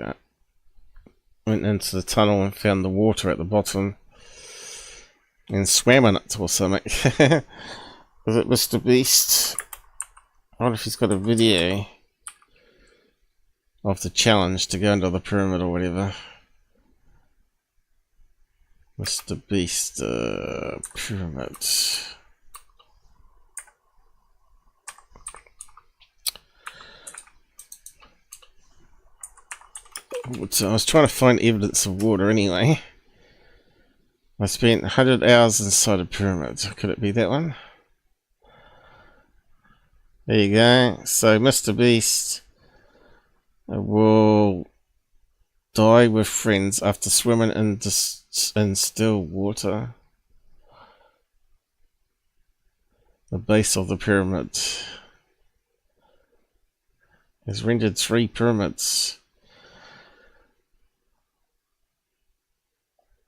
the tunnel and found the water at the bottom and swam in it or something. Was it MrBeast? I wonder if he's got a video of the challenge to go into the pyramid or whatever. MrBeast pyramid. So I was trying to find evidence of water anyway. I spent 100 hours inside a pyramid. Could it be that one? There you go. So MrBeast will die with friends after swimming in still water. The base of the pyramid has rendered 3 pyramids.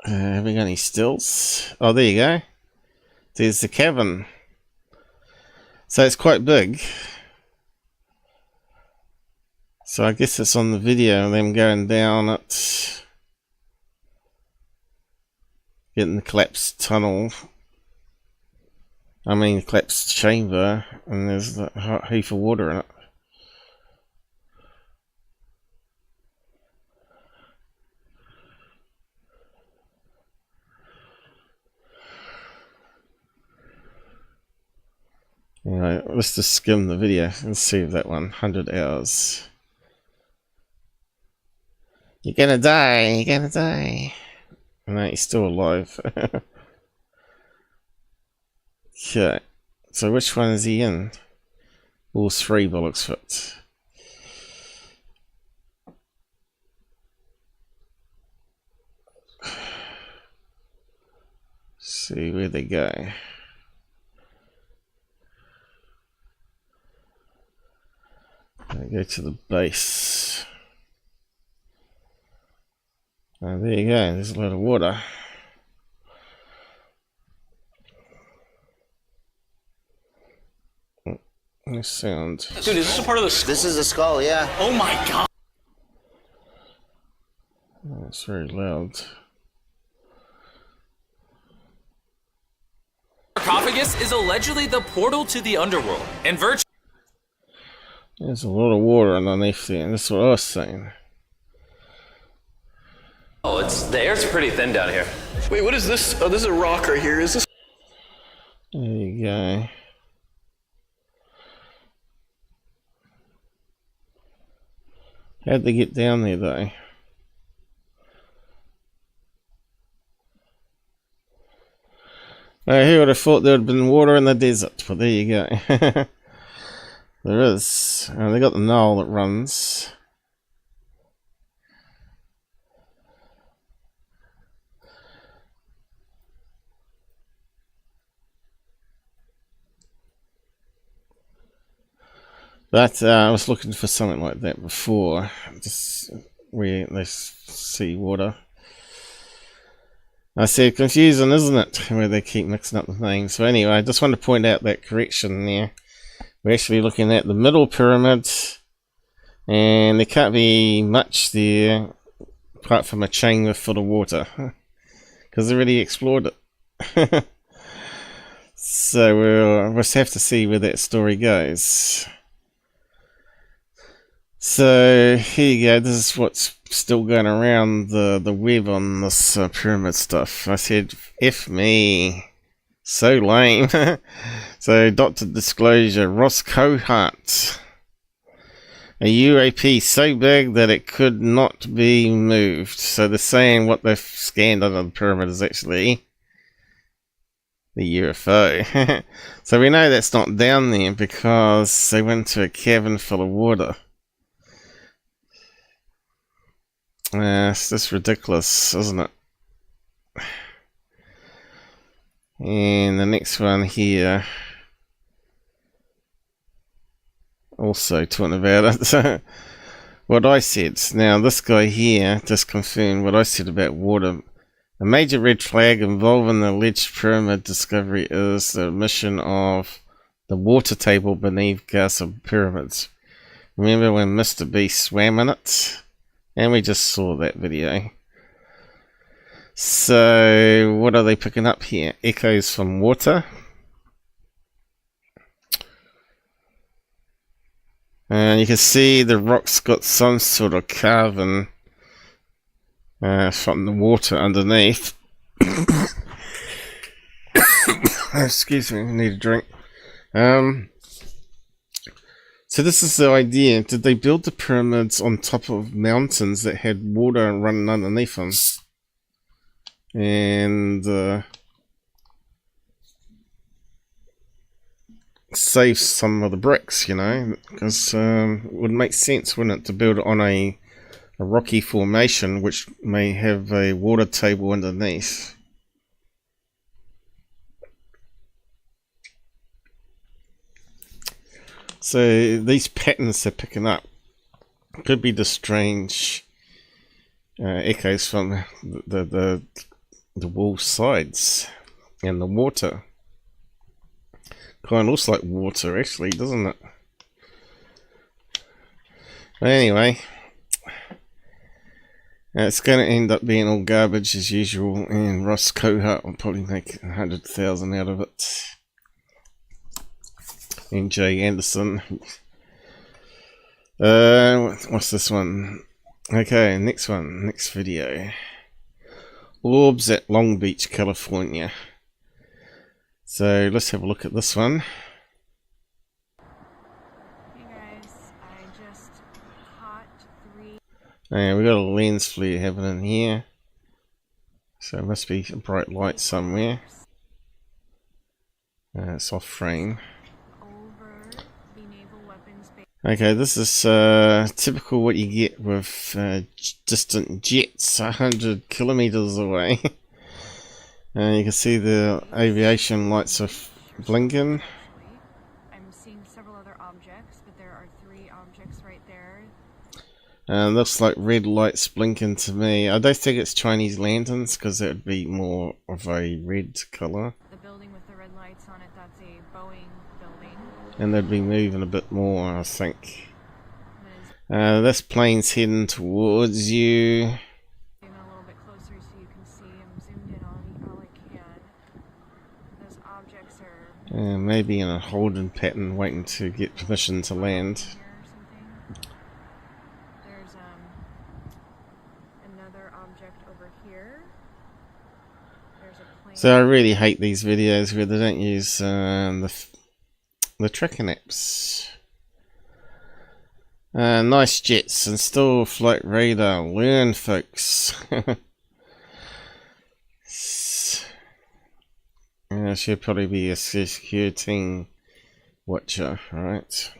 Have we got any stills? Oh, there you go. There's the cavern. So it's quite big. So I guess it's on the video of them going down it. Getting the collapsed tunnel. I mean, collapsed chamber. And there's a heap of water in it. Anyway, let's just skim the video and see if that one, 100 hours. You're gonna die, you're gonna die. No, he's still alive. Okay, so which one is he in? All 3 bullocks fit. See where they go. Go to the base. Oh, there you go, there's a lot of water. Nice sound. Dude, is this a part of the skull? This is a skull, yeah. Oh my god! Oh, it's very loud. sarcophagus is allegedly the portal to the underworld, and virtually there's a lot of water underneath there, that's what I was saying. oh, the air's pretty thin down here. Wait, what is this? Oh, this is a rock right here. Is this? There you go. How'd they get down there though? Who would have thought there would have been water in the desert? But there you go. There is. They got the Nile that runs. But I was looking for something like that before, just where they see water. I said, confusing, isn't it? Where they keep mixing up the names. So anyway, I just wanted to point out that correction there. We're actually looking at the middle pyramid, and there can't be much there apart from a chain full of water, because they already explored it. So we'll just have to see where that story goes. So here you go, this is what's still going around the web on this pyramid stuff. I said, F me. So lame. So, Dr. Disclosure, Ross Cohart. A UAP so big that it could not be moved. So they're saying what they've scanned under the pyramid is actually the UFO. So we know that's not down there because they went to a cavern full of water. It's just ridiculous, isn't it? And the next one here, also talking about it. What I said. Now this guy here just confirmed what I said about water. A major red flag involving the alleged pyramid discovery is the emission of the water table beneath gas pyramids. Remember when MrBeast swam in it? And we just saw that video. So, what are they picking up here? Echoes from water. And you can see the rock's got some sort of carving from the water underneath. Excuse me, I need a drink. So this is the idea. Did they build the pyramids on top of mountains that had water running underneath them? And save some of the bricks, you know, because it would make sense, wouldn't it, to build it on a rocky formation which may have a water table underneath. So these patterns they're picking up could be the strange echoes from the wall sides and the water. Kind of looks like water actually, doesn't it? But anyway, it's going to end up being all garbage as usual, and Ross Cohart will probably make 100,000 out of it. And Jay Anderson. What's this one? Okay, next one, next video. Orbs at Long Beach, California. So let's have a look at this one. Hey guys, I just caught 3. And we got a lens flare happening here. So it must be a bright light somewhere. It's off frame. Okay, this is typical what you get with distant jets 100 kilometers away. You can see the aviation lights are blinking. I'm seeing several other objects, but there are 3 objects right there. And looks like red lights blinking to me. I don't think it's Chinese lanterns because it would be more of a red color. The building with the red lights on it, that's a Boeing building. And they'd be moving a bit more, I think. This plane's heading towards you. A little bit closer so you can see. I'm zoomed in on all I can. Those objects are Maybe in a holding pattern, waiting to get permission to land. There's another object over here. There's a plane. So I really hate these videos where they don't use the tracking apps. Nice jets, install flight radar, learn folks. I should probably be a Secureteam watcher, right?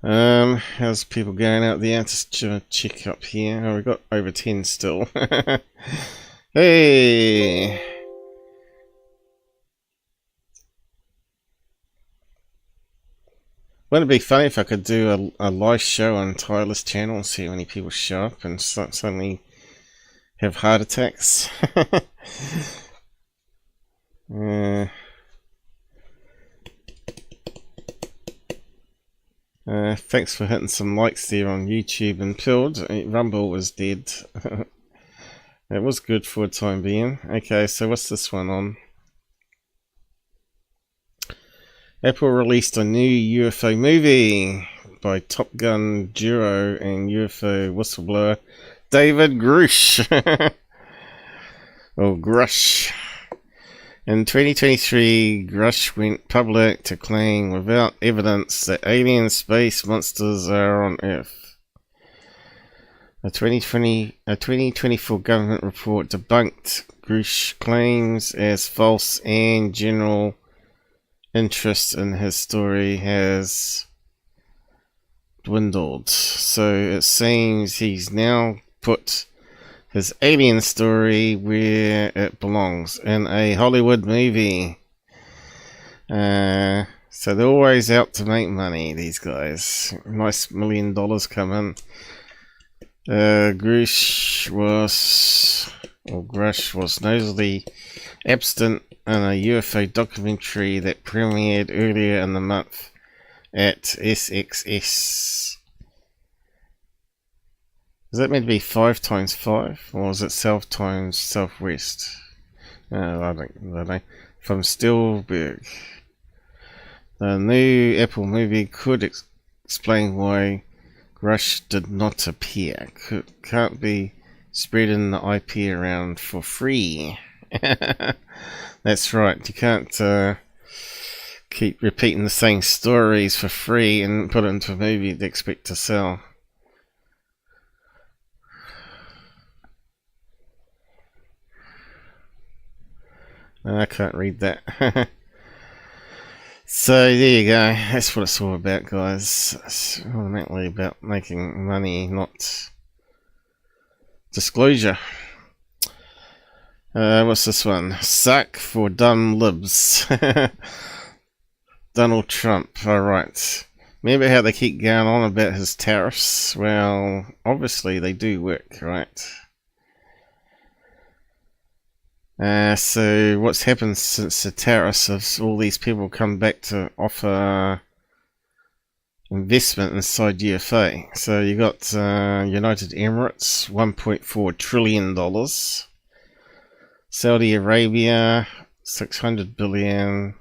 How's people going out there? Just check up here. Oh, we've got over 10 still. Hey! Wouldn't it be funny if I could do a live show on Tyler's channel and see how many people show up and suddenly have heart attacks? Thanks for hitting some likes there on YouTube and Pilled. Rumble was dead. It was good for a time being. Okay, so what's this one on? Apple released a new UFO movie by Top Gun duo and UFO whistleblower David Grusch. Or Grusch. In 2023, Grusch went public to claim without evidence that alien space monsters are on Earth. A 2024 government report debunked Grusch claims as false, and general interest in his story has dwindled. So it seems he's now put his alien story where it belongs, in a Hollywood movie. So they're always out to make money, these guys. Nice $1 million come in. Grusch was notably absent in a UFO documentary that premiered earlier in the month at SXS. Is that meant to be 5 times 5? Or is it south times southwest? I don't know. From Spielberg. The new Apple movie could explain why Grusch did not appear. Can't be spreading the IP around for free. That's right, you can't keep repeating the same stories for free and put it into a movie to expect to sell. I can't read that. So there you go, that's what it's all about, guys. It's ultimately about making money, not disclosure. What's this one? Suck for dumb libs. Donald Trump, alright. Remember how they keep going on about his tariffs? Well, obviously they do work, right? So what's happened since the tariffs is all these people come back to offer investment inside UFO. So you got United Emirates, $1.4 trillion. Saudi Arabia, 600 billion.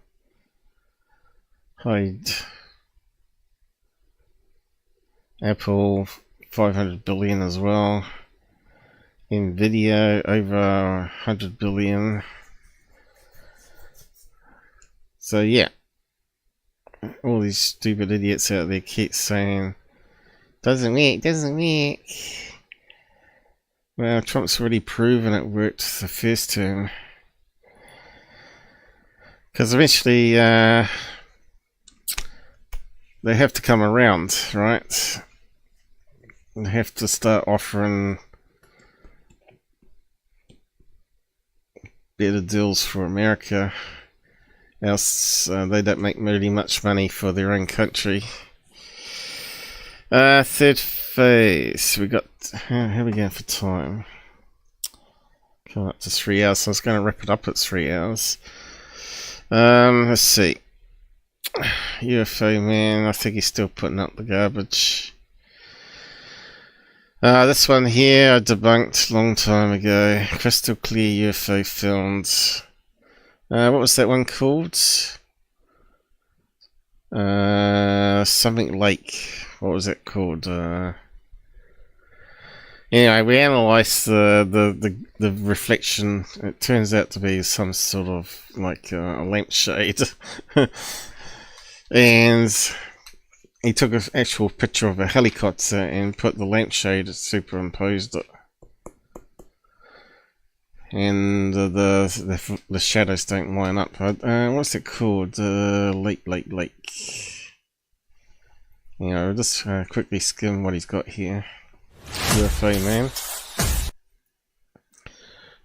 Apple, 500 billion as well. Nvidia, over 100 billion. So yeah, all these stupid idiots out there keep saying, doesn't work. Well, Trump's already proven it worked the first term. Because eventually, they have to come around, right? They have to start offering better deals for America. Else, they don't make really much money for their own country. Third phase. We got. How are we going for time? Come up to 3 hours. So I was going to wrap it up at 3 hours. Let's see. UFOman. I think he's still putting up the garbage. This one here I debunked a long time ago. Crystal clear UFO filmed What was that one called? Something like, what was it called? Anyway, we analysed the reflection. It turns out to be some sort of like a lampshade, and he took an actual picture of a helicopter and put the lampshade, superimposed it, and the shadows don't line up. What's it called? Lake. You know, just quickly skim what he's got here. UFOman.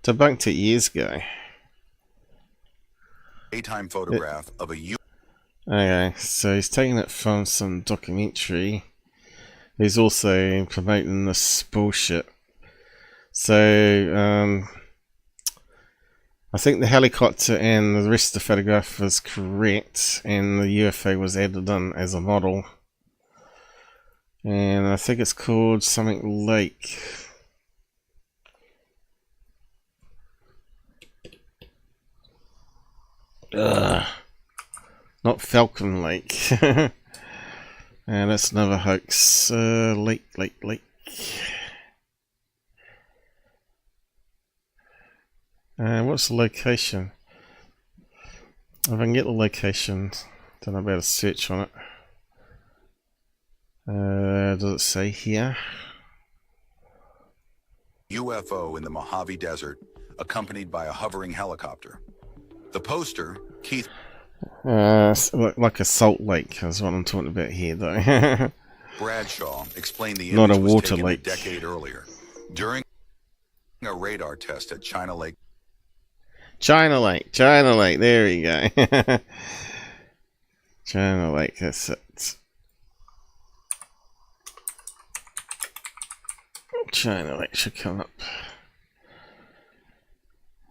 Debunked it years ago. Daytime photograph of a Okay, so he's taking it from some documentary. He's also promoting this bullshit. So, I think the helicopter and the rest of the photograph was correct, and the UFO was added in as a model. And I think it's called something Lake. Not Falcon Lake. And that's another hoax. Lake. What's the location? If I can get the location, then I'll be able to search on it. Does it say here? UFO in the Mojave Desert, accompanied by a hovering helicopter. The poster, Keith. Like a salt lake is what I'm talking about here, though. Bradshaw explained the not image a was water taken lake. a decade earlier during a radar test at China Lake. China Lake, there we go. China Lake, that's it. China Lake should come up.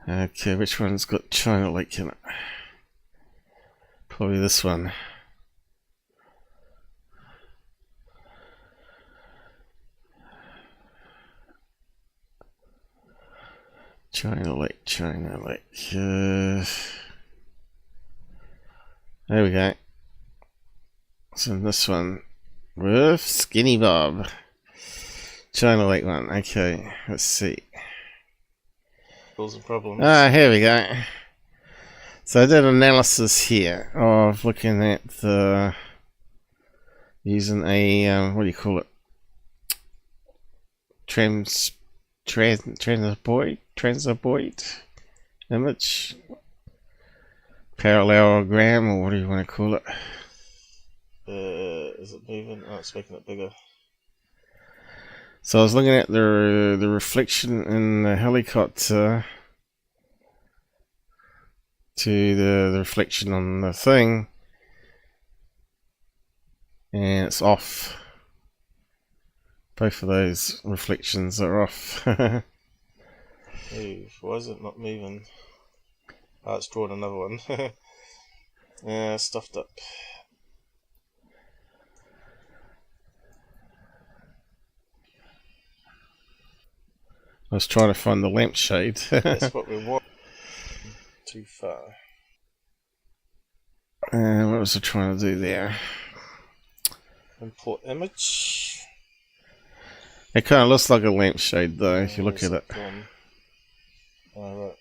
Okay, which one's got China Lake in it? Probably this one. China Lake. There we go. So this one with Skinny Bob. China Lake one. Okay, let's see. Cause problems. Here we go. So I did analysis here of looking at the using a what do you call it? Transiboid image, parallelogram, or what do you want to call it? Is it moving? Oh, it's making it bigger. So I was looking at the reflection in the helicopter to the reflection on the thing, and it's off. Both of those reflections are off. Hey, why is it not moving? Oh, it's drawn another one. Yeah, stuffed up. I was trying to find the lampshade. That's what we want. Too far. What was I trying to do there? Import image. It kind of looks like a lampshade, though, if you look at it. Alright.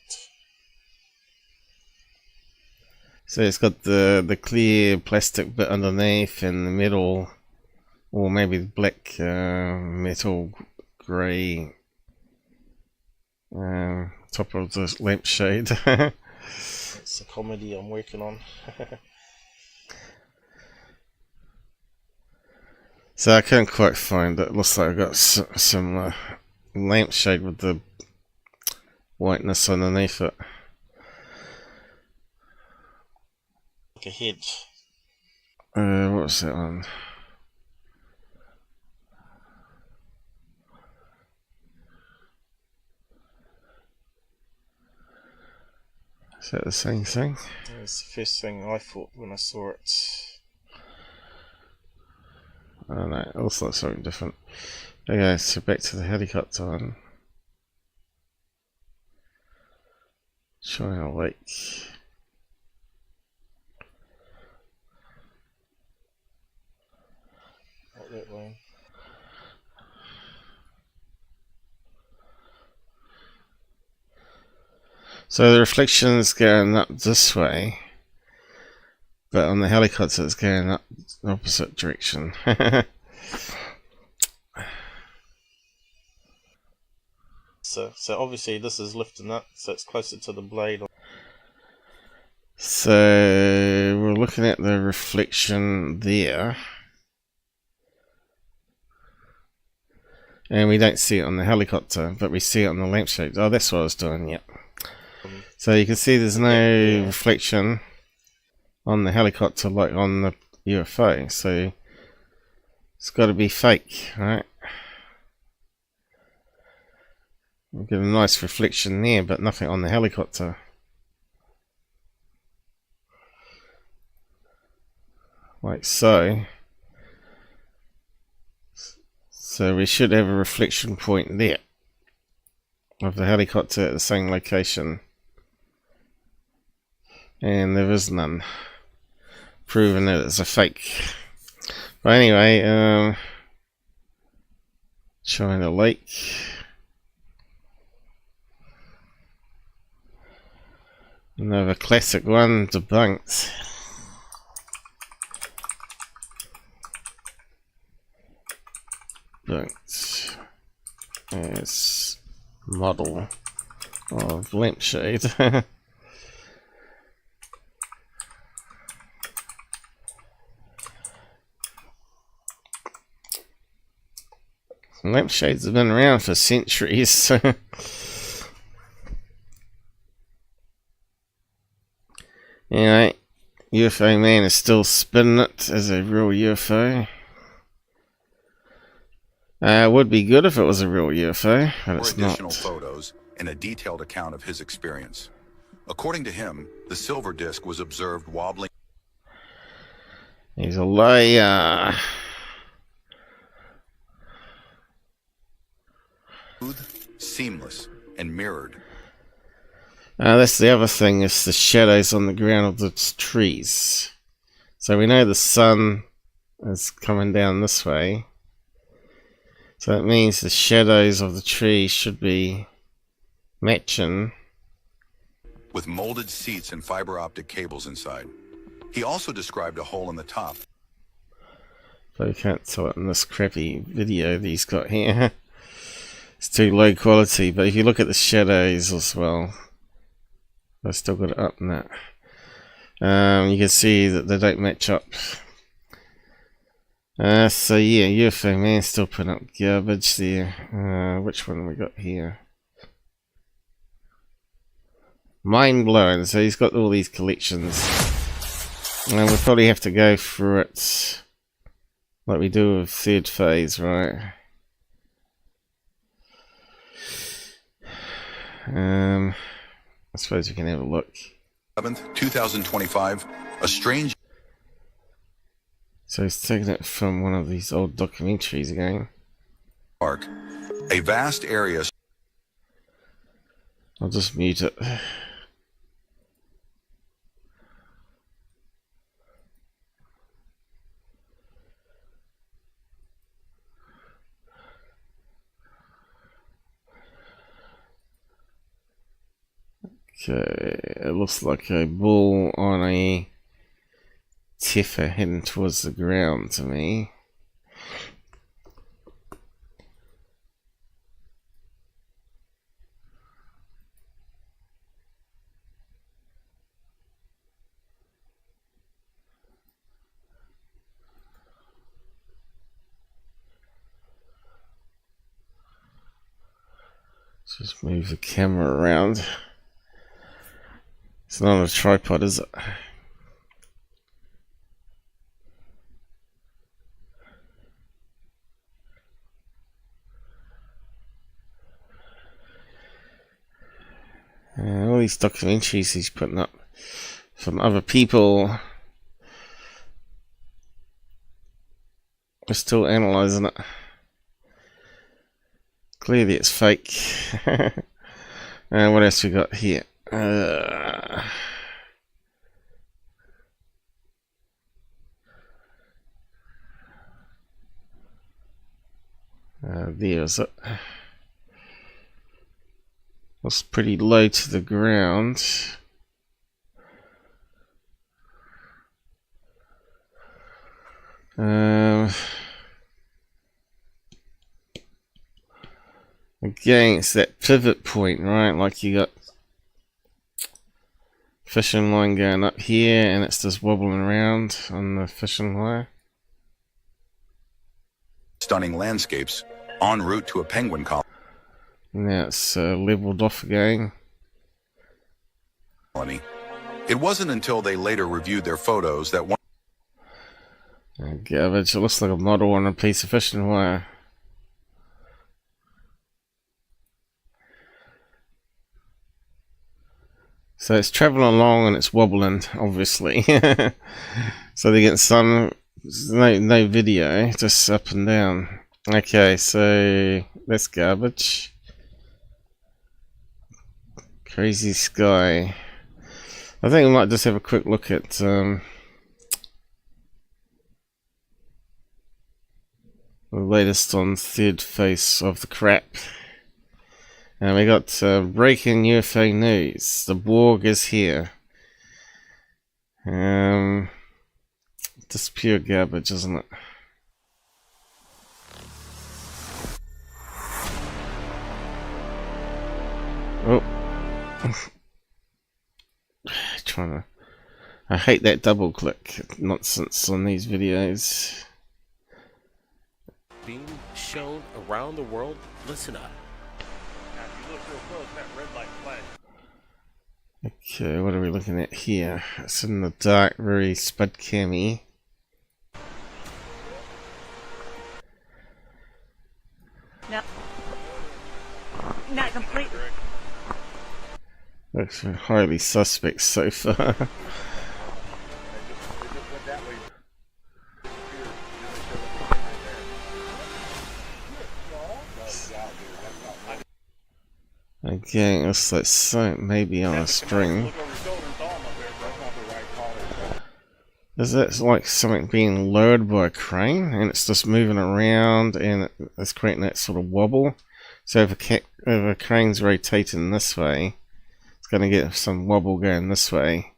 So it's got the clear plastic bit underneath, and the metal, or maybe the black metal grey top of the lampshade. It's a comedy I'm working on. So I can't quite find it. Looks like I've got some lampshade with the whiteness underneath it. Like a head. What was that one? Is that the same thing? It's the first thing I thought when I saw it. I don't know, it looks like something different. Okay, so back to the helicopter one. China Lake. So the reflection is going up this way, but on the helicopter it's going up the opposite direction. So obviously this is lifting up, so it's closer to the blade. So we're looking at the reflection there, and we don't see it on the helicopter, but we see it on the lampshade. Oh, that's what I was doing, yeah. So you can see there's no reflection on the helicopter like on the UFO, so it's got to be fake, right? We get a nice reflection there, but nothing on the helicopter. Like so. So we should have a reflection point there of the helicopter at the same location. And there is none. Proving that it's a fake. But anyway, China Lake. Another classic one, debunked. Debunked as model of lampshade. Lampshades have been around for centuries. Anyway, UFOman is still spinning it as a real UFO. It would be good if it was a real UFO, but it's not. Additional photos and a detailed account of his experience. According to him, the silver disc was observed wobbling. He's a liar. Smooth, seamless, and mirrored. That's the other thing, is the shadows on the ground of the trees. So we know the sun is coming down this way. So that means the shadows of the trees should be matching. With molded seats and fiber optic cables inside. He also described a hole in the top. But you can't tell it in this crappy video that he's got here. It's too low quality, but if you look at the shadows as well, I've still got it up in that. You can see that they don't match up. So yeah, UFOman still putting up garbage there. Which one have we got here? Mind blowing. So he's got all these collections, and we'll probably have to go through it like we do with Third Phase, right? I suppose we can have a look. 11th, 2025, a strange... So he's taking it from one of these old documentaries again. Park, a vast area... I'll just mute it. Okay, it looks like a bull on a tiffer heading towards the ground to me. Let's just move the camera around. It's not a tripod, is it? All these documentaries he's putting up from other people. We're still analysing it. Clearly it's fake. And what else we got here? There's it. was pretty low to the ground. Again, it's that pivot point, right? Like you got fishing line going up here and it's just wobbling around on the fishing wire. Stunning landscapes en route to a penguin colony. Now it's leveled off again. It wasn't until they later reviewed their photos that one garbage. It looks like a model on a piece of fishing wire. So it's traveling along and it's wobbling, obviously. So they get some, no video, just up and down. Okay, so that's garbage. Crazy sky. I think we might just have a quick look at the latest on third face of the crap. And we got breaking UFO news. The Borg is here. Just pure garbage, isn't it? Oh. I hate that double click nonsense on these videos. Being shown around the world. Listen up. Okay, what are we looking at here? It's in the dark, very spud cammy. No. Not completely. Looks highly suspect so far. Again, it's like something maybe on a string. Is that like something being lowered by a crane and it's just moving around and it's creating that sort of wobble? So if a crane's rotating this way, it's going to get some wobble going this way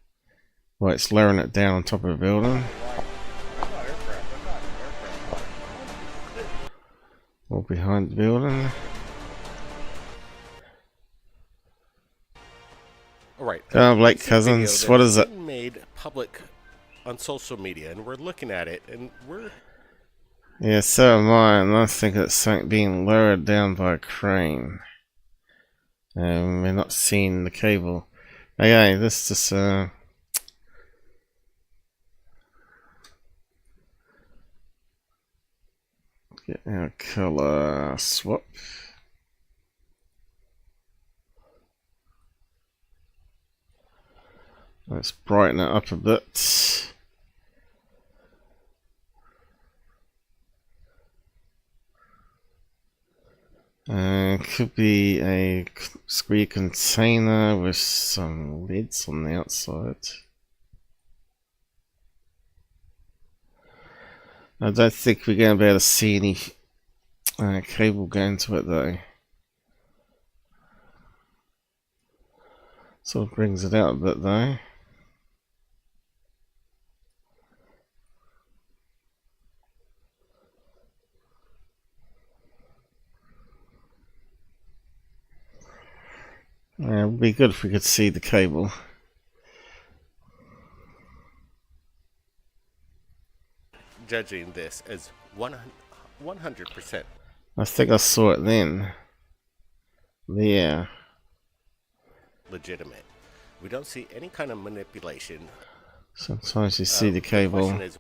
while it's lowering it down on top of a building. Or behind the building. Alright. Blake Cousins, what is it? Made public on social media, and we're looking at it, and we're... Yeah, so am I, and I think it's something being lowered down by a crane. We're not seeing the cable. Okay, this is get our color swap. Let's brighten it up a bit. Could be a square container with some lids on the outside. I don't think we're going to be able to see any cable going to it though. Sort of brings it out a bit though. Yeah, it would be good if we could see the cable. Judging this as 100%. I think I saw it then. Yeah. Legitimate. We don't see any kind of manipulation. Sometimes you see the cable. The question is,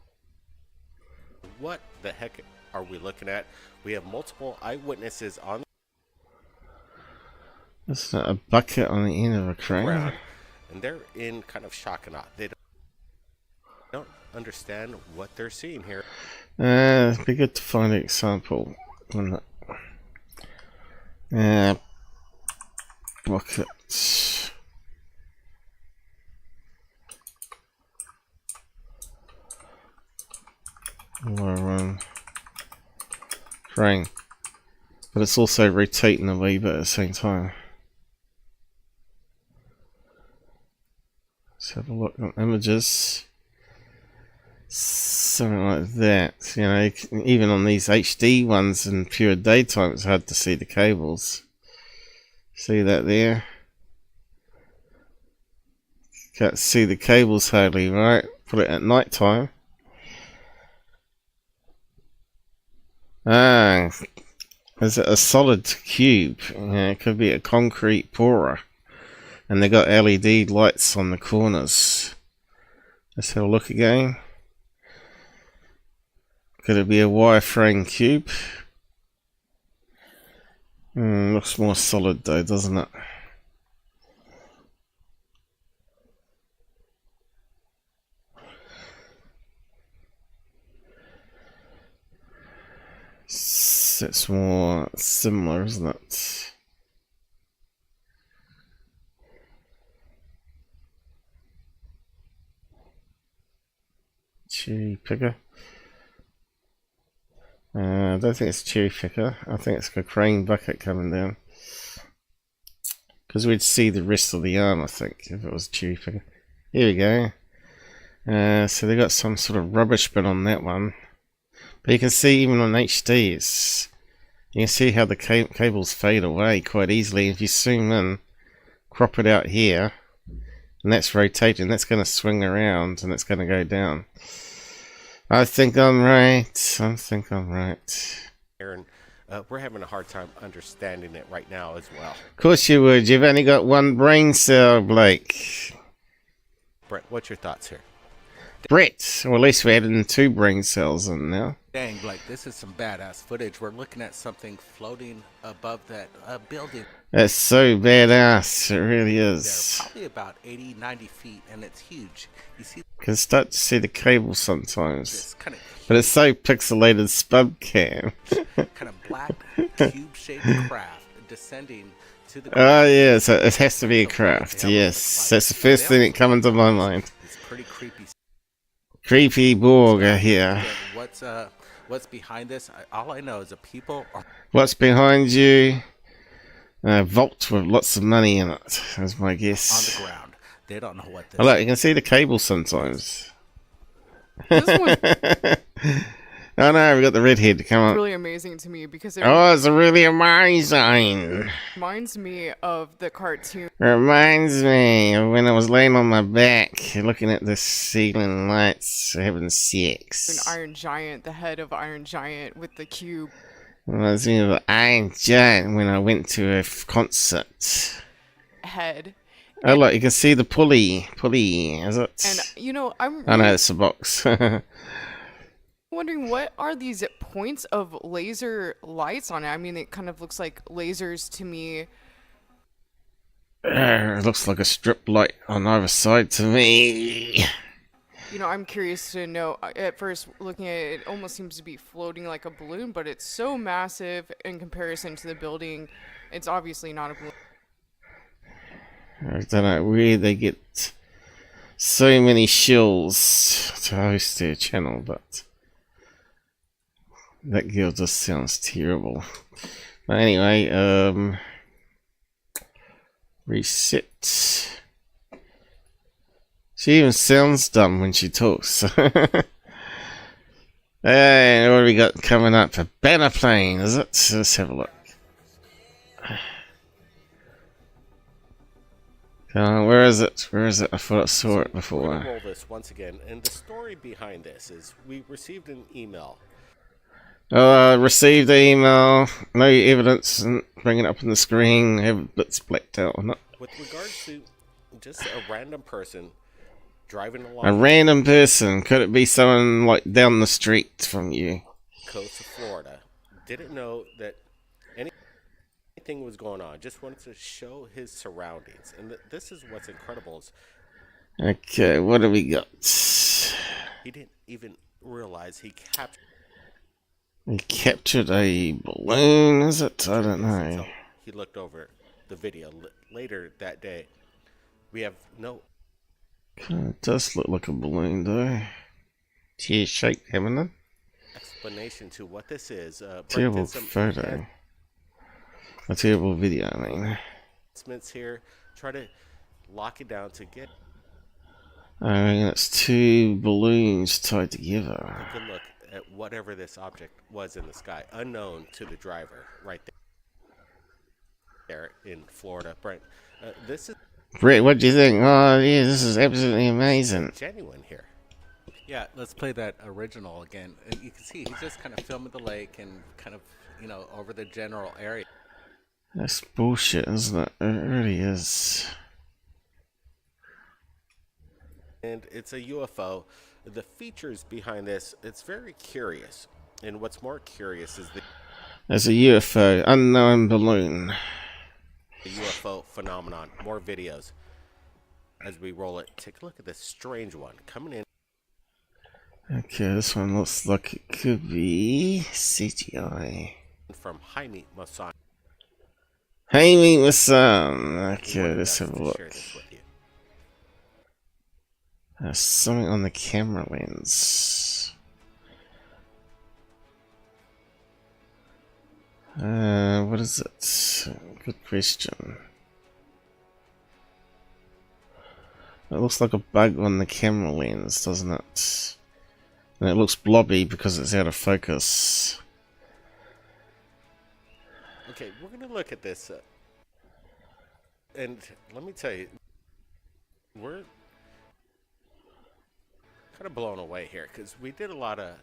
what the heck are we looking at? We have multiple eyewitnesses on. That's not a bucket on the end of a crane. And they're in kind of shock and awe. They don't understand what they're seeing here. It'd be good to find an example. Buckets. Crane. But it's also rotating a wee bit at the same time. Let's have a look on images. Something like that. You know, even on these HD ones in pure daytime, it's hard to see the cables. See that there? Can't see the cables hardly, right? Put it at night time. Ah, is it a solid cube? Yeah, it could be a concrete pourer. And they got LED lights on the corners. Let's have a look again. Could it be a wireframe cube? Looks more solid though, doesn't it? It's more similar, isn't it? Cherry picker. I don't think it's cherry picker. I think it's a crane bucket coming down. Because we'd see the rest of the arm, I think, if it was cherry picker. Here we go. So they got some sort of rubbish bin on that one. But you can see even on HD, you can see how the cables fade away quite easily. If you zoom in, crop it out here, and that's rotating, that's going to swing around and it's going to go down. I think I'm right. I think I'm right. Aaron, we're having a hard time understanding it right now as well. Of course you would. You've only got one brain cell, Blake. Brett, what's your thoughts here? Brett, well, at least we're adding 2 brain cells in now. Dang, Blake, this is some badass footage. We're looking at something floating above that building. That's so badass. It really is. They're probably about 80, 90 feet, and it's huge. You see, You can start to see the cable sometimes. But it's so pixelated spub cam. kind of black cube-shaped craft descending to the Oh, yeah, so it has to be a craft. Yes, that's the first thing that comes into my mind. It's pretty creepy. Creepy Borg here. What's behind this? All I know is that people are... What's behind you? A vault with lots of money in it, is my guess. On the ground. They don't know what this Oh, look, you can see the cable sometimes. This one... Oh no, we got the redhead. Come on. It's really amazing to me because it it's really amazing. reminds me of the cartoon. Reminds me of when I was laying on my back, looking at the ceiling lights, having sex. An Iron Giant, the head of Iron Giant with the cube. Reminds me of the Iron Giant when I went to a concert. Head. Oh look, you can see the pulley. Pulley, is it? And you know, I'm. Oh no, it's a box. Wondering what are these points of laser lights on it? I mean, it kind of looks like lasers to me. It looks like a strip light on either side to me. You know, I'm curious to know. At first, looking at it, it almost seems to be floating like a balloon, but it's so massive in comparison to the building. It's obviously not a balloon. I don't know where they get so many shills to host their channel, but that girl just sounds terrible. But anyway, reset. She even sounds dumb when she talks. Hey, what do we got coming up? A banner plane, is it? Let's have a look. Where is it? Where is it? I thought I saw it before. We're gonna roll this once again, and the story behind this is we received an email. Received the email. No evidence. And bring it up on the screen. Have bits blacked out on it. With regards to just a random person driving along. A random person. Could it be someone like down the street from you? Coast of Florida. Didn't know that anything was going on. Just wanted to show his surroundings. And this is what's incredible. Okay, what do we got? He didn't even realize he captured a balloon, is it? I don't know. He looked over the video later that day. We have no... It does look like a balloon, though. Tear-shaped, haven't it? Explanation to what this is. Terrible photo. A terrible video, I mean. Here, try to lock it down to get I mean, it's two balloons tied together. Take a look at whatever this object was in the sky, unknown to the driver, right there in Florida. Brent, this is Brett, what do you think? Oh, yeah, this is absolutely amazing. genuine here. Yeah, let's play that original again. And you can see he's just kind of filming the lake and kind of, you know, over the general area. That's bullshit, isn't it? It really is. And it's a UFO. The features behind this, it's very curious. And what's more curious is the There's a UFO, unknown balloon. UFO phenomenon. More videos as we roll it. Take a look at this strange one coming in. Okay, this one looks like it could be CGI. From Jaime Maussan. Jaime Maussan. Okay, let's have a look. There's something on the camera lens. What is it? Good question. It looks like a bug on the camera lens, doesn't it? And it looks blobby because it's out of focus. Okay, we're going to look at this. And let me tell you, we're kind of blown away here because we did a lot of...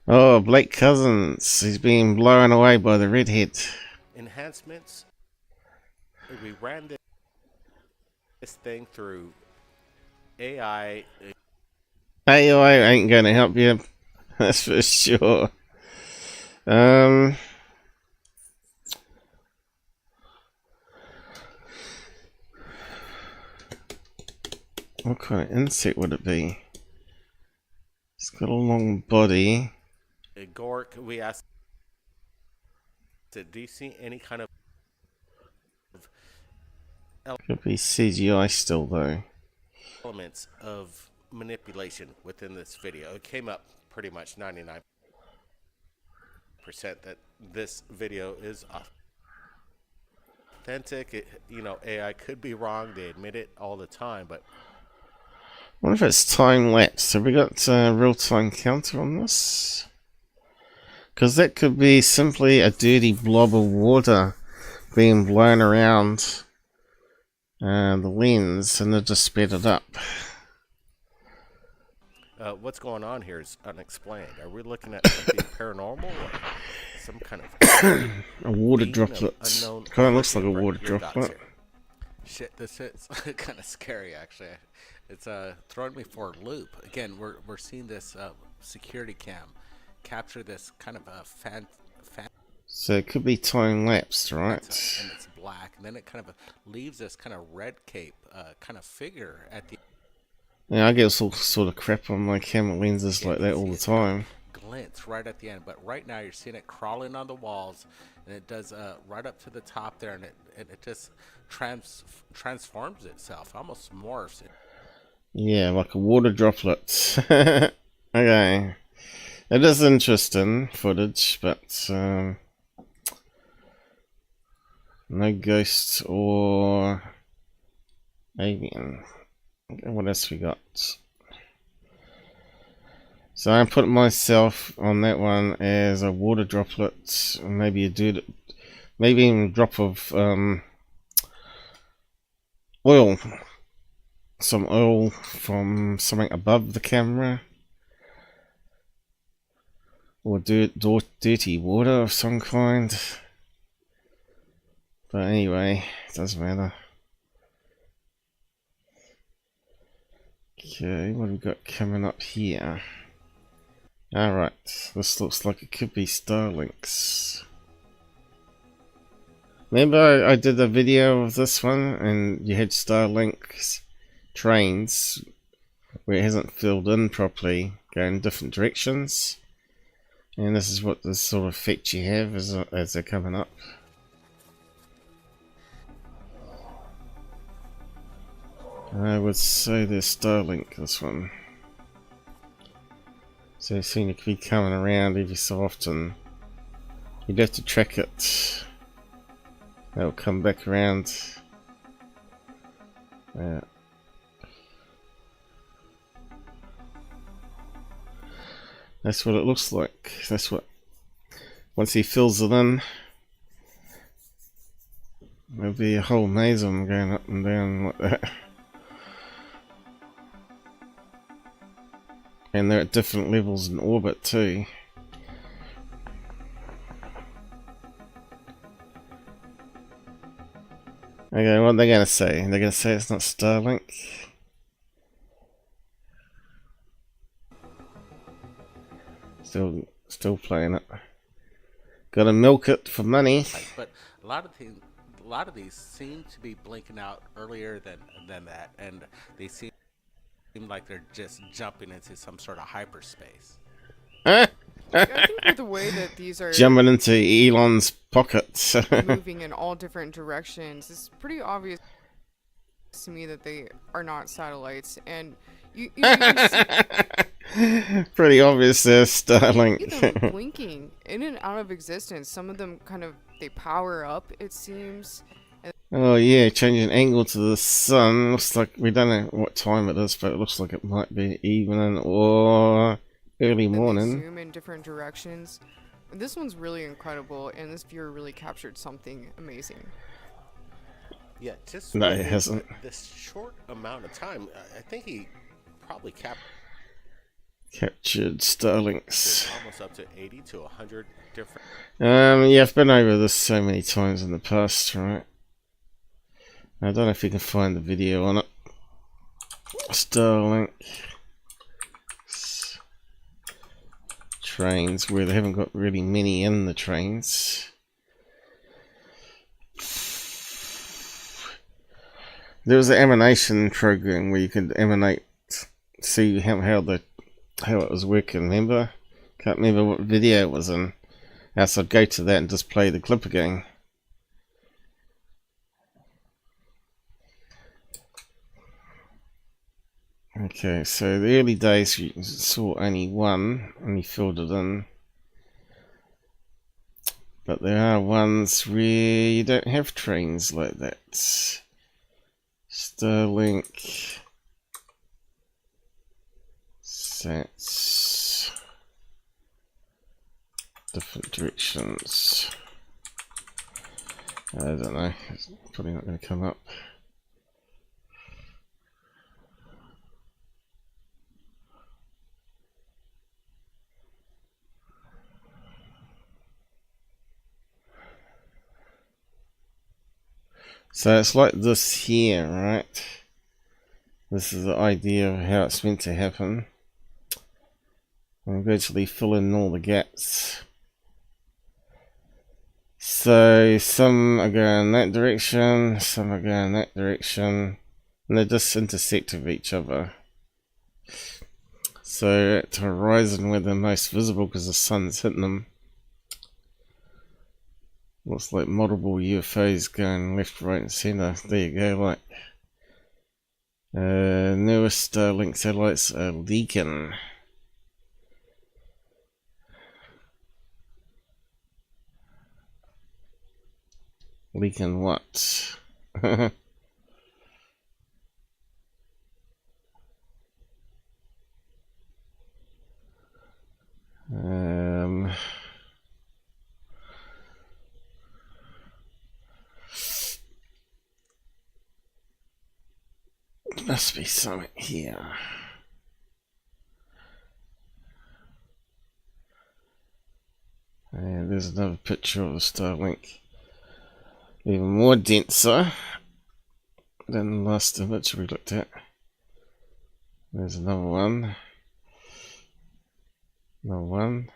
Oh, Blake Cousins. He's being blown away by the redhead. enhancements. We ran this thing through AI. AI ain't going to help you. That's for sure. What kind of insect would it be? It's got a long body. Gork, we asked, do you see any kind of... Could be CGI still, though. Elements of manipulation within this video? It came up pretty much 99% that this video is authentic. It, you know, AI could be wrong. They admit it all the time, but... I wonder if it's time-lapse. Have we got a real-time counter on this? Because that could be simply a dirty blob of water being blown around the lens, and it just sped it up. What's going on here is unexplained. Are we looking at something paranormal or some kind of a water droplet? Kind of looks like a water droplet. Shit, this is kind of scary, actually. It's throwing me for a loop. Again, we're seeing this security cam capture this kind of a fan. So it could be time-lapsed, right? And it's black, and then it kind of leaves this kind of red cape kind of figure at the... Yeah, I get all sort of crap on my camera lenses like that all the time. Glints right at the end, but right now you're seeing it crawling on the walls, and it does right up to the top there, and it just transforms itself, almost morphs it. Yeah, like a water droplet. Okay. It is interesting footage, but no ghosts or alien. What else we got? So I'm putting myself on that one as a water droplet, maybe maybe even a drop of oil, some oil from something above the camera. Or dirty water of some kind. But anyway, it doesn't matter. Okay, what have we got coming up here? Alright, this looks like it could be Starlinks. Remember I did a video of this one and you had Starlinks trains where it hasn't filled in properly, going different directions? And this is what this sort of effect you have as they're coming up. I would say they're Starlink, this one. So they seem to be coming around every so often. You'd have to track it. They'll come back around. That's what it looks like. That's what, once he fills it in, there'll be a whole maze of them going up and down like that. And they're at different levels in orbit too. Okay, what are they going to say? They're going to say it's not Starlink. Still playing it. Gotta milk it for money. But a lot of these seem to be blinking out earlier than that, and they seem like they're just jumping into some sort of hyperspace. I think with the way that these are jumping into Elon's pockets, moving in all different directions, it's pretty obvious to me that they are not satellites, and you can see pretty obvious they're Starlink. them blinking in and out of existence. Some of them they power up, it seems. Oh yeah, changing angle to the sun. Looks like, we don't know what time it is, but it looks like it might be evening or early morning. They zoom in different directions. This one's really incredible, and this viewer really captured something amazing. Yeah, just no, it hasn't. This short amount of time, I think he probably captured Starlinks. Almost up to 80 to 100 different. Yeah, I've been over this so many times in the past, right? I don't know if you can find the video on it. Starlink trains, where they haven't got really many in the trains. There was an emanation program where you could emanate, see how it was working. Remember? Can't remember what video it was in. Else I'd go to that and just play the clip again. Okay, so the early days you saw only filled it in. But there are ones where you don't have trains like that. Starlink sets different directions. I don't know, it's probably not going to come up. So it's like this here, right? This is the idea of how it's meant to happen. And gradually fill in all the gaps. So some are going that direction, some are going that direction, and they just intersect with each other. So at the horizon where they're most visible because the sun's hitting them, looks like multiple UFOs going left, right and center. There you go, like newest Starlink satellites are leaking. Leaking what? Must be something here. And there's another picture of the Starlink. Even more denser than the last image we looked at. There's another one. Another one.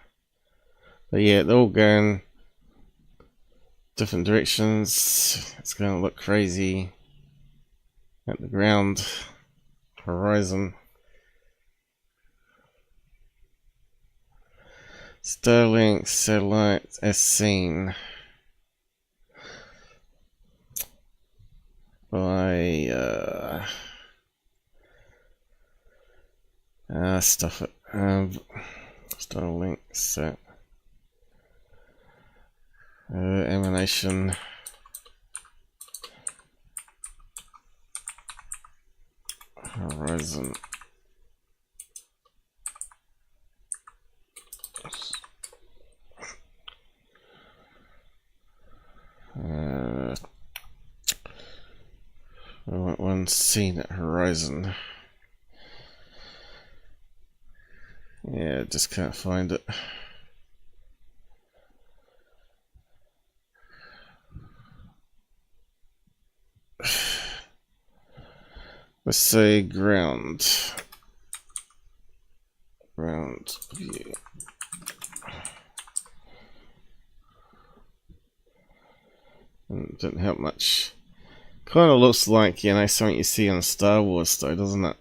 But yeah, they're all going different directions. It's going to look crazy at the ground horizon. Starlink satellites as seen by stuff it. Starlink set emanation. Horizon. unseen at horizon. Yeah, just can't find it. Let's say ground view. It didn't help much. Kind of looks like, you know, something you see on Star Wars though, doesn't it?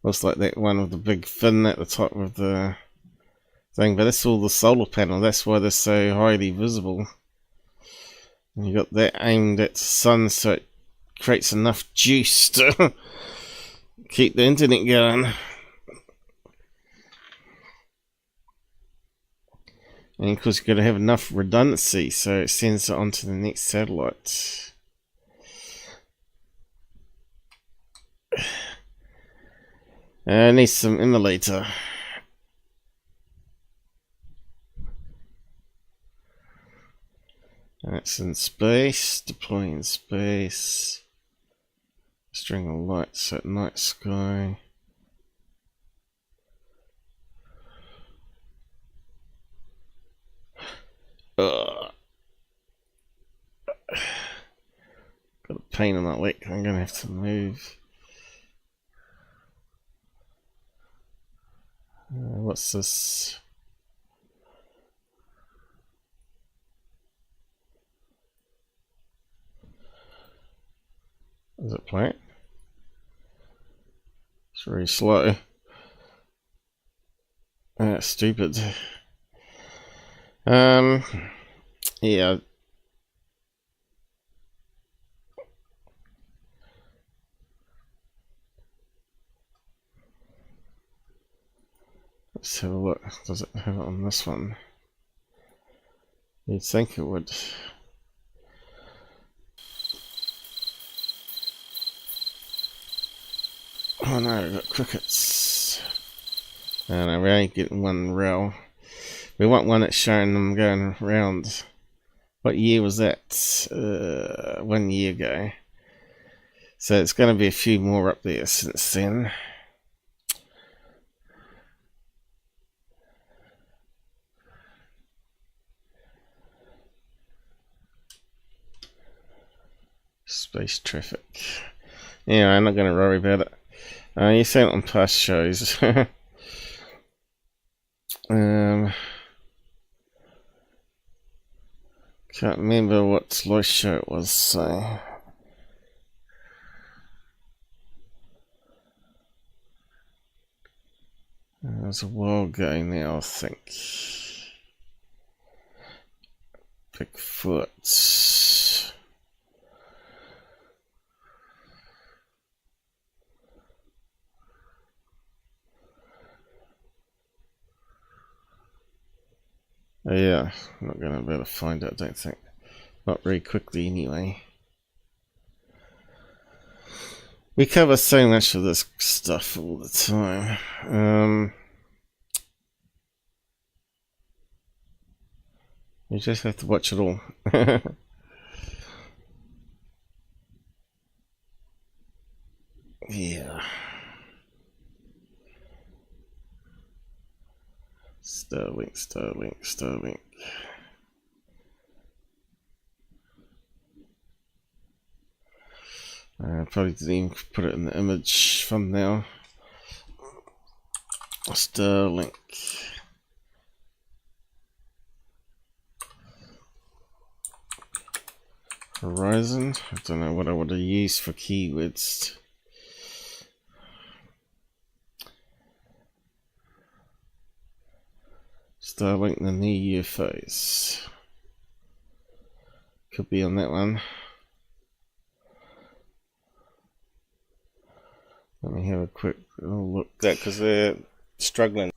Looks like that one with the big fin at the top of the thing, but that's all the solar panel. That's why they're so highly visible. And you got that aimed at the sun, so it creates enough juice to keep the internet going. And of course you've got to have enough redundancy so it sends it onto the next satellite. I need some emulator. That's in space, deploying space. String of lights at night sky. Got a pain in my leg. I'm gonna have to move. What's this? Is it playing? It's very slow. That's stupid. Yeah. Let's have a look. Does it have it on this one? You'd think it would. Oh no, we've got crickets. Oh no, we're only getting one rail. We want one that's showing them going around. What year was that? 1 year ago. So it's going to be a few more up there since then. Space traffic. Yeah, I'm not going to worry about it. You see it on past shows. Can't remember what live show it was, so it was a while ago now, I think. Bigfoot. Yeah, I'm not going to be able to find it, I don't think. Not very quickly, anyway. We cover so much of this stuff all the time. You just have to watch it all. Yeah. Starlink. I probably didn't even put it in the image thumbnail. Starlink. Horizon. I don't know what I would have used for keywords. Starlink, the new UFOs. Could be on that one. Let me have a quick look at that because they're struggling.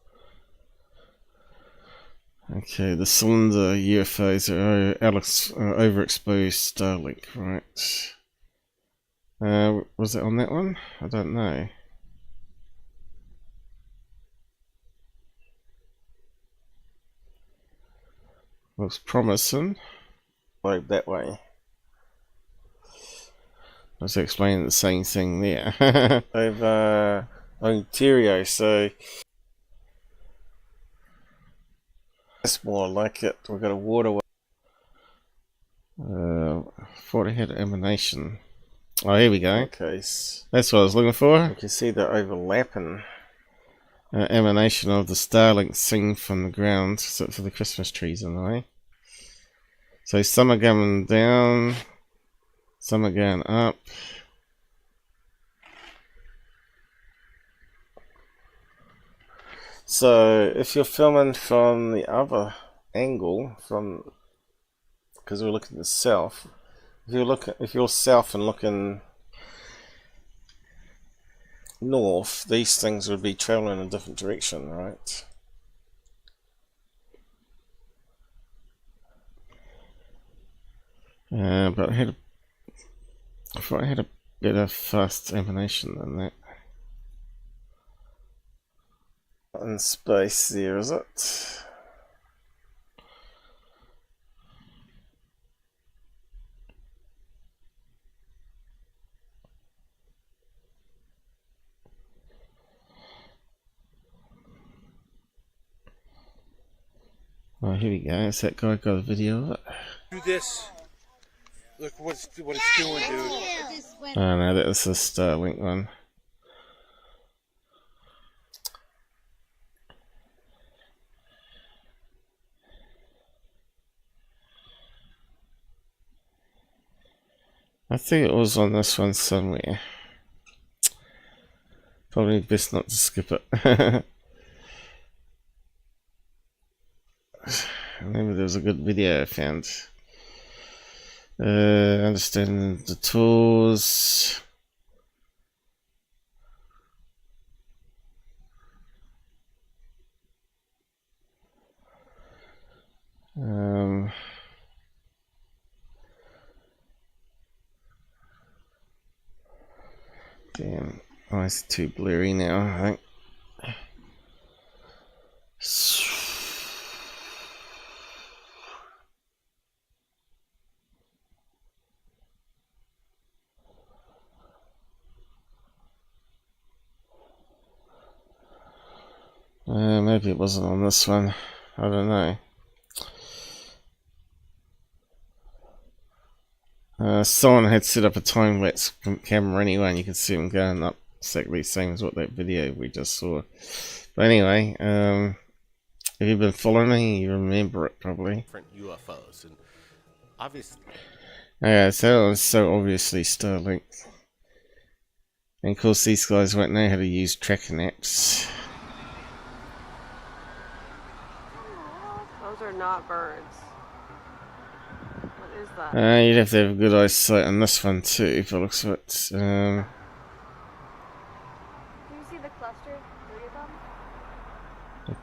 Okay, the cylinder UFOs are overexposed Starlink, right? Was it on that one? I don't know. Looks promising. Like that way. was explaining the same thing there. Over Ontario, so that's more like it. We've got a waterway. Thought it had emanation. Oh, here we go. Okay, that's what I was looking for. You can see the overlapping emanation of the Starlinks seen from the ground, except for the Christmas trees in the way. So some are going down, some are going up. So if you're filming from the other angle, because we're looking to the south, if you're south and looking north, these things would be traveling in a different direction, right? But I thought I had a bit of fast emanation than that. In space there, is it? Oh, here we go. Is that guy got a video of it? Do this. Look what it's doing, dude. Oh no, that was the Starlink one. I think it was on this one somewhere. Probably best not to skip it. Maybe there was a good video I found. Understanding the tools. Damn, oh, it's too blurry now, I think. Maybe it wasn't on this one. I don't know. Someone had set up a time-lapse camera anyway, and you can see them going up exactly the same as what that video we just saw. But anyway, if you've been following me, you remember it probably. Different UFOs, and obviously. Yeah, so it was so obviously Starlink. And of course, these guys won't know how to use tracking apps. Those are not birds. What is that? You'd have to have good eyesight on this one too, if it looks of it. Do you see the cluster? 3 of them?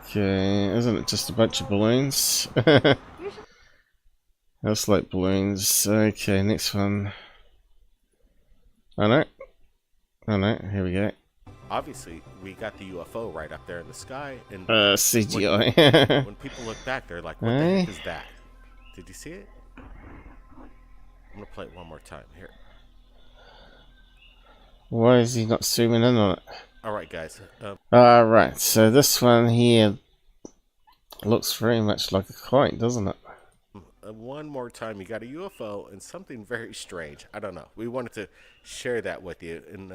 Okay, isn't it just a bunch of balloons? That's like balloons. Okay, next one. Oh no. Oh no, here we go. Obviously, we got the UFO right up there in the sky, and CGI. when people look back, they're like, "What the heck is that?" Did you see it? I'm gonna play it one more time here. Why is he not zooming in on it? All right, guys. Right, so this one here looks very much like a kite, doesn't it? One more time, you got a UFO and something very strange. I don't know. We wanted to share that with you. And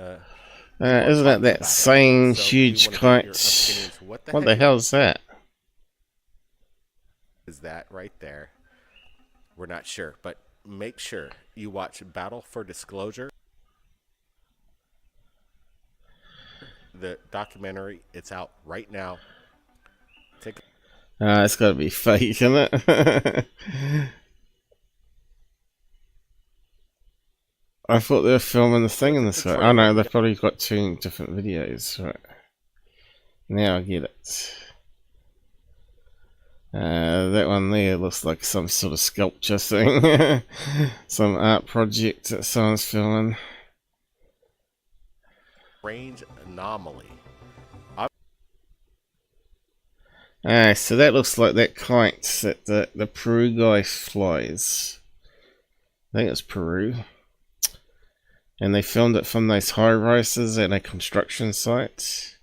isn't it that same huge kite? What the hell is that? Is that right there? We're not sure, but make sure you watch Battle for Disclosure. The documentary, it's out right now. Take it's got to be fake, isn't it? I thought they were filming the thing in this way. Oh no, they've probably got 2 different videos. Right. Now I get it. That one there looks like some sort of sculpture thing. Some art project that someone's filming. Range anomaly. So that looks like that kite that the Peru guy flies. I think it's Peru. And they filmed it from those high rises at a construction site.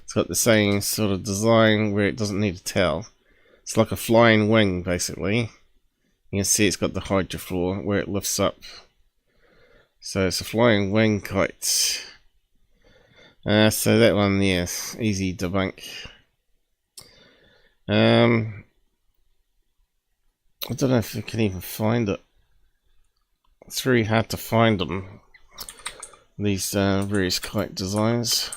It's got the same sort of design where it doesn't need a tail. It's like a flying wing, basically. You can see it's got the hydrofloor where it lifts up. So it's a flying wing kite. So that one, yes, easy debunk. I don't know if you can even find it. It's very hard to find them. These various kite designs.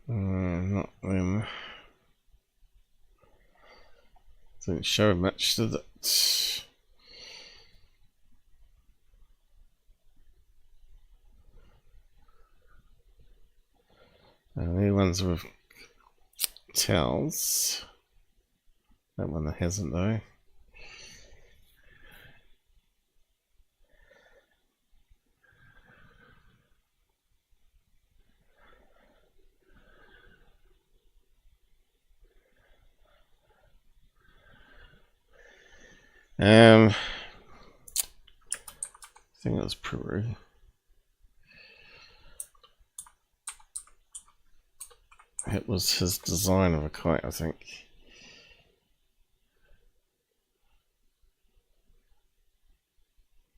Not them. Didn't show much, did it? The ones with tails. That one that hasn't though. I think it was Peru. It was his design of a kite, I think.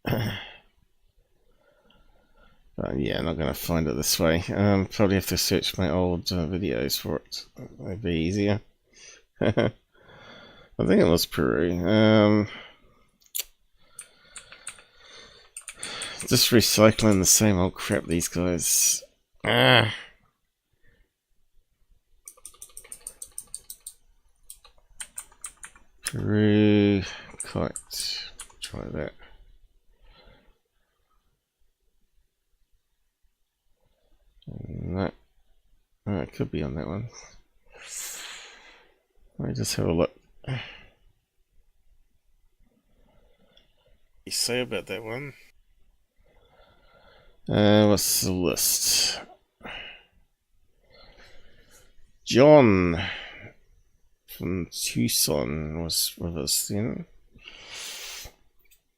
But yeah, I'm not going to find it this way. Probably have to search my old videos for it. That'd be easier. I think it was Peru. Just recycling the same old crap, these guys. Peru kite. Try that. No. Oh, it could be on that one. Let me just have a look. What you say about that one? What's the list? John from Tucson was with us, you know.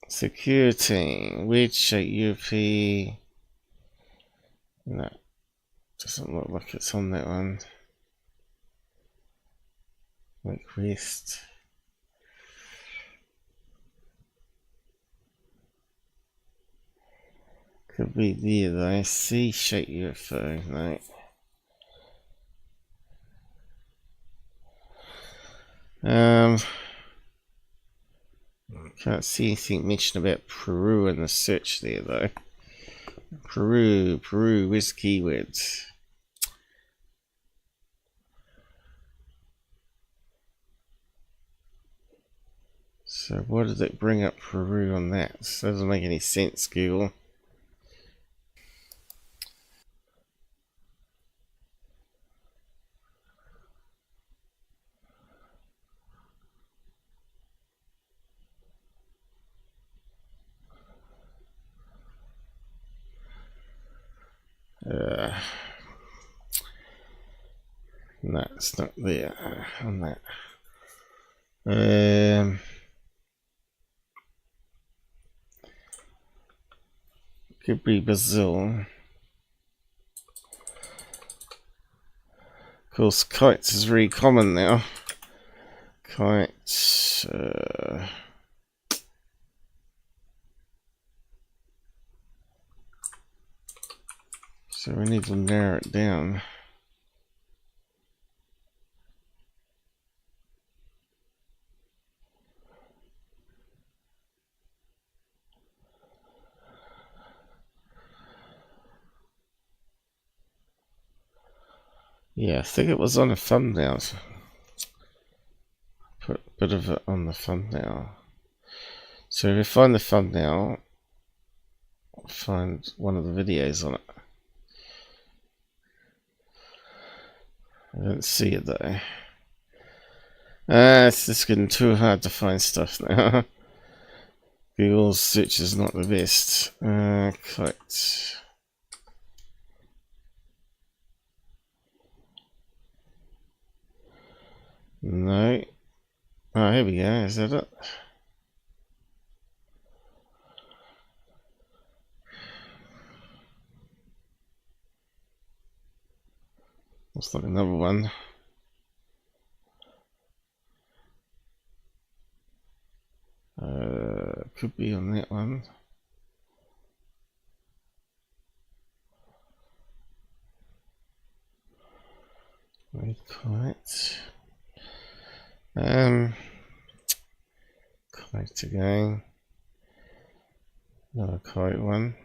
Secureteam, weird shape UFO. No, doesn't look like it's on that one. Request. Could be there though. C shape UFO, right? Can't see anything mentioned about Peru in the search there though. Peru, where's keywords? So why did it bring up Peru on that? This doesn't make any sense, Google. No, it's not there on that. Could be Brazil. Of course, kites is very common now. Kites. So we need to narrow it down. Yeah, I think it was on the thumbnail. Put a bit of it on the thumbnail. So if you find the thumbnail, find one of the videos on it. I don't see it though. It's just getting too hard to find stuff now. Google's search is not the best. Kite. No. Oh, here we go. Is that it? Looks like another one. Could be on that one. Red kite. Kite again. Another kite one.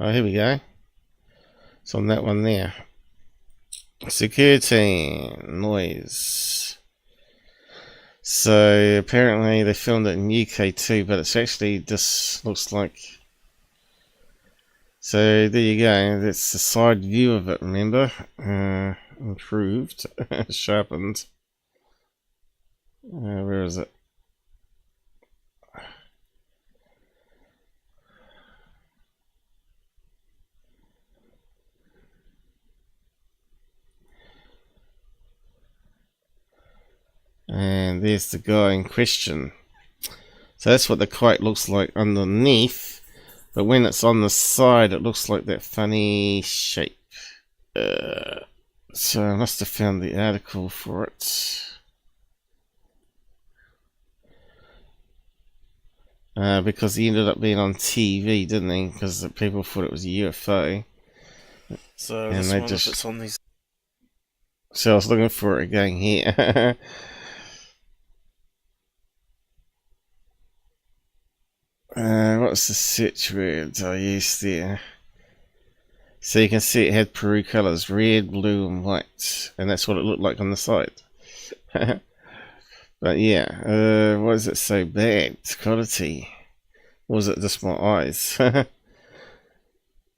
Oh, here we go. It's on that one there. Secureteam noise. So apparently they filmed it in UK too, but it's actually just looks like. So there you go. That's the side view of it. Remember, improved, sharpened. Where is it? And there's the guy in question. So that's what the kite looks like underneath, but when it's on the side it looks like that funny shape. So I must have found the article for it. Because he ended up being on TV, didn't he? Because the people thought it was a UFO. So and this they one, just... if it's on these... So I was looking for it again here. What's the search word I used there? So you can see it had Peru colours, red, blue and white. And that's what it looked like on the side. But yeah, why is it so bad? Quality. Or was it just my eyes?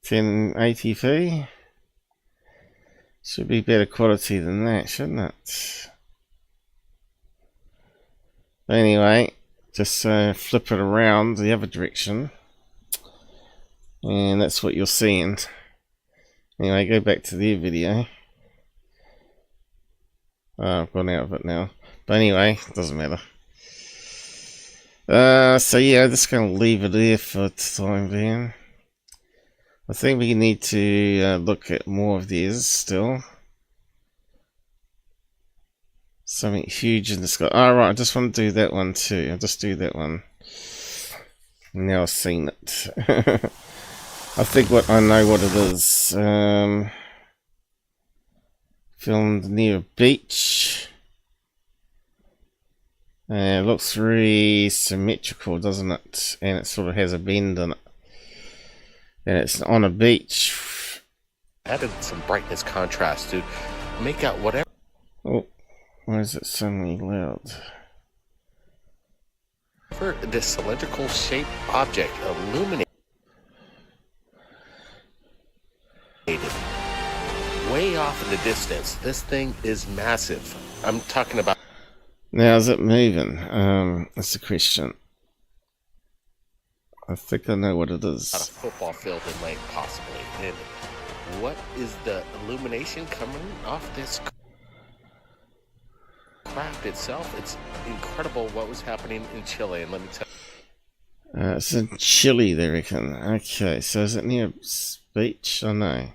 1080p? Should be better quality than that, shouldn't it? But anyway, just flip it around the other direction. And that's what you're seeing. Anyway, go back to the video. Oh, I've gone out of it now. But anyway, doesn't matter. So yeah, I'm just going to leave it there for the time being. I think we need to look at more of these still. Something huge in the sky. Oh, right, I just want to do that one too. I'll just do that one. Now I've seen it. I think I know what it is. Filmed near a beach. It looks really symmetrical, doesn't it? And it sort of has a bend in it. And it's on a beach. Added some brightness contrast to make out whatever. Oh, why is it suddenly loud? This cylindrical shaped object illuminated way off in the distance. This thing is massive. I'm talking about. Now, is it moving? That's the question. I think I know what it is. Not a football field in length, possibly. And what is the illumination coming off this craft itself? It's incredible what was happening in Chile, and let me tell you. It's in Chile, they reckon. Okay, so is it near a beach? Oh no.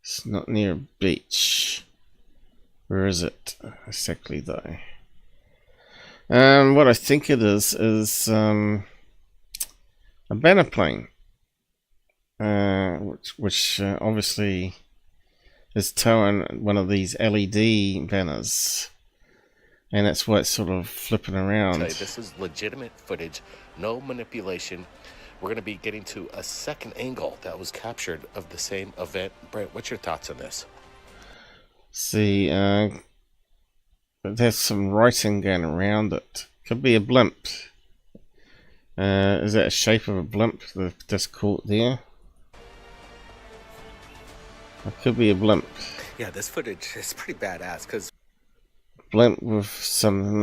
It's not near a beach. Where is it exactly, though? What I think it is a banner plane, which obviously is towing one of these LED banners, and that's why it's sort of flipping around. This is legitimate footage, no manipulation. We're going to be getting to a second angle that was captured of the same event. Brent, what's your thoughts on this? See, there's some writing going around it. Could be a blimp. Is that a shape of a blimp that's just caught there? It could be a blimp. Yeah, this footage is pretty badass because blimp with some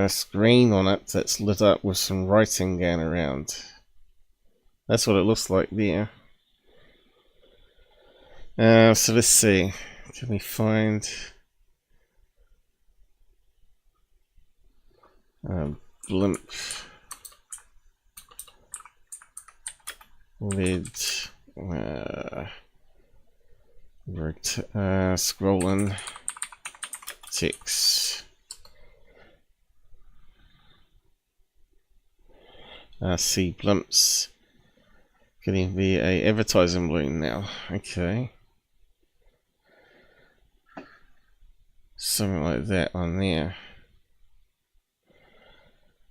screen on it that's lit up with some writing going around. That's what it looks like there. So let's see. Can we find blimp lid scrolling text. See blimps getting be a advertising balloon now. Okay, something like that on there.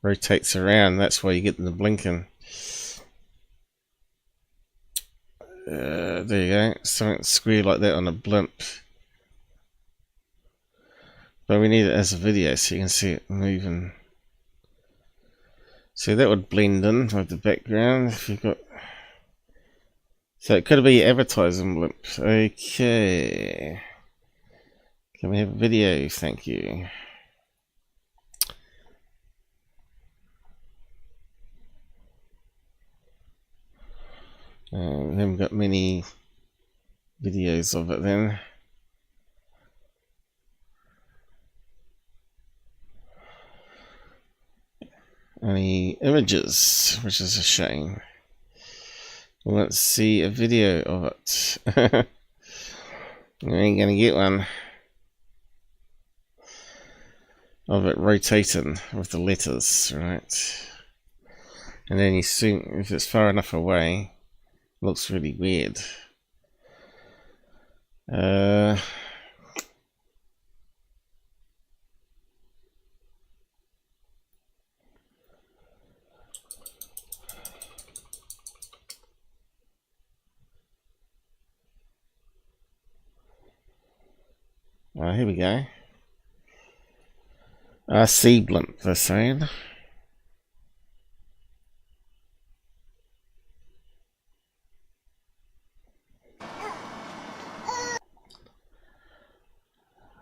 Rotates around, that's why you get the blinking. There you go, something square like that on a blimp. But we need it as a video so you can see it moving. So that would blend in with the background if you've got. So it could be advertising blimp. Okay. Can we have a video? Thank you. We haven't got many videos of it then. Only images, which is a shame. Let's see a video of it. We ain't gonna get one of it rotating with the letters, right? And then you see if it's far enough away. Looks really weird. Here we go. Sea blimp, they're saying.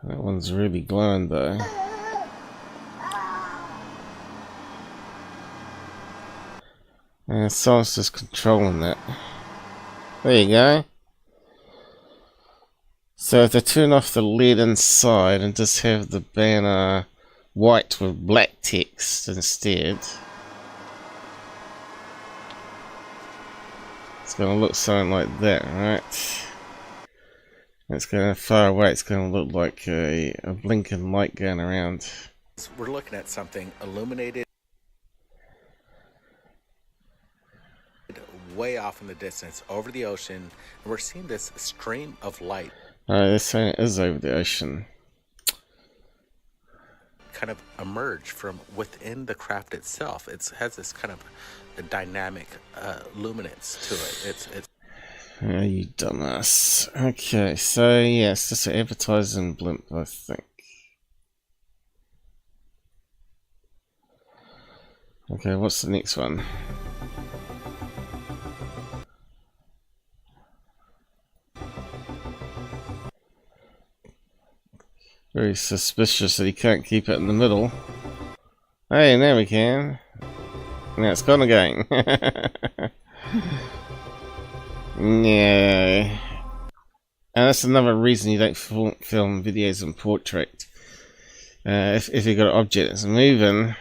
That one's really glowing though. And someone's just controlling that. There you go. So if they turn off the LED inside and just have the banner white with black text instead, it's going to look something like that, right? It's going far away, it's going to look like a blinking light going around. We're looking at something illuminated way off in the distance over the ocean, and we're seeing this stream of light. They're saying it is over the ocean. Kind of emerge from within the craft itself. It has this kind of a dynamic luminance to it. It's Oh, you dumbass. Okay, so yeah, it's just an advertising blimp, I think. Okay, what's the next one? Very suspicious that he can't keep it in the middle. Hey, now we can. Now it's gone again. Yeah, and that's another reason you don't film videos in portrait. If you've got an object that's moving,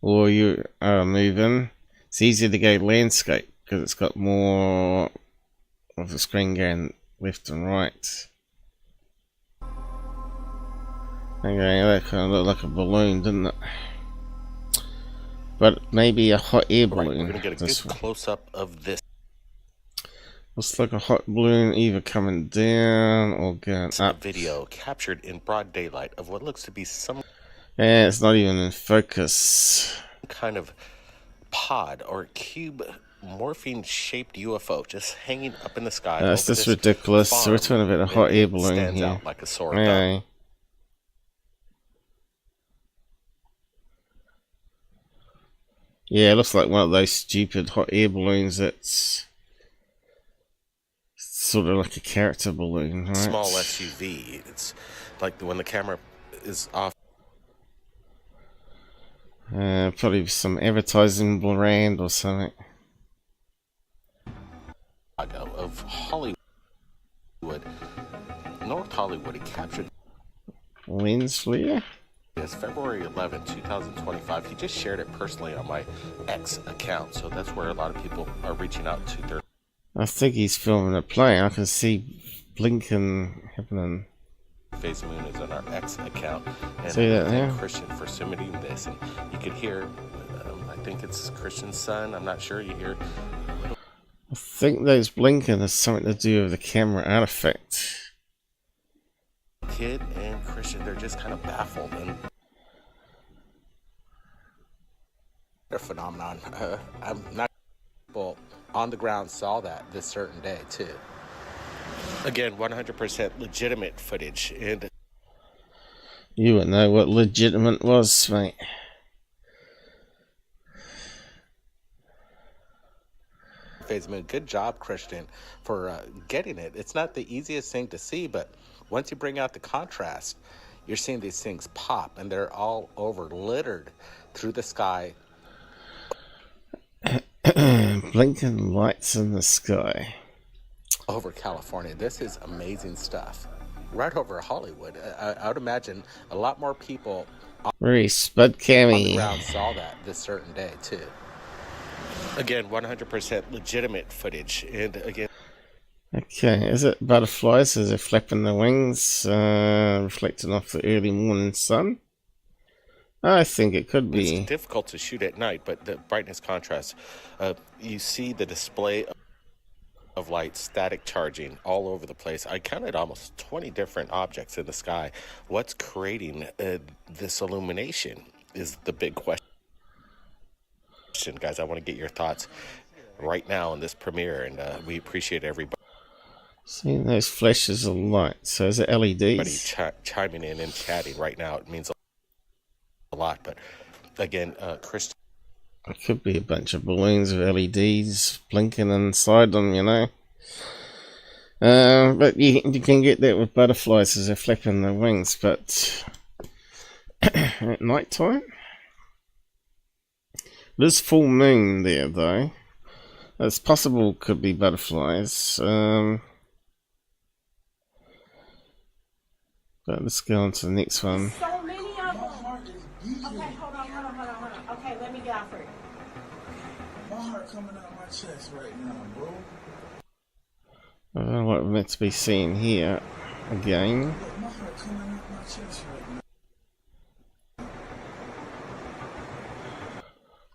or you are moving, it's easier to go landscape because it's got more of the screen going left and right. Okay, that kind of looked like a balloon, didn't it? But maybe a hot air balloon. We're gonna get a good close up of this. Looks like a hot balloon either coming down or going up. Video captured in broad daylight of what looks to be some. Yeah, it's not even in focus. Kind of pod or cube morphine shaped UFO just hanging up in the sky. That's just ridiculous. So we're talking about a hot air balloon stands here. Out like a sore thumb. Yeah, it looks like one of those stupid hot air balloons that's sort of like a character balloon, right? Small SUV. It's like when the camera is off. Probably some advertising brand or something. Of Hollywood, north Hollywood. He captured lens flare. this February 11, 2025. He just shared it personally on my X account, so that's where a lot of people are reaching out to their. I think he's filming a plane. I can see blinking happening. Thirdphaseofmoon is on our X account, and see that now? Christian for submitting this, and you could hear. I think it's Christian's son. I'm not sure. You hear. I think those blinking has something to do with the camera artifact. Kid and Christian, they're just kind of baffled and a phenomenon. I'm not people on the ground saw that this certain day too. Again, 100% legitimate footage, and you wouldn't know what legitimate was, mate. Good job, Christian, for getting it. It's not the easiest thing to see, but once you bring out the contrast, you're seeing these things pop, and they're all over, littered through the sky. Blinking lights in the sky. Over California. This is amazing stuff. Right over Hollywood. I would imagine a lot more people very spud cammy on the ground saw that this certain day, too. Again, 100% legitimate footage, and again. Okay, is it butterflies as they're flapping their wings, reflecting off the early morning sun? I think it could be. It's difficult to shoot at night, but the brightness contrast, you see the display of light, static charging all over the place. I counted almost 20 different objects in the sky. What's creating this illumination is the big question. Guys, I want to get your thoughts right now in this premiere, and we appreciate everybody. See those flashes of light. So is it LEDs? Chiming in and chatting right now. It means a lot. But again, Christian. It could be a bunch of balloons with LEDs blinking inside them, you know. But you can get that with butterflies as they're flapping their wings. But at night time. There's full moon there, though. It's possible could be butterflies. But let's go on to the next one. So many of them. Okay, hold on. Okay, let me get out for it. My heart coming out my chest right now, bro. I don't know what we're meant to be seeing here again. My heart coming out my chest right now.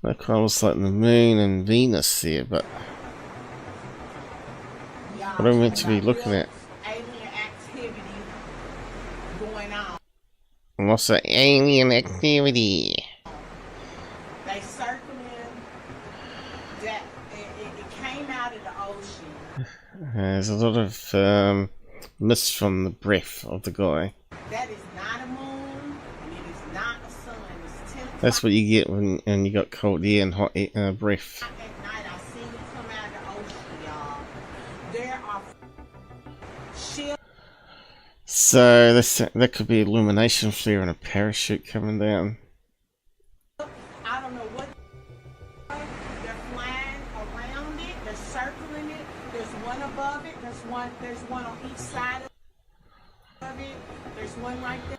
That kind of looks like the moon and Venus here, but what are we meant to be looking at? Alien activity going on. What's the alien activity? They circling that it came out of the ocean. There's a lot of mist from the breath of the guy. That is not a moon, and it is not a sun. It's 10 That's what you get when you got cold air and hot breath. at night. I seen it come out of the ocean, y'all. There are ships. So that could be illumination flare and a parachute coming down. I don't know what they're flying around it. They're circling it. There's one above it. There's one on each side of it. There's one right there.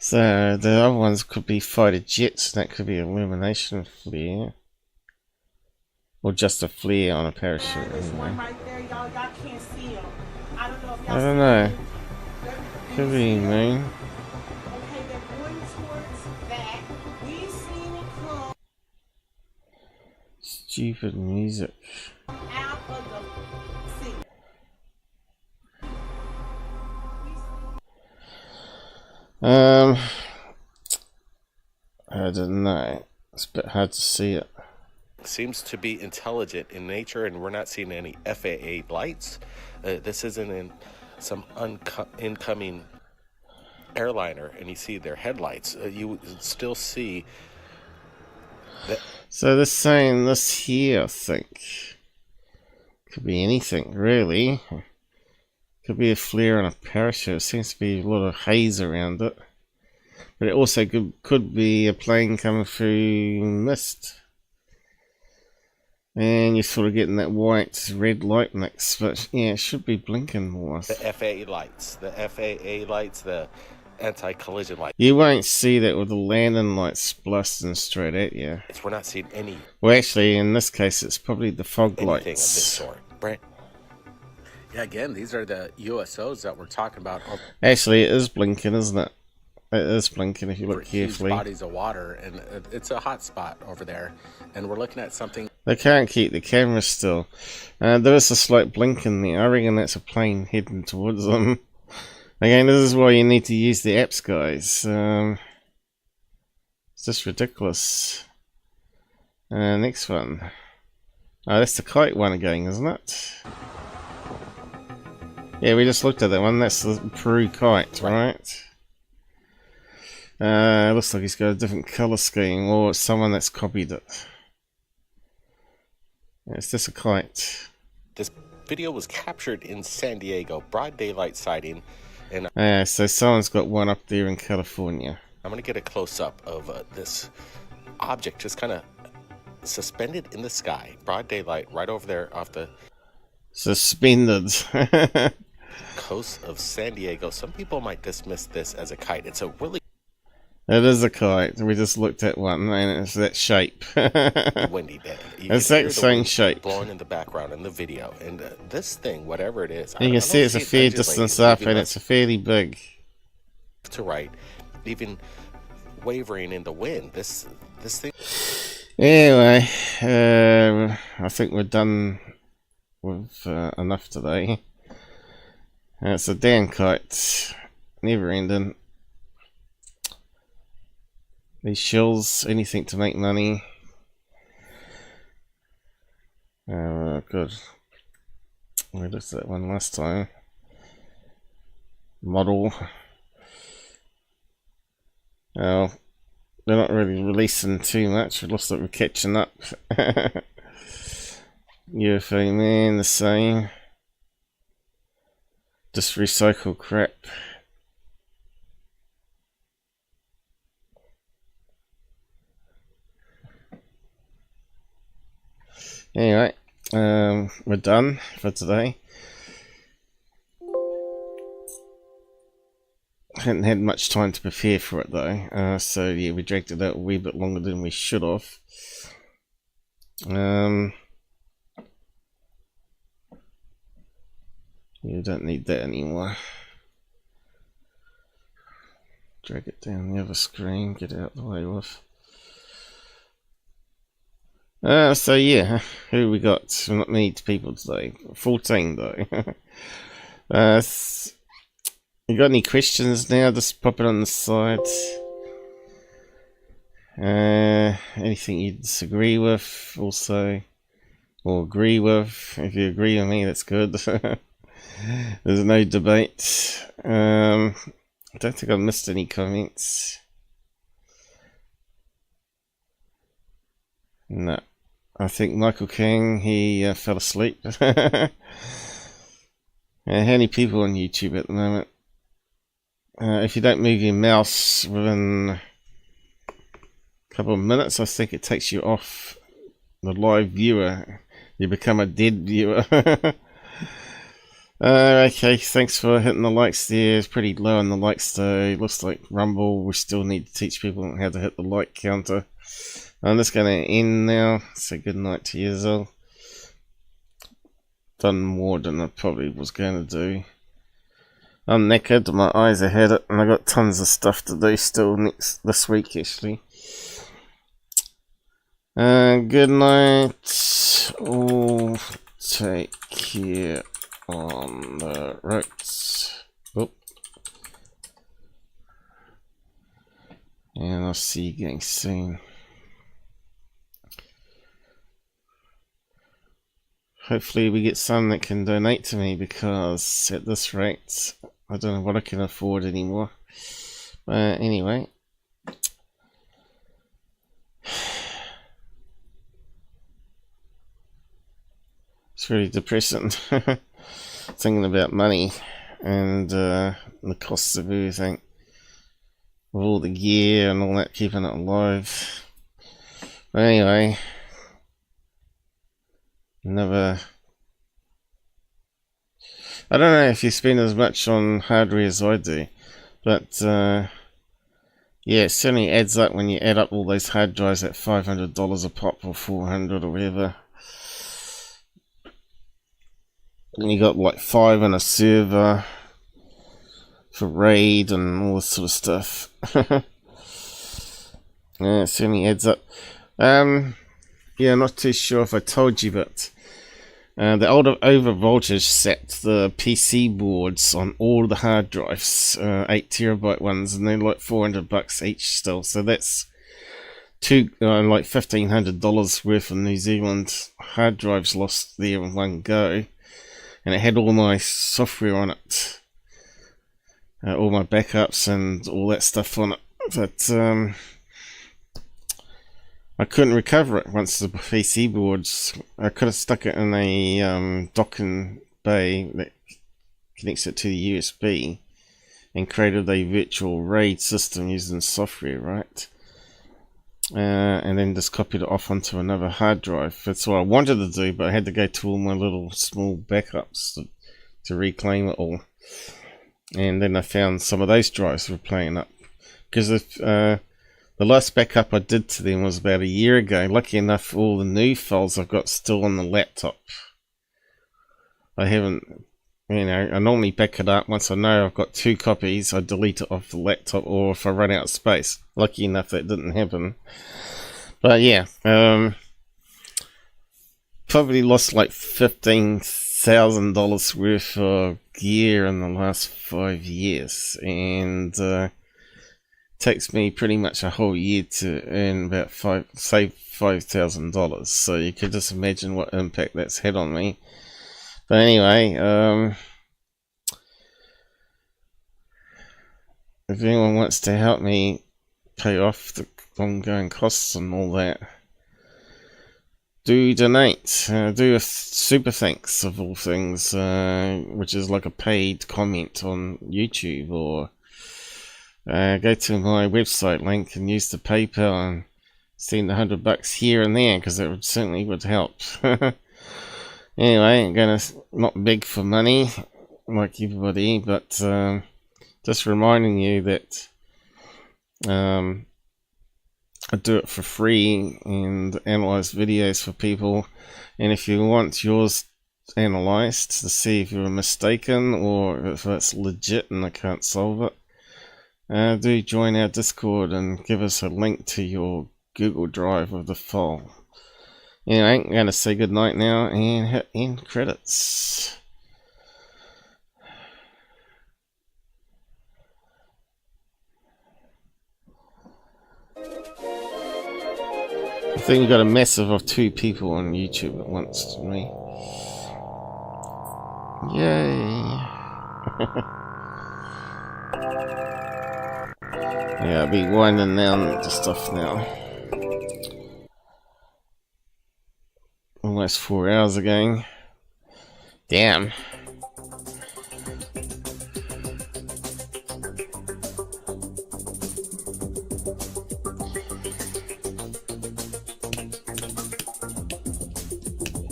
So the other ones could be fighter jets. That could be illumination flare, or just a flare on a parachute. There's one right there, y'all. Y'all can't see them. I don't know if y'all I don't know. Could be moon. Okay, they're going towards that. We've seen it come Stupid music. out of the sea. I don't know. It's a bit hard to see it. Seems to be intelligent in nature, and we're not seeing any FAA lights. This isn't in some incoming airliner, and you see their headlights. You would still see that. So they're saying this here, I think. Could be anything, really. Could be a flare on a parachute. It seems to be a lot of haze around it. But it also could be a plane coming through mist. And you're sort of getting that white red light mix, but yeah, it should be blinking more. The FAA lights, the anti-collision lights. You won't see that with the landing lights blasting straight at you. We're not seeing any. Well, actually, in this case, it's probably the fog anything lights. of this sort, right? Yeah, again, these are the USOs that we're talking about. Actually, it is blinking, isn't it? It is blinking if you look carefully. Huge bodies of water, and it's a hot spot over there. And we're looking at something. They can't keep the camera still. There is a slight blink in there. I reckon that's a plane heading towards them. Again, this is why you need to use the apps, guys. It's just ridiculous. Next one. Oh, that's the kite one again, isn't it? Yeah, we just looked at that one. That's the Peru kite, right? Looks like he's got a different colour scheme, or it's someone that's copied it. It's just a kite. This video was captured in San Diego, broad daylight sighting. And so someone's got one up there in California. I'm going to get a close-up of this object just kind of suspended in the sky. Broad daylight right over there off the... Suspended. coast of San Diego. Some people might dismiss this as a kite. It's a really... It is a kite. We just looked at one, and it's that shape. windy day. It's that same shape. Blowing in the background in the video, and this thing, whatever it is, you can see it's a fair distance up, and it's fairly big. To right, even wavering in the wind. This thing. Anyway, I think we're done with enough today. It's a damn kite, never ending. These shills, anything to make money. Good. We looked at that one last time. Model. Oh, they're not really releasing too much. It looks like we're catching up. UFOman, the same. Just recycle crap. Anyway, we're done for today. Hadn't had much time to prepare for it though, so yeah, we dragged it out a wee bit longer than we should have. You don't need that anymore. Drag it down the other screen, get it out the way with. So yeah, who we got? Not many people today. 14 though. You got any questions now? Just pop it on the side. Anything you disagree with also, or agree with? If you agree with me, that's good. There's no debate. I don't think I've missed any comments. No. I think Michael King, he fell asleep. How many people on YouTube at the moment? If you don't move your mouse within a couple of minutes, I think it takes you off the live viewer. You become a dead viewer. Okay, thanks for hitting the likes there. It's pretty low on the likes though. Looks like Rumble, we still need to teach people how to hit the like counter. I'm just going to end now. So good night to you all. Done more than I probably was going to do. I'm knackered, my eyes are had it, and I got tons of stuff to do still this week actually. Good night. All take care on the roads. Oh. And I'll see you again soon. Hopefully we get some that can donate to me, because at this rate I don't know what I can afford anymore. But anyway, it's really depressing. Thinking about money and the costs of everything, with all the gear and all that, keeping it alive. But anyway, never... I don't know if you spend as much on hardware as I do, but yeah, it certainly adds up when you add up all those hard drives at $500 a pop or $400 or whatever. And you got like 5 on a server for RAID and all this sort of stuff. Yeah, it certainly adds up. Yeah, I'm not too sure if I told you, but the older overvoltage set the PC boards on all the hard drives, 8 terabyte ones, and they're like $400 each still. So that's like $1,500 worth of New Zealand hard drives lost there in one go, and it had all my software on it, all my backups and all that stuff on it. But I couldn't recover it once the PC boards. I could have stuck it in a docking bay that connects it to the USB and created a virtual RAID system using software, right? And then just copied it off onto another hard drive. That's what I wanted to do, but I had to go to all my little small backups to reclaim it all. And then I found some of those drives were playing up. Because if... the last backup I did to them was about a year ago. Lucky enough, all the new files I've got still on the laptop. I haven't, you know, I normally back it up. Once I know I've got 2 copies, I delete it off the laptop, or if I run out of space. Lucky enough that didn't happen. But yeah, probably lost like $15,000 worth of gear in the last 5 years. And, takes me pretty much a whole year to earn about save $5,000, so you could just imagine what impact that's had on me. But anyway, if anyone wants to help me pay off the ongoing costs and all that, do donate. Do a super thanks of all things, which is like a paid comment on YouTube, or go to my website link and use the PayPal and send $100 here and there, because it certainly would help. Anyway, I'm gonna not beg for money like everybody, but just reminding you that I do it for free and analyze videos for people, and if you want yours analyzed to see if you're mistaken or if it's legit and I can't solve it, do join our Discord and give us a link to your Google Drive of the file. Anyway, I'm going to say goodnight now and hit end credits. I think we got a massive of 2 people on YouTube at once to me. Yay! Yeah, I'll be winding down the stuff now. Almost 4 hours again. Damn.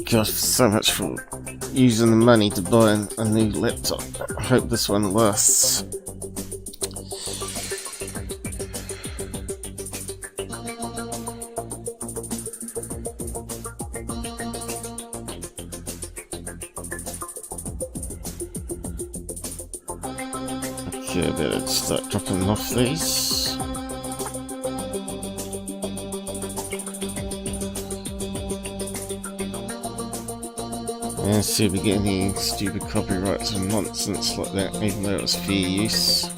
Gosh, so much for using the money to buy a new laptop. I hope this one lasts. Okay, I better start dropping off these. And see if we get any stupid copyrights and nonsense like that, even though it's fair use.